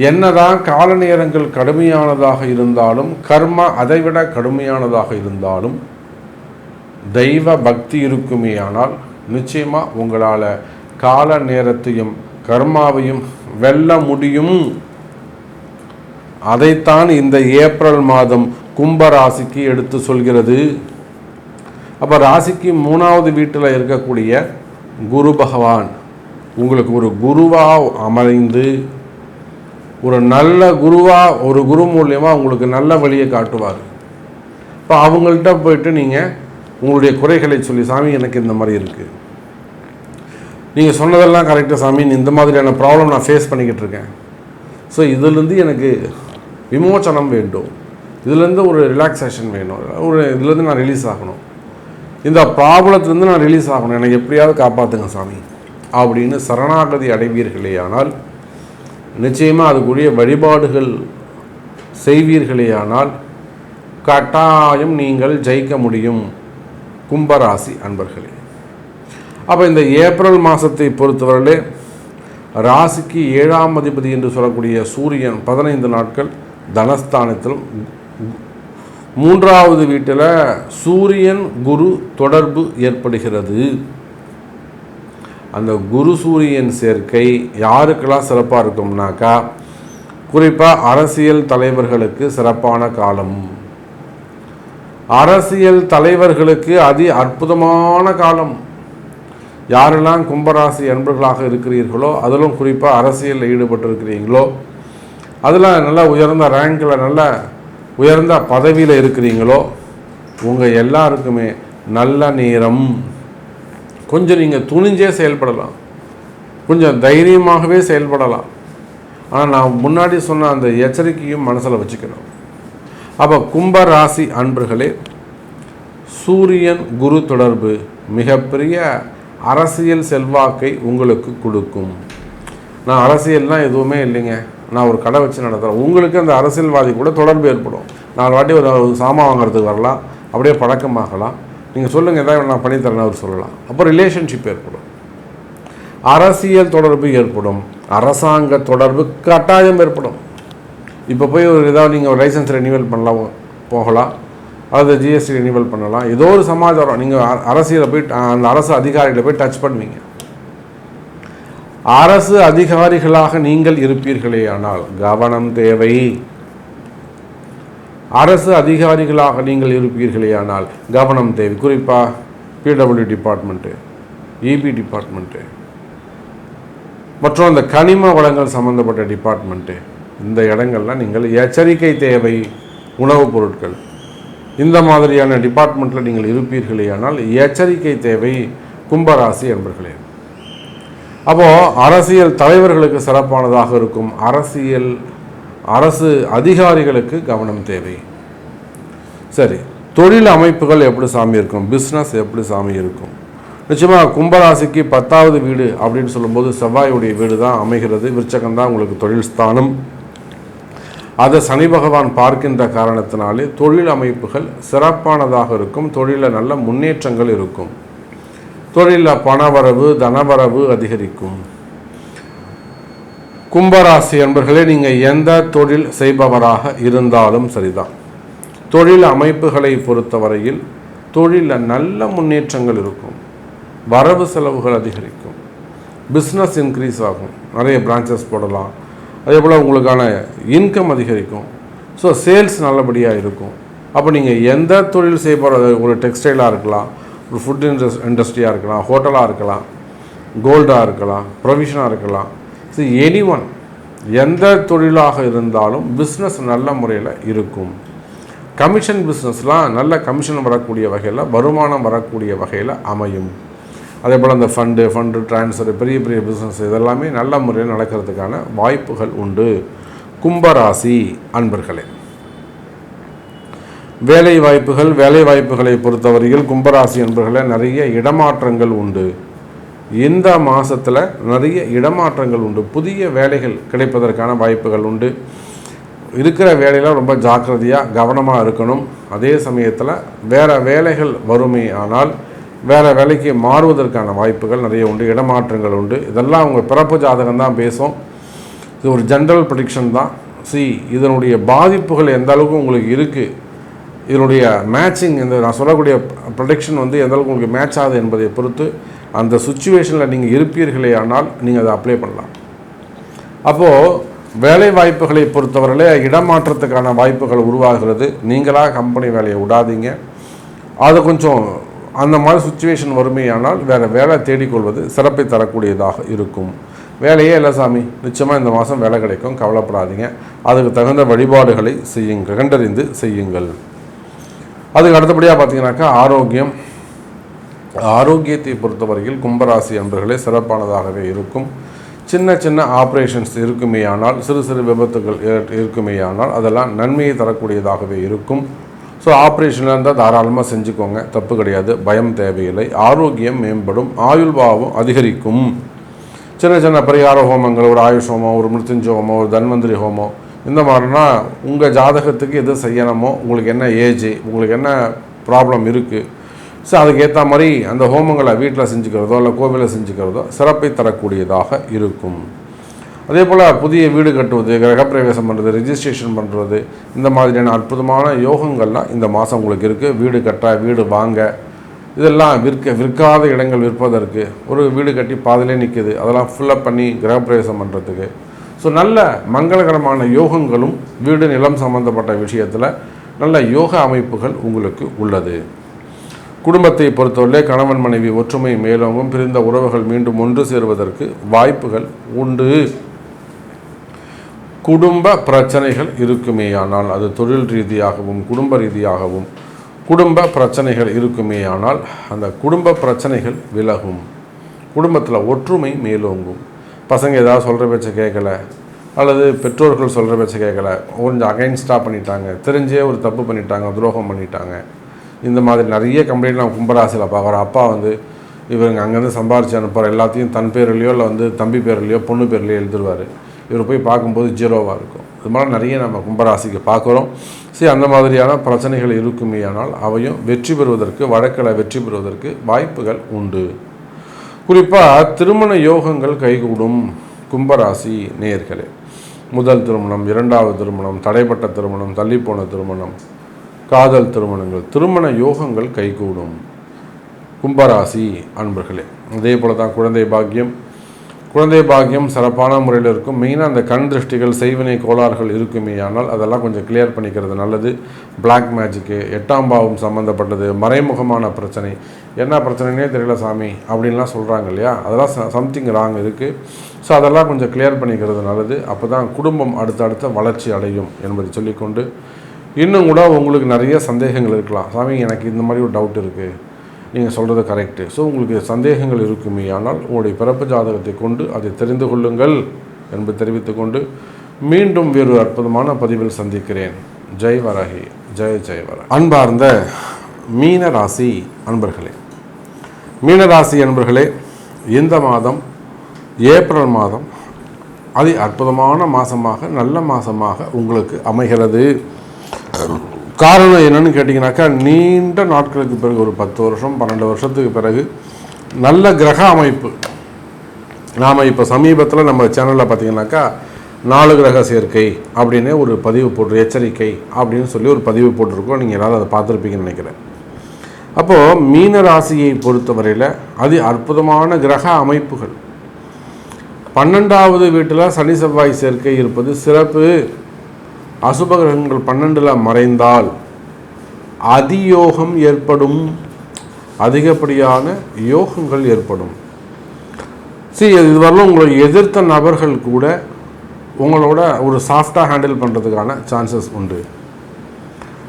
என்னதான் கால நேரங்கள் கடுமையானதாக இருந்தாலும், கர்மா அதைவிட கடுமையானதாக இருந்தாலும், தெய்வ பக்தி இருக்குமே ஆனால் நிச்சயமாக உங்களால் கால நேரத்தையும் கர்மாவையும் வெல்ல முடியும். அதைத்தான் இந்த ஏப்ரல் மாதம் கும்பராசிக்கு எடுத்து சொல்கிறது. அப்போ ராசிக்கு 3வது வீட்டில் இருக்கக்கூடிய குரு பகவான் உங்களுக்கு ஒரு குருவாக அமைந்து, ஒரு நல்ல குருவாக, ஒரு குரு மூலியமாக உங்களுக்கு நல்ல வழியை காட்டுவார். இப்போ அவங்கள்ட்ட போயிட்டு நீங்கள் உங்களுடைய குறைகளை சொல்லி, சாமி எனக்கு இந்த மாதிரி இருக்குது, நீங்கள் சொன்னதெல்லாம் கரெக்டாக சாமி, இந்த மாதிரியான ப்ராப்ளம் நான் ஃபேஸ் பண்ணிக்கிட்டு இருக்கேன், ஸோ இதிலேருந்து எனக்கு விமோச்சனம் வேண்டும், இதுலேருந்து ஒரு ரிலாக்ஸேஷன் வேணும், ஒரு இதுலேருந்து நான் ரிலீஸ் ஆகணும், இந்த ப்ராப்ளத்துலேருந்து நான் ரிலீஸ் ஆகணும், எனக்கு எப்படியாவது காப்பாற்றுங்க சாமி அப்படின்னு சரணாகதி அடைவீர்களே ஆனால், நிச்சயமாக அதுக்குரிய வழிபாடுகள் செய்வீர்களே ஆனால் கட்டாயம் நீங்கள் ஜெயிக்க முடியும் கும்பராசி அன்பர்களே. அப்போ இந்த ஏப்ரல் மாதத்தை பொறுத்தவரையிலே ராசிக்கு 7ஆம் அதிபதி என்று சொல்லக்கூடிய சூரியன் 15 நாட்கள் தனஸ்தானத்திலும், 3வது வீட்டில் சூரியன் குரு தொடர்பு ஏற்படுகிறது. அந்த குரு சூரியன் சேர்க்கை யாருக்கெல்லாம் சிறப்பாக இருக்கும்னாக்கா, குறிப்பாக அரசியல் தலைவர்களுக்கு சிறப்பான காலம். அரசியல் தலைவர்களுக்கு அற்புதமான காலம். யாரெல்லாம் கும்பராசி அன்பர்களாக இருக்கிறீர்களோ, அதிலும் குறிப்பாக அரசியலில் ஈடுபட்டிருக்கிறீங்களோ, அதில் நல்ல உயர்ந்த ரேங்கில் நல்ல உயர்ந்த பதவியில் இருக்கிறீங்களோ, உங்கள் எல்லாருக்குமே நல்ல நேரம். கொஞ்சம் நீங்கள் துணிஞ்சே செயல்படலாம், கொஞ்சம் தைரியமாகவே செயல்படலாம். ஆனால் நான் முன்னாடி சொன்ன அந்த எச்சரிக்கையும் மனசில் வச்சுக்கணும். அப்போ கும்பராசி அன்பர்களே, சூரியன் குரு தொடர்பு மிகப்பெரிய அரசியல் செல்வாக்கை உங்களுக்கு கொடுக்கும். நான் அரசியல்னால் எதுவுமே இல்லைங்க, நான் ஒரு கடை வச்சு நடத்துகிறேன், உங்களுக்கு அந்த அரசியல்வாதி கூட தொடர்பு ஏற்படும். 4 வாட்டி ஒரு சாமான் வாங்குறதுக்கு வரலாம், அப்படியே பழக்கமாகலாம். நீங்கள் சொல்லுங்கள், எதாவது நான் பண்ணித்தரேன்னு அவர் சொல்லலாம். அப்போ ரிலேஷன்ஷிப் ஏற்படும், அரசியல் தொடர்பு ஏற்படும், அரசாங்க தொடர்பு கட்டாயம் ஏற்படும். இப்போ போய் ஒரு ஏதாவது நீங்கள் ஒரு லைசன்ஸ் ரெனியூவல் பண்ணலாம், போகலாம், அது ஜிஎஸ்டி ரெனியூவல் பண்ணலாம், ஏதோ ஒரு சமாச்சாரம் நீங்கள் அரசியலை போய் அந்த அரசு அதிகாரிகளை போய் டச் பண்ணுவீங்க. அரசு அதிகாரிகளாக நீங்கள் இருப்பீர்களே ஆனால் கவனம் தேவை. அரசு அதிகாரிகளாக நீங்கள் இருப்பீர்களே ஆனால் கவனம் தேவை. குறிப்பாக பிடபிள்யூ டிபார்ட்மெண்ட்டு, இபி டிபார்ட்மெண்ட்டு, மற்றும் அந்த கனிம வளங்கள் சம்மந்தப்பட்ட டிபார்ட்மெண்ட்டு, இந்த இடங்கள்லாம் நீங்கள் எச்சரிக்கை தேவை. உணவுப் பொருட்கள், இந்த மாதிரியான டிபார்ட்மெண்ட்டில் நீங்கள் இருப்பீர்களே ஆனால் எச்சரிக்கை தேவை கும்பராசி என்பர்களே. அப்போது அரசியல் தலைவர்களுக்கு சிறப்பானதாக இருக்கும், அரசு அதிகாரிகளுக்கு கவனம் தேவை. சரி, தொழில் அமைப்புகள் எப்படி சாமி இருக்கும், பிஸ்னஸ் எப்படி சாமி இருக்கும்? நிச்சயமாக கும்பராசிக்கு 10வது வீடு அப்படின்னு சொல்லும்போது செவ்வாயுடைய வீடு தான் அமைகிறது. விருச்சகம் தான் உங்களுக்கு தொழில் ஸ்தானம். அதை சனி பகவான் பார்க்கின்ற காரணத்தினாலே தொழில் அமைப்புகள் சிறப்பானதாக இருக்கும், தொழிலில் நல்ல முன்னேற்றங்கள் இருக்கும், தொழிலில் பணவரவு தனவரவு அதிகரிக்கும். கும்பராசி என்பர்களே, நீங்கள் எந்த தொழில் செய்பவராக இருந்தாலும் சரிதான், தொழில் அமைப்புகளை பொறுத்தவரையில் தொழிலில் நல்ல முன்னேற்றங்கள் இருக்கும், வரவு செலவுகள் அதிகரிக்கும், பிஸ்னஸ் இன்க்ரீஸ் ஆகும், நிறைய பிரான்ச்சஸ் போடலாம், அதே போல் உங்களுக்கான இன்கம் அதிகரிக்கும். ஸோ சேல்ஸ் நல்லபடியாக இருக்கும். அப்போ நீங்கள் எந்த தொழில் செய்ய, ஒரு டெக்ஸ்டைலாக இருக்கலாம், ஒரு ஃபுட் இண்டஸ்ட்ரியாக இருக்கலாம், ஹோட்டலாக இருக்கலாம், கோல்டாக இருக்கலாம், ப்ரொவிஷனாக இருக்கலாம், ஸோ எனிஒன் எந்த தொழிலாக இருந்தாலும் பிஸ்னஸ் நல்ல முறையில் இருக்கும். கமிஷன் பிஸ்னஸ்லாம் நல்ல கமிஷன் வரக்கூடிய வகையில், வருமானம் வரக்கூடிய வகையில் அமையும். அதே போல் அந்த ஃபண்டு ட்ரான்ஸ்ஃபர், பெரிய பெரிய பிஸ்னஸ் இதெல்லாமே நல்ல முறையில் நடக்கிறதுக்கான வாய்ப்புகள் உண்டு. கும்பராசி அன்பர்களே, வேலை வாய்ப்புகளை பொறுத்தவரையில் கும்பராசி அன்பர்களே நிறைய இடமாற்றங்கள் உண்டு. இந்த மாதத்தில் நிறைய இடமாற்றங்கள் உண்டு, புதிய வேலைகள் கிடைப்பதற்கான வாய்ப்புகள் உண்டு. இருக்கிற வேலையில் ரொம்ப ஜாக்கிரதையாக கவனமாக இருக்கணும். அதே சமயத்தில் வேறு வேலைகள் வறுமை ஆனால் வேறு வேலைக்கு மாறுவதற்கான வாய்ப்புகள் நிறைய உண்டு, இடமாற்றங்கள் உண்டு. இதெல்லாம் உங்கள் பிறப்பு ஜாதகம் தான் பேசும். இது ஒரு ஜென்ரல் ப்ரெடிக்ஷன் தான். இதனுடைய பாதிப்புகள் எந்த அளவுக்கு உங்களுக்கு இருக்குது, இதனுடைய மேட்சிங், இந்த நான் சொல்லக்கூடிய ப்ரெடிக்ஷன் வந்து எந்த அளவுக்கு உங்களுக்கு மேட்ச் ஆகுது என்பதை பொறுத்து அந்த சுச்சுவேஷனில் நீங்கள் இருப்பீர்களே ஆனால் நீங்கள் அதை அப்ளை பண்ணலாம். அப்போது வேலை வாய்ப்புகளை பொறுத்தவரையிலே இடமாற்றத்துக்கான வாய்ப்புகள் உருவாகிறது. நீங்களாக கம்பெனி வேலையை விடாதீங்க. அது கொஞ்சம் அந்த மாதிரி சுச்சுவேஷன் வறுமையானால் வேறு வேலை தேடிக்கொள்வது சிறப்பை தரக்கூடியதாக இருக்கும். வேலையே இல்லை சாமி, நிச்சயமாக இந்த மாதம் வேலை கிடைக்கும், கவலைப்படாதீங்க. அதுக்கு தகுந்த வழிபாடுகளை செய்யுங்கள், கண்டறிந்து செய்யுங்கள். அதுக்கு அடுத்தபடியாக பார்த்தீங்கன்னாக்கா ஆரோக்கியத்தை பொறுத்தவரையில் கும்பராசி அன்பர்களே சிறப்பானதாகவே இருக்கும். சின்ன சின்ன ஆப்ரேஷன்ஸ் இருக்குமேயானால், சிறு சிறு விபத்துகள் இருக்குமேயானால் அதெல்லாம் நன்மையை தரக்கூடியதாகவே இருக்கும். ஸோ ஆப்ரேஷனில் இருந்தால் தாராளமாக செஞ்சுக்கோங்க, தப்பு கிடையாது, பயம் தேவையில்லை. ஆரோக்கியம் மேம்படும், ஆயுள் பாவம் அதிகரிக்கும். சின்ன சின்ன பரிகார ஹோமங்கள், ஒரு ஆயுஷ் ஹோமம், ஒரு மிருத்யுஞ்சய ஹோமம், ஒரு தன்வந்திரி ஹோமம், இந்த மாதிரினா உங்கள் ஜாதகத்துக்கு எது செய்யணுமோ, உங்களுக்கு என்ன ஏஜ், உங்களுக்கு என்ன ப்ராப்ளம் இருக்குது, ஸோ அதுக்கேற்ற மாதிரி அந்த ஹோமங்களை வீட்டில் செஞ்சுக்கிறதோ இல்லை கோவிலில் செஞ்சுக்கிறதோ சிறப்பை தரக்கூடியதாக இருக்கும். அதே போல் புதிய வீடு கட்டுவது, கிரகப்பிரவேசம் பண்ணுறது, ரிஜிஸ்ட்ரேஷன் பண்ணுறது, இந்த மாதிரியான அற்புதமான யோகங்கள்லாம் இந்த மாதம் உங்களுக்கு இருக்குது. வீடு கட்ட, வீடு வாங்க, இதெல்லாம் விற்காத இடங்கள் விற்பதற்கு, ஒரு வீடு கட்டி பாதிலே நிற்குது, அதெல்லாம் ஃபுல்லப் பண்ணி கிரகப்பிரவேசம் பண்ணுறதுக்கு. ஸோ நல்ல மங்களகரமான யோகங்களும் வீடு நிலம் சம்பந்தப்பட்ட விஷயத்தில் நல்ல யோக அமைப்புகள் உங்களுக்கு உள்ளது. குடும்பத்தை பொறுத்தவரை கணவன் மனைவி ஒற்றுமை மேலோங்கும், பிரிந்த உறவுகள் மீண்டும் ஒன்று சேருவதற்கு வாய்ப்புகள் உண்டு. குடும்ப பிரச்சனைகள் இருக்குமேயானால், அது தொழில் ரீதியாகவும் குடும்ப ரீதியாகவும் குடும்ப பிரச்சனைகள் இருக்குமேயானால் அந்த குடும்ப பிரச்சனைகள் விலகும். குடும்பத்தில் ஒற்றுமை மேலோங்கும். பசங்க ஏதாவது சொல்கிற பேச்சை கேட்கல, அல்லது பெற்றோர்கள் சொல்கிற பேச்சை கேட்கல, கொஞ்சம் அகைன்ஸ்டாக பண்ணிட்டாங்க, தெரிஞ்சே ஒரு தப்பு பண்ணிட்டாங்க, துரோகம் பண்ணிட்டாங்க. இந்த மாதிரி நிறைய கம்ப்ளைண்ட் நான் கும்பராசியில் பார்க்குறோம். அப்பா வந்து இவருங்க அங்கேருந்து சம்பாரித்து அனுப்புகிற எல்லாத்தையும் தன் பேர்லையோ இல்லை வந்து தம்பி பேர்லையோ பொண்ணு பேர்லையோ எழுதுருவார். இவர் போய் பார்க்கும்போது ஜீரோவாக இருக்கும். இது மாதிரி நிறைய நம்ம கும்பராசிக்கு பார்க்குறோம். சரி, அந்த மாதிரியான பிரச்சனைகள் இருக்குமேயானால் அவையும் வெற்றி பெறுவதற்கு, வழக்கில் வெற்றி பெறுவதற்கு வாய்ப்புகள் உண்டு. குறிப்பாக திருமண யோகங்கள் கைகூடும். கும்பராசி நேயர்களே, முதல் திருமணம், இரண்டாவது திருமணம், தடைப்பட்ட திருமணம், தள்ளிப்போன திருமணம், காதல் திருமணங்கள், திருமண யோகங்கள் கைகூடும். கும்பராசி அன்பர்களே, அதே போல் தான் குழந்தை பாக்கியம் சிறப்பான முறையில் இருக்கும். மெயினாக அந்த கண் திருஷ்டிகள், செய்வினை கோளாறுகள் இருக்குமேயானால் அதெல்லாம் கொஞ்சம் கிளியர் பண்ணிக்கிறது நல்லது. பிளாக் மேஜிக்கு, 8ஆம் பாவம் சம்மந்தப்பட்டது, மறைமுகமான பிரச்சனை, என்ன பிரச்சனைனே தெரியல சாமி அப்படின்லாம் சொல்கிறாங்க இல்லையா, அதெல்லாம் சம்திங் ராங் இருக்குது. ஸோ அதெல்லாம் கொஞ்சம் கிளியர் பண்ணிக்கிறது நல்லது. அப்போ தான் குடும்பம் அடுத்தடுத்த வளர்ச்சி அடையும் என்பதை சொல்லிக்கொண்டு, இன்னும் கூட உங்களுக்கு நிறைய சந்தேகங்கள் இருக்கலாம். சாமி எனக்கு இந்த மாதிரி ஒரு டவுட் இருக்குது, நீங்கள் சொல்கிறது கரெக்டு. ஸோ உங்களுக்கு சந்தேகங்கள் இருக்குமே ஆனால் உங்களுடைய பிறப்பு ஜாதகத்தை கொண்டு அதை தெரிந்து கொள்ளுங்கள் என்பதை தெரிவித்துக்கொண்டு மீண்டும் வேறு அற்புதமான பதிவில் சந்திக்கிறேன். ஜெய் வராகி, ஜெய் வராகி. அன்பார்ந்த மீனராசி அன்பர்களே, இந்த மாதம் ஏப்ரல் மாதம் அதி அற்புதமான மாதமாக, நல்ல மாதமாக உங்களுக்கு அமைகிறது. காரணம் என்னன்னு கேட்டிங்கனாக்கா, நீண்ட நாட்களுக்கு பிறகு, ஒரு 10 வருஷம் 12 வருஷத்துக்கு பிறகு நல்ல கிரக அமைப்பு. நாம் இப்போ சமீபத்தில் நம்ம சேனலில் பார்த்திங்கனாக்கா 4 கிரக சேர்க்கை அப்படின்னு ஒரு பதிவு போட்டு, எச்சரிக்கை அப்படின்னு சொல்லி ஒரு பதிவு போட்டிருக்கோம். நீங்கள் எல்லாரும் அதை பார்த்துருப்பீங்கன்னு நினைக்கிறேன். அப்போது மீன ராசியை பொறுத்தவரையில் அதி அற்புதமான கிரக அமைப்புகள். 12வது வீட்டில் சனி செவ்வாய் சேர்க்கை இருப்பது சிறப்பு. அசுப கிரகங்கள் 12ல் மறைந்தால் அதியோகம் ஏற்படும், அதிகப்படியான யோகங்கள் ஏற்படும். இதுவரையிலும் உங்களை எதிர்த்த நபர்கள் கூட உங்களோட ஒரு சாஃப்டாக ஹேண்டில் பண்ணுறதுக்கான சான்சஸ் உண்டு.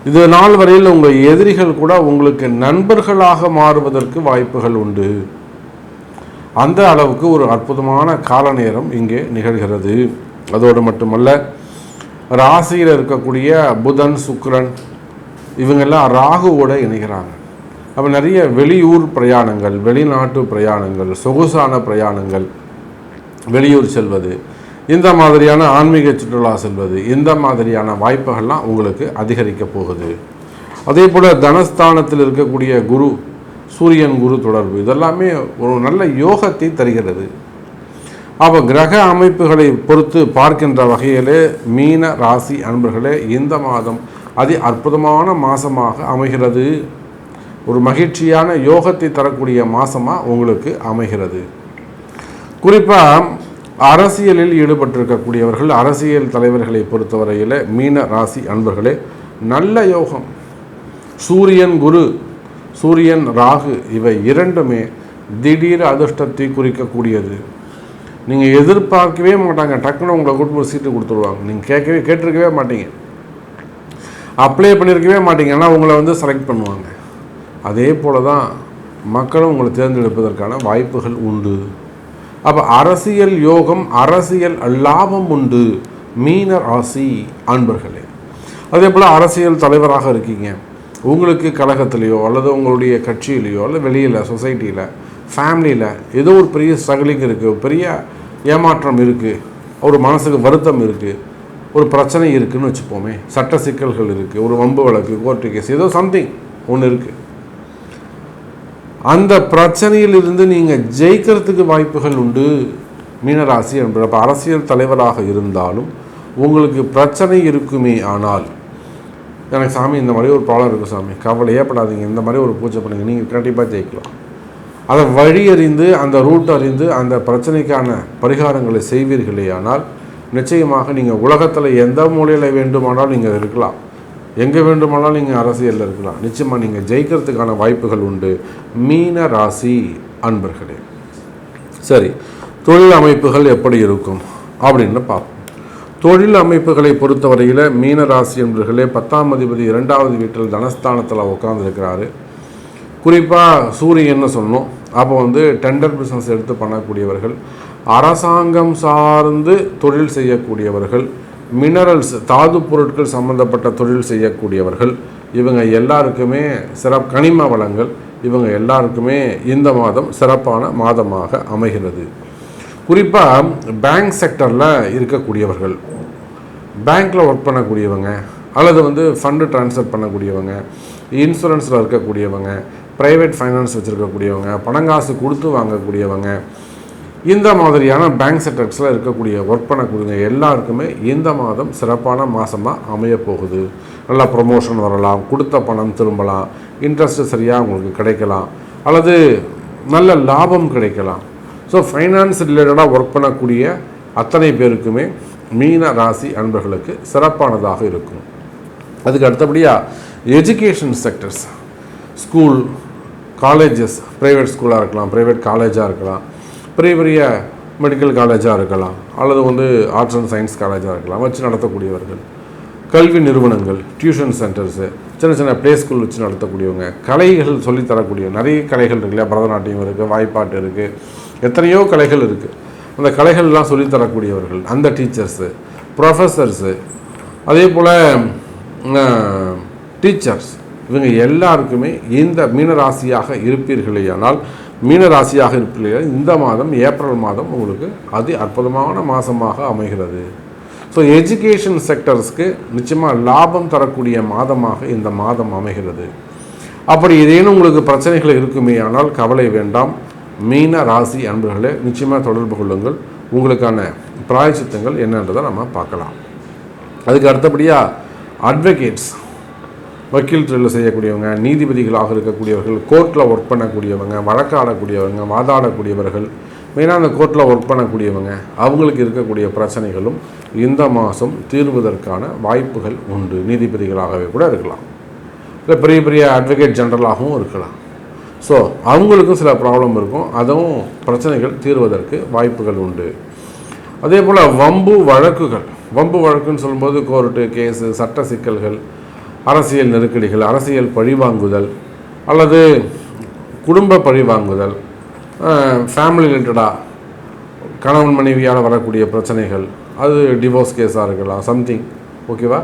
இது நாள் வரையில் உங்கள் எதிரிகள் கூட உங்களுக்கு நண்பர்களாக மாறுவதற்கு வாய்ப்புகள் உண்டு. அந்த அளவுக்கு ஒரு அற்புதமான கால நேரம் இங்கே நிகழ்கிறது. அதோடு மட்டுமல்ல, ராசியில் இருக்கக்கூடிய புதன், சுக்கிரன் இவங்கெல்லாம் ராகுவோடு இணைகிறாங்க. அப்போ நிறைய வெளியூர் பிரயாணங்கள், வெளிநாட்டு பிரயாணங்கள், சொகுசான பிரயாணங்கள், வெளியூர் செல்வது, இந்த மாதிரியான ஆன்மீக சுற்றுலா செல்வது, இந்த மாதிரியான வாய்ப்புகள்லாம் உங்களுக்கு அதிகரிக்க போகுது. அதே போல் தனஸ்தானத்தில் இருக்கக்கூடிய குரு, சூரியன் குரு தொடர்பு, இதெல்லாமே ஒரு நல்ல யோகத்தை தருகிறது. அப்போ கிரக அமைப்புகளை பொறுத்து பார்க்கின்ற வகையிலே மீன ராசி அன்பர்களே இந்த மாதம் அதி அற்புதமான மாதமாக அமைகிறது. ஒரு மகிழ்ச்சியான யோகத்தை தரக்கூடிய மாதமாக உங்களுக்கு அமைகிறது. குறிப்பாக அரசியலில் ஈடுபட்டிருக்கக்கூடியவர்கள், அரசியல் தலைவர்களை பொறுத்தவரையில் மீன ராசி அன்பர்களே நல்ல யோகம். சூரியன் குரு, சூரியன் ராகு, இவை இரண்டுமே திடீர் அதிர்ஷ்டத்தை குறிக்கக்கூடியது. நீங்கள் எதிர்பார்க்கவே மாட்டாங்க, டக்குன்னு உங்களை கூட்டு ஒரு சீட்டு கொடுத்துருவாங்க. நீங்கள் கேட்டிருக்கவே மாட்டீங்க, அப்ளை பண்ணியிருக்கவே மாட்டீங்க, ஆனால் உங்களை செலக்ட் பண்ணுவாங்க. அதே போல தான் மக்களும் உங்களை தேர்ந்தெடுப்பதற்கான வாய்ப்புகள் உண்டு. அப்போ அரசியல் யோகம், அரசியல் லாபம் உண்டு மீன ராசி அன்பர்களே. அதே போல் அரசியல் தலைவராக இருக்கீங்க, உங்களுக்கு கழகத்திலேயோ அல்லது உங்களுடைய கட்சியிலையோ அல்லது வெளியில் சொசைட்டியில் ஃபேமிலியில் ஏதோ ஒரு பெரிய ஸ்ட்ரகிளிங் இருக்குது, பெரிய ஏமாற்றம் இருக்குது, ஒரு மனசுக்கு வருத்தம் இருக்குது, ஒரு பிரச்சனை இருக்குதுன்னு வச்சுப்போமே, சட்ட சிக்கல்கள் இருக்குது, ஒரு வம்பு வழக்கு, கோர்ட்டு கேஸ், ஏதோ சம்திங் ஒன்று இருக்குது. அந்த பிரச்சனையிலிருந்து நீங்கள் ஜெயிக்கிறதுக்கு வாய்ப்புகள் உண்டு மீனராசி என்பது. அப்போ அரசியல் தலைவராக இருந்தாலும் உங்களுக்கு பிரச்சனை இருக்குமே, ஆனால் எனக்கு சாமி இந்த மாதிரி ஒரு ப்ராப்ளம் இருக்குது சாமி, கவலையே படாதீங்க, இந்த மாதிரி ஒரு பூஜை பண்ணுங்க, நீங்கள் கண்டிப்பாக ஜெயிக்கலாம். அதை வழி அறிந்து, அந்த ரூட் அறிந்து அந்த பிரச்சனைக்கான பரிகாரங்களை செய்வீர்களே ஆனால் நிச்சயமாக நீங்கள் உலகத்தில் எந்த மூலையில் வேண்டுமானாலும் நீங்கள் இருக்கலாம், எங்கே வேண்டுமானாலும் நீங்கள் அரசியலில் இருக்கலாம். நிச்சயமாக நீங்கள் ஜெயிக்கிறதுக்கான வாய்ப்புகள் உண்டு மீன ராசி அன்பர்களே. சரி, தொழில் அமைப்புகள் எப்படி இருக்கும் அப்படின்னு பார்ப்போம். தொழில் அமைப்புகளை பொறுத்தவரையில் மீன ராசி அன்பர்களே 10ஆம் அதிபதி 2வது வீட்டில் தனஸ்தானத்தில் உட்காந்துருக்கிறாரு. குறிப்பாக சூரியன்னு சொன்னோம். அப்போ டெண்டர் பிஸ்னஸ் எடுத்து பண்ணக்கூடியவர்கள், அரசாங்கம் சார்ந்து தொழில் செய்யக்கூடியவர்கள், மினரல்ஸ் தாது பொருட்கள் சம்பந்தப்பட்ட தொழில் செய்யக்கூடியவர்கள், இவங்க எல்லாருக்குமே கனிம வளங்கள், இவங்க எல்லாருக்குமே இந்த மாதம் சிறப்பான மாதமாக அமைகிறது. குறிப்பாக பேங்க் செக்டரில் இருக்கக்கூடியவர்கள், பேங்க்கில் ஒர்க் பண்ணக்கூடியவங்க, அல்லது ஃபண்டு ட்ரான்ஸ்ஃபர் பண்ணக்கூடியவங்க, இன்சூரன்ஸில் இருக்கக்கூடியவங்க, ப்ரைவேட் ஃபைனான்ஸ் வச்சுருக்கக்கூடியவங்க, பணங்காசு கொடுத்து வாங்கக்கூடியவங்க, இந்த மாதிரியான பேங்க் செக்டர்ஸில் இருக்கக்கூடிய ஒர்க் பண்ணக்கூடியவங்க எல்லாருக்குமே இந்த மாதம் சிறப்பான மாதமாக அமையப்போகுது. நல்லா ப்ரொமோஷன் வரலாம், கொடுத்த பணம் திரும்பலாம், இன்ட்ரெஸ்ட்டு சரியாக உங்களுக்கு கிடைக்கலாம், அல்லது நல்ல லாபம் கிடைக்கலாம். ஸோ ஃபைனான்ஸ் ரிலேட்டடாக ஒர்க் பண்ணக்கூடிய அத்தனை பேருக்குமே மீன ராசி அன்பர்களுக்கு சிறப்பானதாக இருக்கும். அதுக்கு அடுத்தபடியாக education sectors, school, colleges, private ஸ்கூலாக இருக்கலாம், ப்ரைவேட் காலேஜாக இருக்கலாம், பெரிய பெரிய மெடிக்கல் காலேஜாக இருக்கலாம், அல்லது ஆர்ட்ஸ் அண்ட் சயின்ஸ் காலேஜாக இருக்கலாம், வச்சு நடத்தக்கூடியவர்கள், கல்வி நிறுவனங்கள், டியூஷன் சென்டர்ஸு, சின்ன சின்ன ப்ளே ஸ்கூல் வச்சு நடத்தக்கூடியவங்க, கலைகள் சொல்லித்தரக்கூடிய நிறைய கலைகள் இருக்கு இல்லையா, பரதநாட்டியம் இருக்குது, வாய்ப்பாட்டு இருக்குது, எத்தனையோ கலைகள் இருக்குது. அந்த கலைகள்லாம் சொல்லித்தரக்கூடியவர்கள், அந்த டீச்சர்ஸு, ப்ரொஃபஸர்ஸு, அதே போல் டீச்சர்ஸ், இவங்க எல்லாருக்குமே இந்த மீனராசியாக இருப்பீர்களேயானால், மீனராசியாக இருப்பீர்கள் இந்த மாதம் ஏப்ரல் மாதம் உங்களுக்கு அதி அற்புதமான மாதமாக அமைகிறது. ஸோ எஜுகேஷன் செக்டர்ஸ்க்கு நிச்சயமாக லாபம் தரக்கூடிய மாதமாக இந்த மாதம் அமைகிறது. அப்படி ஏதேனும் உங்களுக்கு பிரச்சனைகள் இருக்குமே ஆனால் கவலை வேண்டாம். மீன ராசி அன்பர்களே, நிச்சயமாக தொடர்பு கொள்ளுங்கள். உங்களுக்கான பிராயச்சித்தங்கள் என்னன்றதை நம்ம பார்க்கலாம். அதுக்கு அடுத்தபடியாக அட்வொகேட்ஸ், வக்கீல் தொழில் செய்யக்கூடியவங்க, நீதிபதிகளாக இருக்கக்கூடியவர்கள், கோர்ட்டில் ஒர்க் பண்ணக்கூடியவங்க, வழக்காடக்கூடியவங்க, வாதாடக்கூடியவர்கள், மெயினாக அந்த கோர்ட்டில் ஒர்க் பண்ணக்கூடியவங்க, அவங்களுக்கு இருக்கக்கூடிய பிரச்சனைகளும் இந்த மாதம் தீர்வதற்கான வாய்ப்புகள் உண்டு. நீதிபதிகளாகவே கூட இருக்கலாம், இல்லை பெரிய பெரிய அட்வொகேட் ஜெனரலாகவும் இருக்கலாம். ஸோ அவங்களுக்கும் சில ப்ராப்ளம் இருக்கும், அதுவும் பிரச்சனைகள் தீர்வதற்கு வாய்ப்புகள் உண்டு. அதே போல் வம்பு வழக்குகள், வம்பு வழக்குன்னு சொல்லும்போது கோர்ட்டு கேஸு, சட்ட சிக்கல்கள், அரசியல் நெருக்கடிகள், அரசியல் பழிவாங்குதல், அல்லது குடும்ப பழிவாங்குதல், ஃபேமிலி ரிலேட்டடாக கணவன் மனைவியால் வரக்கூடிய பிரச்சனைகள், அது டிவோர்ஸ் கேஸாக இருக்கலாம், சம்திங், ஓகேவா.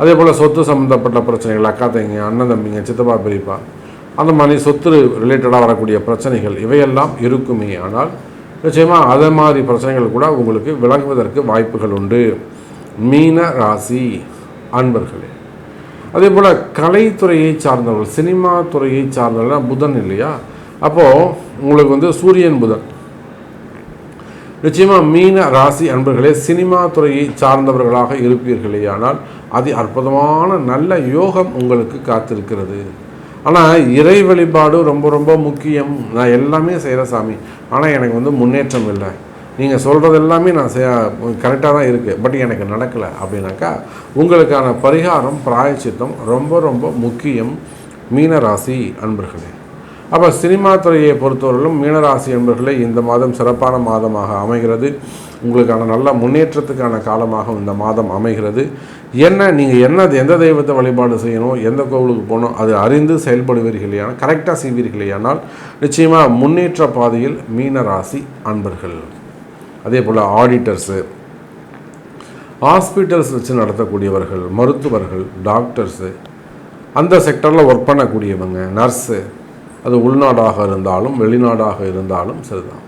அதே போல் சொத்து சம்மந்தப்பட்ட பிரச்சனைகள், அக்கா தம்பிங்க, அண்ணன் தம்பிங்க, சித்தப்பா பெரியப்பா, அந்த மாதிரி சொத்து ரிலேட்டடாக வரக்கூடிய பிரச்சனைகள் இவையெல்லாம் இருக்குமே. ஆனால் நிச்சயமாக அதே மாதிரி பிரச்சனைகள் கூட உங்களுக்கு விலகுவதற்கு வாய்ப்புகள் உண்டு மீன ராசி அன்பர்களே. அதே போல் கலைத்துறையை சார்ந்தவர்கள், சினிமா துறையை சார்ந்தவர்கள் புதன் இல்லையா, அப்போது உங்களுக்கு சூரியன் புதன். நிச்சயமாக மீன ராசி அன்பர்களே சினிமா துறையை சார்ந்தவர்களாக இருப்பீர்களே ஆனால் அது அற்புதமான நல்ல யோகம் உங்களுக்கு காத்திருக்கிறது. ஆனால் இறை வழிபாடு ரொம்ப ரொம்ப முக்கியம். நான் எல்லாமே செய்கிற சாமி, ஆனால் எனக்கு முன்னேற்றம் இல்லை, நீங்கள் சொல்கிறது எல்லாமே நான் கரெக்டாக தான் இருக்குது, பட் எனக்கு நடக்கலை அப்படின்னாக்கா உங்களுக்கான பரிகாரம் பிராயச்சித்தம் ரொம்ப ரொம்ப முக்கியம் மீனராசி அன்பர்களே. அப்போ சினிமா துறையை பொறுத்தவரையிலும் மீனராசி அன்பர்களே இந்த மாதம் சிறப்பான மாதமாக அமைகிறது. உங்களுக்கான நல்ல முன்னேற்றத்துக்கான காலமாக இந்த மாதம் அமைகிறது. நீங்கள் எந்த தெய்வத்தை வழிபாடு செய்யணும், எந்த கோவிலுக்கு போகணும் அது அறிந்து செயல்படுவீர்களேயானால், கரெக்டாக செய்வீர்களேயானால் நிச்சயமாக முன்னேற்ற பாதையில் மீனராசி அன்பர்கள். அதே போல் ஆடிட்டர்ஸு, ஹாஸ்பிட்டல்ஸ் வச்சு நடத்தக்கூடியவர்கள், மருத்துவர்கள், டாக்டர்ஸு, அந்த செக்டரில் ஒர்க் பண்ணக்கூடியவங்க, நர்ஸு, அது உள்நாடாக இருந்தாலும் வெளிநாடாக இருந்தாலும் சரிதான்.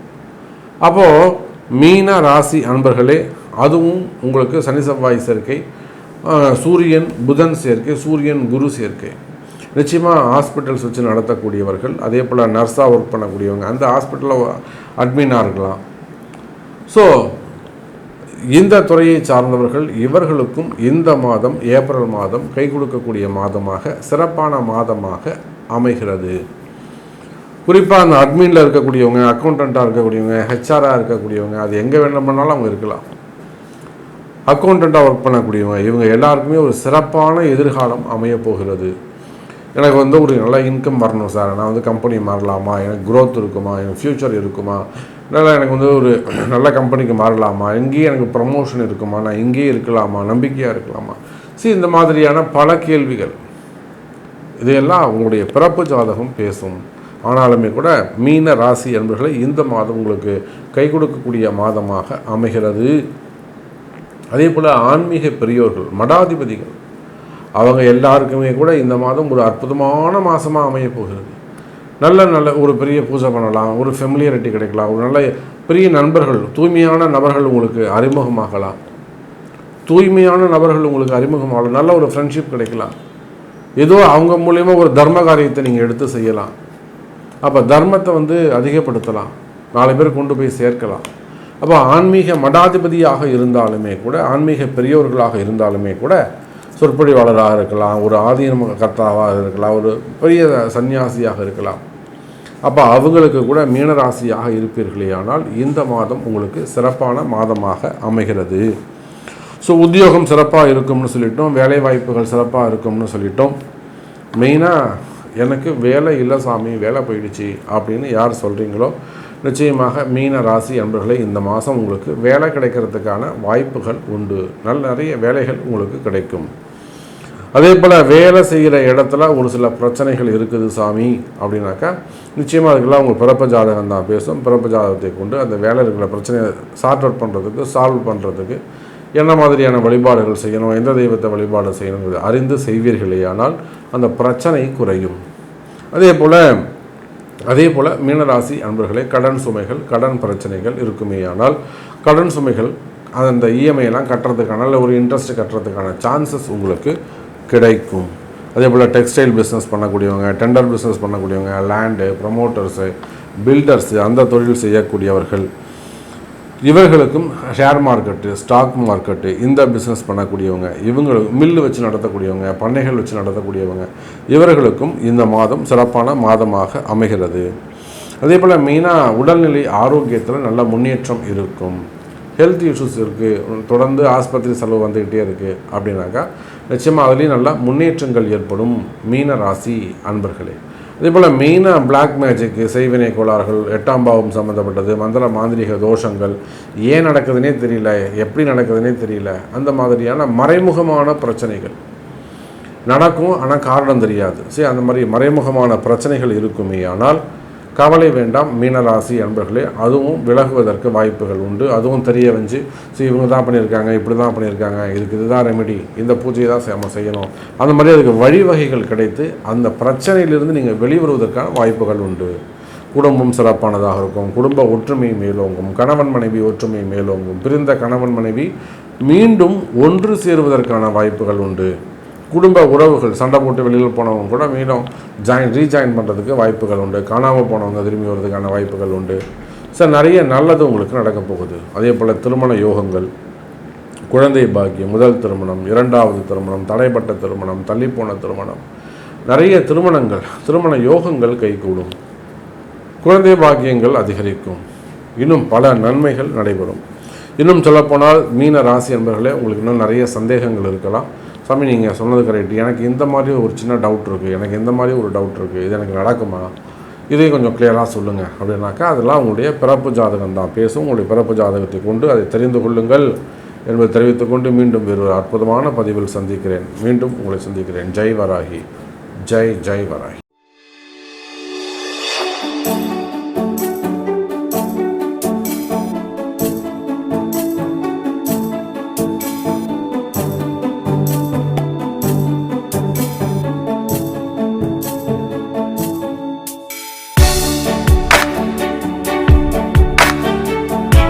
அப்போது மீன ராசி அன்பர்களே அதுவும் உங்களுக்கு சனி செவ்வாய் சேர்க்கை, சூரியன் புதன் சேர்க்கை, சூரியன் குரு சேர்க்கை. நிச்சயமாக ஹாஸ்பிட்டல்ஸ் வச்சு நடத்தக்கூடியவர்கள், அதே போல் நர்ஸாக ஒர்க் பண்ணக்கூடியவங்க, அந்த ஹாஸ்பிட்டலில் அட்மினாக இருக்கலாம். ஸோ இந்த துறையை சார்ந்தவர்கள் இவர்களுக்கும் இந்த மாதம் ஏப்ரல் மாதம் கை கொடுக்கக்கூடிய மாதமாக சிறப்பான மாதமாக அமைகிறது. குறிப்பாக அந்த அட்மினில் இருக்கக்கூடியவங்க, அக்கௌண்டண்ட்டாக இருக்கக்கூடியவங்க, ஹெச்ஆராக இருக்கக்கூடியவங்க, அது எங்கே வேணும்னாலும் அவங்க இருக்கலாம். அக்கௌண்டண்ட்டாக ஒர்க் பண்ணக்கூடியவங்க இவங்க எல்லாருக்குமே ஒரு சிறப்பான எதிர்காலம் அமையப்போகிறது. எனக்கு ஒரு நல்ல இன்கம் வரணும் சார், நான் கம்பெனி மாறலாமா, எனக்கு க்ரோத் இருக்குமா, எனக்கு ஃப்யூச்சர் இருக்குமா, நல்லா எனக்கு ஒரு நல்ல கம்பெனிக்கு மாறலாமா, இங்கேயே எனக்கு ப்ரமோஷன் இருக்குமா, நான் இங்கேயே இருக்கலாமா, நம்பிக்கையாக இருக்கலாமா, இந்த மாதிரியான பல கேள்விகள் இதையெல்லாம் உங்களுடைய பிறப்பு ஜாதகம் பேசும். ஆனாலுமே கூட மீன ராசி என்பவர்களை இந்த மாதம் உங்களுக்கு கை கொடுக்கக்கூடிய மாதமாக அமைகிறது. அதே போல் ஆன்மீக பெரியோர்கள், மடாதிபதிகள், அவங்க எல்லாருக்குமே கூட இந்த மாதம் ஒரு அற்புதமான மாதமாக அமைய போகிறது. நல்ல ஒரு பெரிய பூஜை பண்ணலாம், ஒரு ஃபெமிலியரிட்டி கிடைக்கலாம், ஒரு நல்ல பெரிய நண்பர்கள், தூய்மையான நபர்கள் உங்களுக்கு அறிமுகமாகலாம், நல்ல ஒரு ஃப்ரெண்ட்ஷிப் கிடைக்கலாம். ஏதோ அவங்க மூலயமா ஒரு தர்ம காரியத்தை நீங்கள் எடுத்து செய்யலாம். அப்போ தர்மத்தை அதிகப்படுத்தலாம், 4 பேர் கொண்டு போய் சேர்க்கலாம். அப்போ ஆன்மீக மடாதிபதியாக இருந்தாலுமே கூட, ஆன்மீக பெரியோர்களாக இருந்தாலுமே கூட, சொற்பொழிவாளராக இருக்கலாம், ஒரு ஆதீன கர்த்தாவாக இருக்கலாம், ஒரு பெரிய சன்னியாசியாக இருக்கலாம். அப்போ அவங்களுக்கு கூட மீனராசியாக இருப்பீர்களே ஆனால் இந்த மாதம் உங்களுக்கு சிறப்பான மாதமாக அமைகிறது. ஸோ உத்தியோகம் சிறப்பாக இருக்கும்னு சொல்லிட்டோம், வேலை வாய்ப்புகள் சிறப்பாக இருக்கும்னு சொல்லிட்டோம். மெயினாக எனக்கு வேலை இல்லை சாமி, வேலை போயிடுச்சு அப்படின்னு யார் சொல்கிறீங்களோ நிச்சயமாக மீன ராசி அன்பர்களே இந்த மாதம் உங்களுக்கு வேலை கிடைக்கிறதுக்கான வாய்ப்புகள் உண்டு. நிறைய வேலைகள் உங்களுக்கு கிடைக்கும். அதே போல் வேலை செய்கிற இடத்துல ஒரு சில பிரச்சனைகள் இருக்குது சாமி அப்படின்னாக்கா நிச்சயமாக அதுக்கெல்லாம் உங்கள் பிறப்பு ஜாதகம் தான் பேசும். பிறப்பு ஜாதகத்தை கொண்டு அந்த வேலை இருக்கிற பிரச்சனையை சார்ட் அவுட் பண்ணுறதுக்கு, சால்வ் பண்ணுறதுக்கு என்ன மாதிரியான வழிபாடுகள் செய்யணும், எந்த தெய்வத்தை வழிபாடு செய்யணுங்கிறது அறிந்து செய்வீர்களே ஆனால் அந்த பிரச்சனை குறையும். அதே போல் மீனராசி அன்பர்களே கடன் சுமைகள், கடன் பிரச்சனைகள் இருக்குமே ஆனால் கடன் சுமைகள் அந்த இஎம்ஐலாம் கட்டுறதுக்கான இல்லை ஒரு இன்ட்ரெஸ்ட் கட்டுறதுக்கான சான்சஸ் உங்களுக்கு கிடைக்கும். அதே போல் டெக்ஸ்டைல் பிஸ்னஸ் பண்ணக்கூடியவங்க, டெண்டர் பிஸ்னஸ் பண்ணக்கூடியவங்க, லேண்டு, ப்ரமோட்டர்ஸு, பில்டர்ஸு, அந்த தொழில் செய்யக்கூடியவர்கள் இவர்களுக்கும் ஷேர் மார்க்கெட்டு, ஸ்டாக் மார்க்கெட்டு, இந்த பிஸ்னஸ் பண்ணக்கூடியவங்க, இவங்களுக்கு மில்லு வச்சு நடத்தக்கூடியவங்க, பண்ணைகள் வச்சு நடத்தக்கூடியவங்க இவர்களுக்கும் இந்த மாதம் சிறப்பான மாதமாக அமைகிறது. அதே போல் மெயினாக உடல்நிலை ஆரோக்கியத்தில் நல்ல முன்னேற்றம் இருக்கும். ஹெல்த் இஷ்யூஸ் இருக்குது, தொடர்ந்து ஆஸ்பத்திரி செலவு வந்துக்கிட்டே இருக்குது அப்படின்னாக்கா நிச்சயமாக அதுலேயும் நல்ல முன்னேற்றங்கள் ஏற்படும் மீன ராசி அன்பர்களே. அதே போல் மெயினாக பிளாக் மேஜிக்கு, செய்வினை கோளாறுகள், 8ஆம் பாவம் சம்மந்தப்பட்டது, மந்திர மாந்திரிக தோஷங்கள் ஏன் நடக்குதுன்னே தெரியல, எப்படி நடக்குதுன்னே தெரியல, அந்த மாதிரியான மறைமுகமான பிரச்சனைகள் நடக்கும், ஆனால் காரணம் தெரியாது. அந்த மாதிரி மறைமுகமான பிரச்சனைகள் இருக்குமே ஆனால் கவலை வேண்டாம் மீனராசி அன்பர்களே. அதுவும் விலகுவதற்கு வாய்ப்புகள் உண்டு. அதுவும் தெரிய வந்து இவங்க தான் பண்ணியிருக்காங்க, இப்படி தான் பண்ணியிருக்காங்க, இதுதான் ரெமெடி, இந்த பூஜையை தான் நம்ம செய்யணும், அந்த மாதிரி அதுக்கு வழிவகைகள் கிடைத்து அந்த பிரச்சனையிலிருந்து நீங்கள் வெளிவருவதற்கான வாய்ப்புகள் உண்டு. குடும்பம் சிறப்பானதாக இருக்கும். குடும்ப ஒற்றுமை மேலோங்கும். கணவன் மனைவி ஒற்றுமை மேலோங்கும். பிரிந்த கணவன் மனைவி மீண்டும் ஒன்று சேருவதற்கான வாய்ப்புகள் உண்டு. குடும்ப உறவுகள் சண்டை போட்டு வெளியில் போனவங்க கூட மீண்டும் ரீஜாயின் பண்ணுறதுக்கு வாய்ப்புகள் உண்டு. காணாமல் போனவங்க திரும்பி வர்றதுக்கான வாய்ப்புகள் உண்டு. நிறைய நல்லது உங்களுக்கு நடக்க போகுது. அதே போல் திருமண யோகங்கள், குழந்தை பாக்கியம், முதல் திருமணம், இரண்டாவது திருமணம், தடைப்பட்ட திருமணம், தள்ளிப்போன திருமணம், நிறைய திருமணங்கள், திருமண யோகங்கள் கைகூடும். குழந்தை பாக்கியங்கள் அதிகரிக்கும். இன்னும் பல நன்மைகள் நடைபெறும். இன்னும் சொல்லப்போனால் மீன ராசி என்பவர்களே, உங்களுக்கு இன்னும் நிறைய சந்தேகங்கள் இருக்கலாம். சாமி நீங்கள் சொன்னது கரெக்ட், எனக்கு இந்த மாதிரி ஒரு சின்ன டவுட் இருக்குது, எனக்கு இந்த மாதிரி ஒரு டவுட் இருக்குது, இது எனக்கு நடக்குமா, இதையும் கொஞ்சம் கிளியராக சொல்லுங்கள் அப்படின்னாக்கா அதெல்லாம் உங்களுடைய பிறப்பு ஜாதகம் தான் பேசும். உங்களுடைய பிறப்பு ஜாதகத்தை கொண்டு அதை தெரிந்து கொள்ளுங்கள் என்பதை தெரிவித்துக்கொண்டு மீண்டும் வேறு ஒரு அற்புதமான பதிவில் சந்திக்கிறேன். மீண்டும் உங்களை சந்திக்கிறேன். ஜெய் வராகி, ஜெய் ஜெய் வராகி.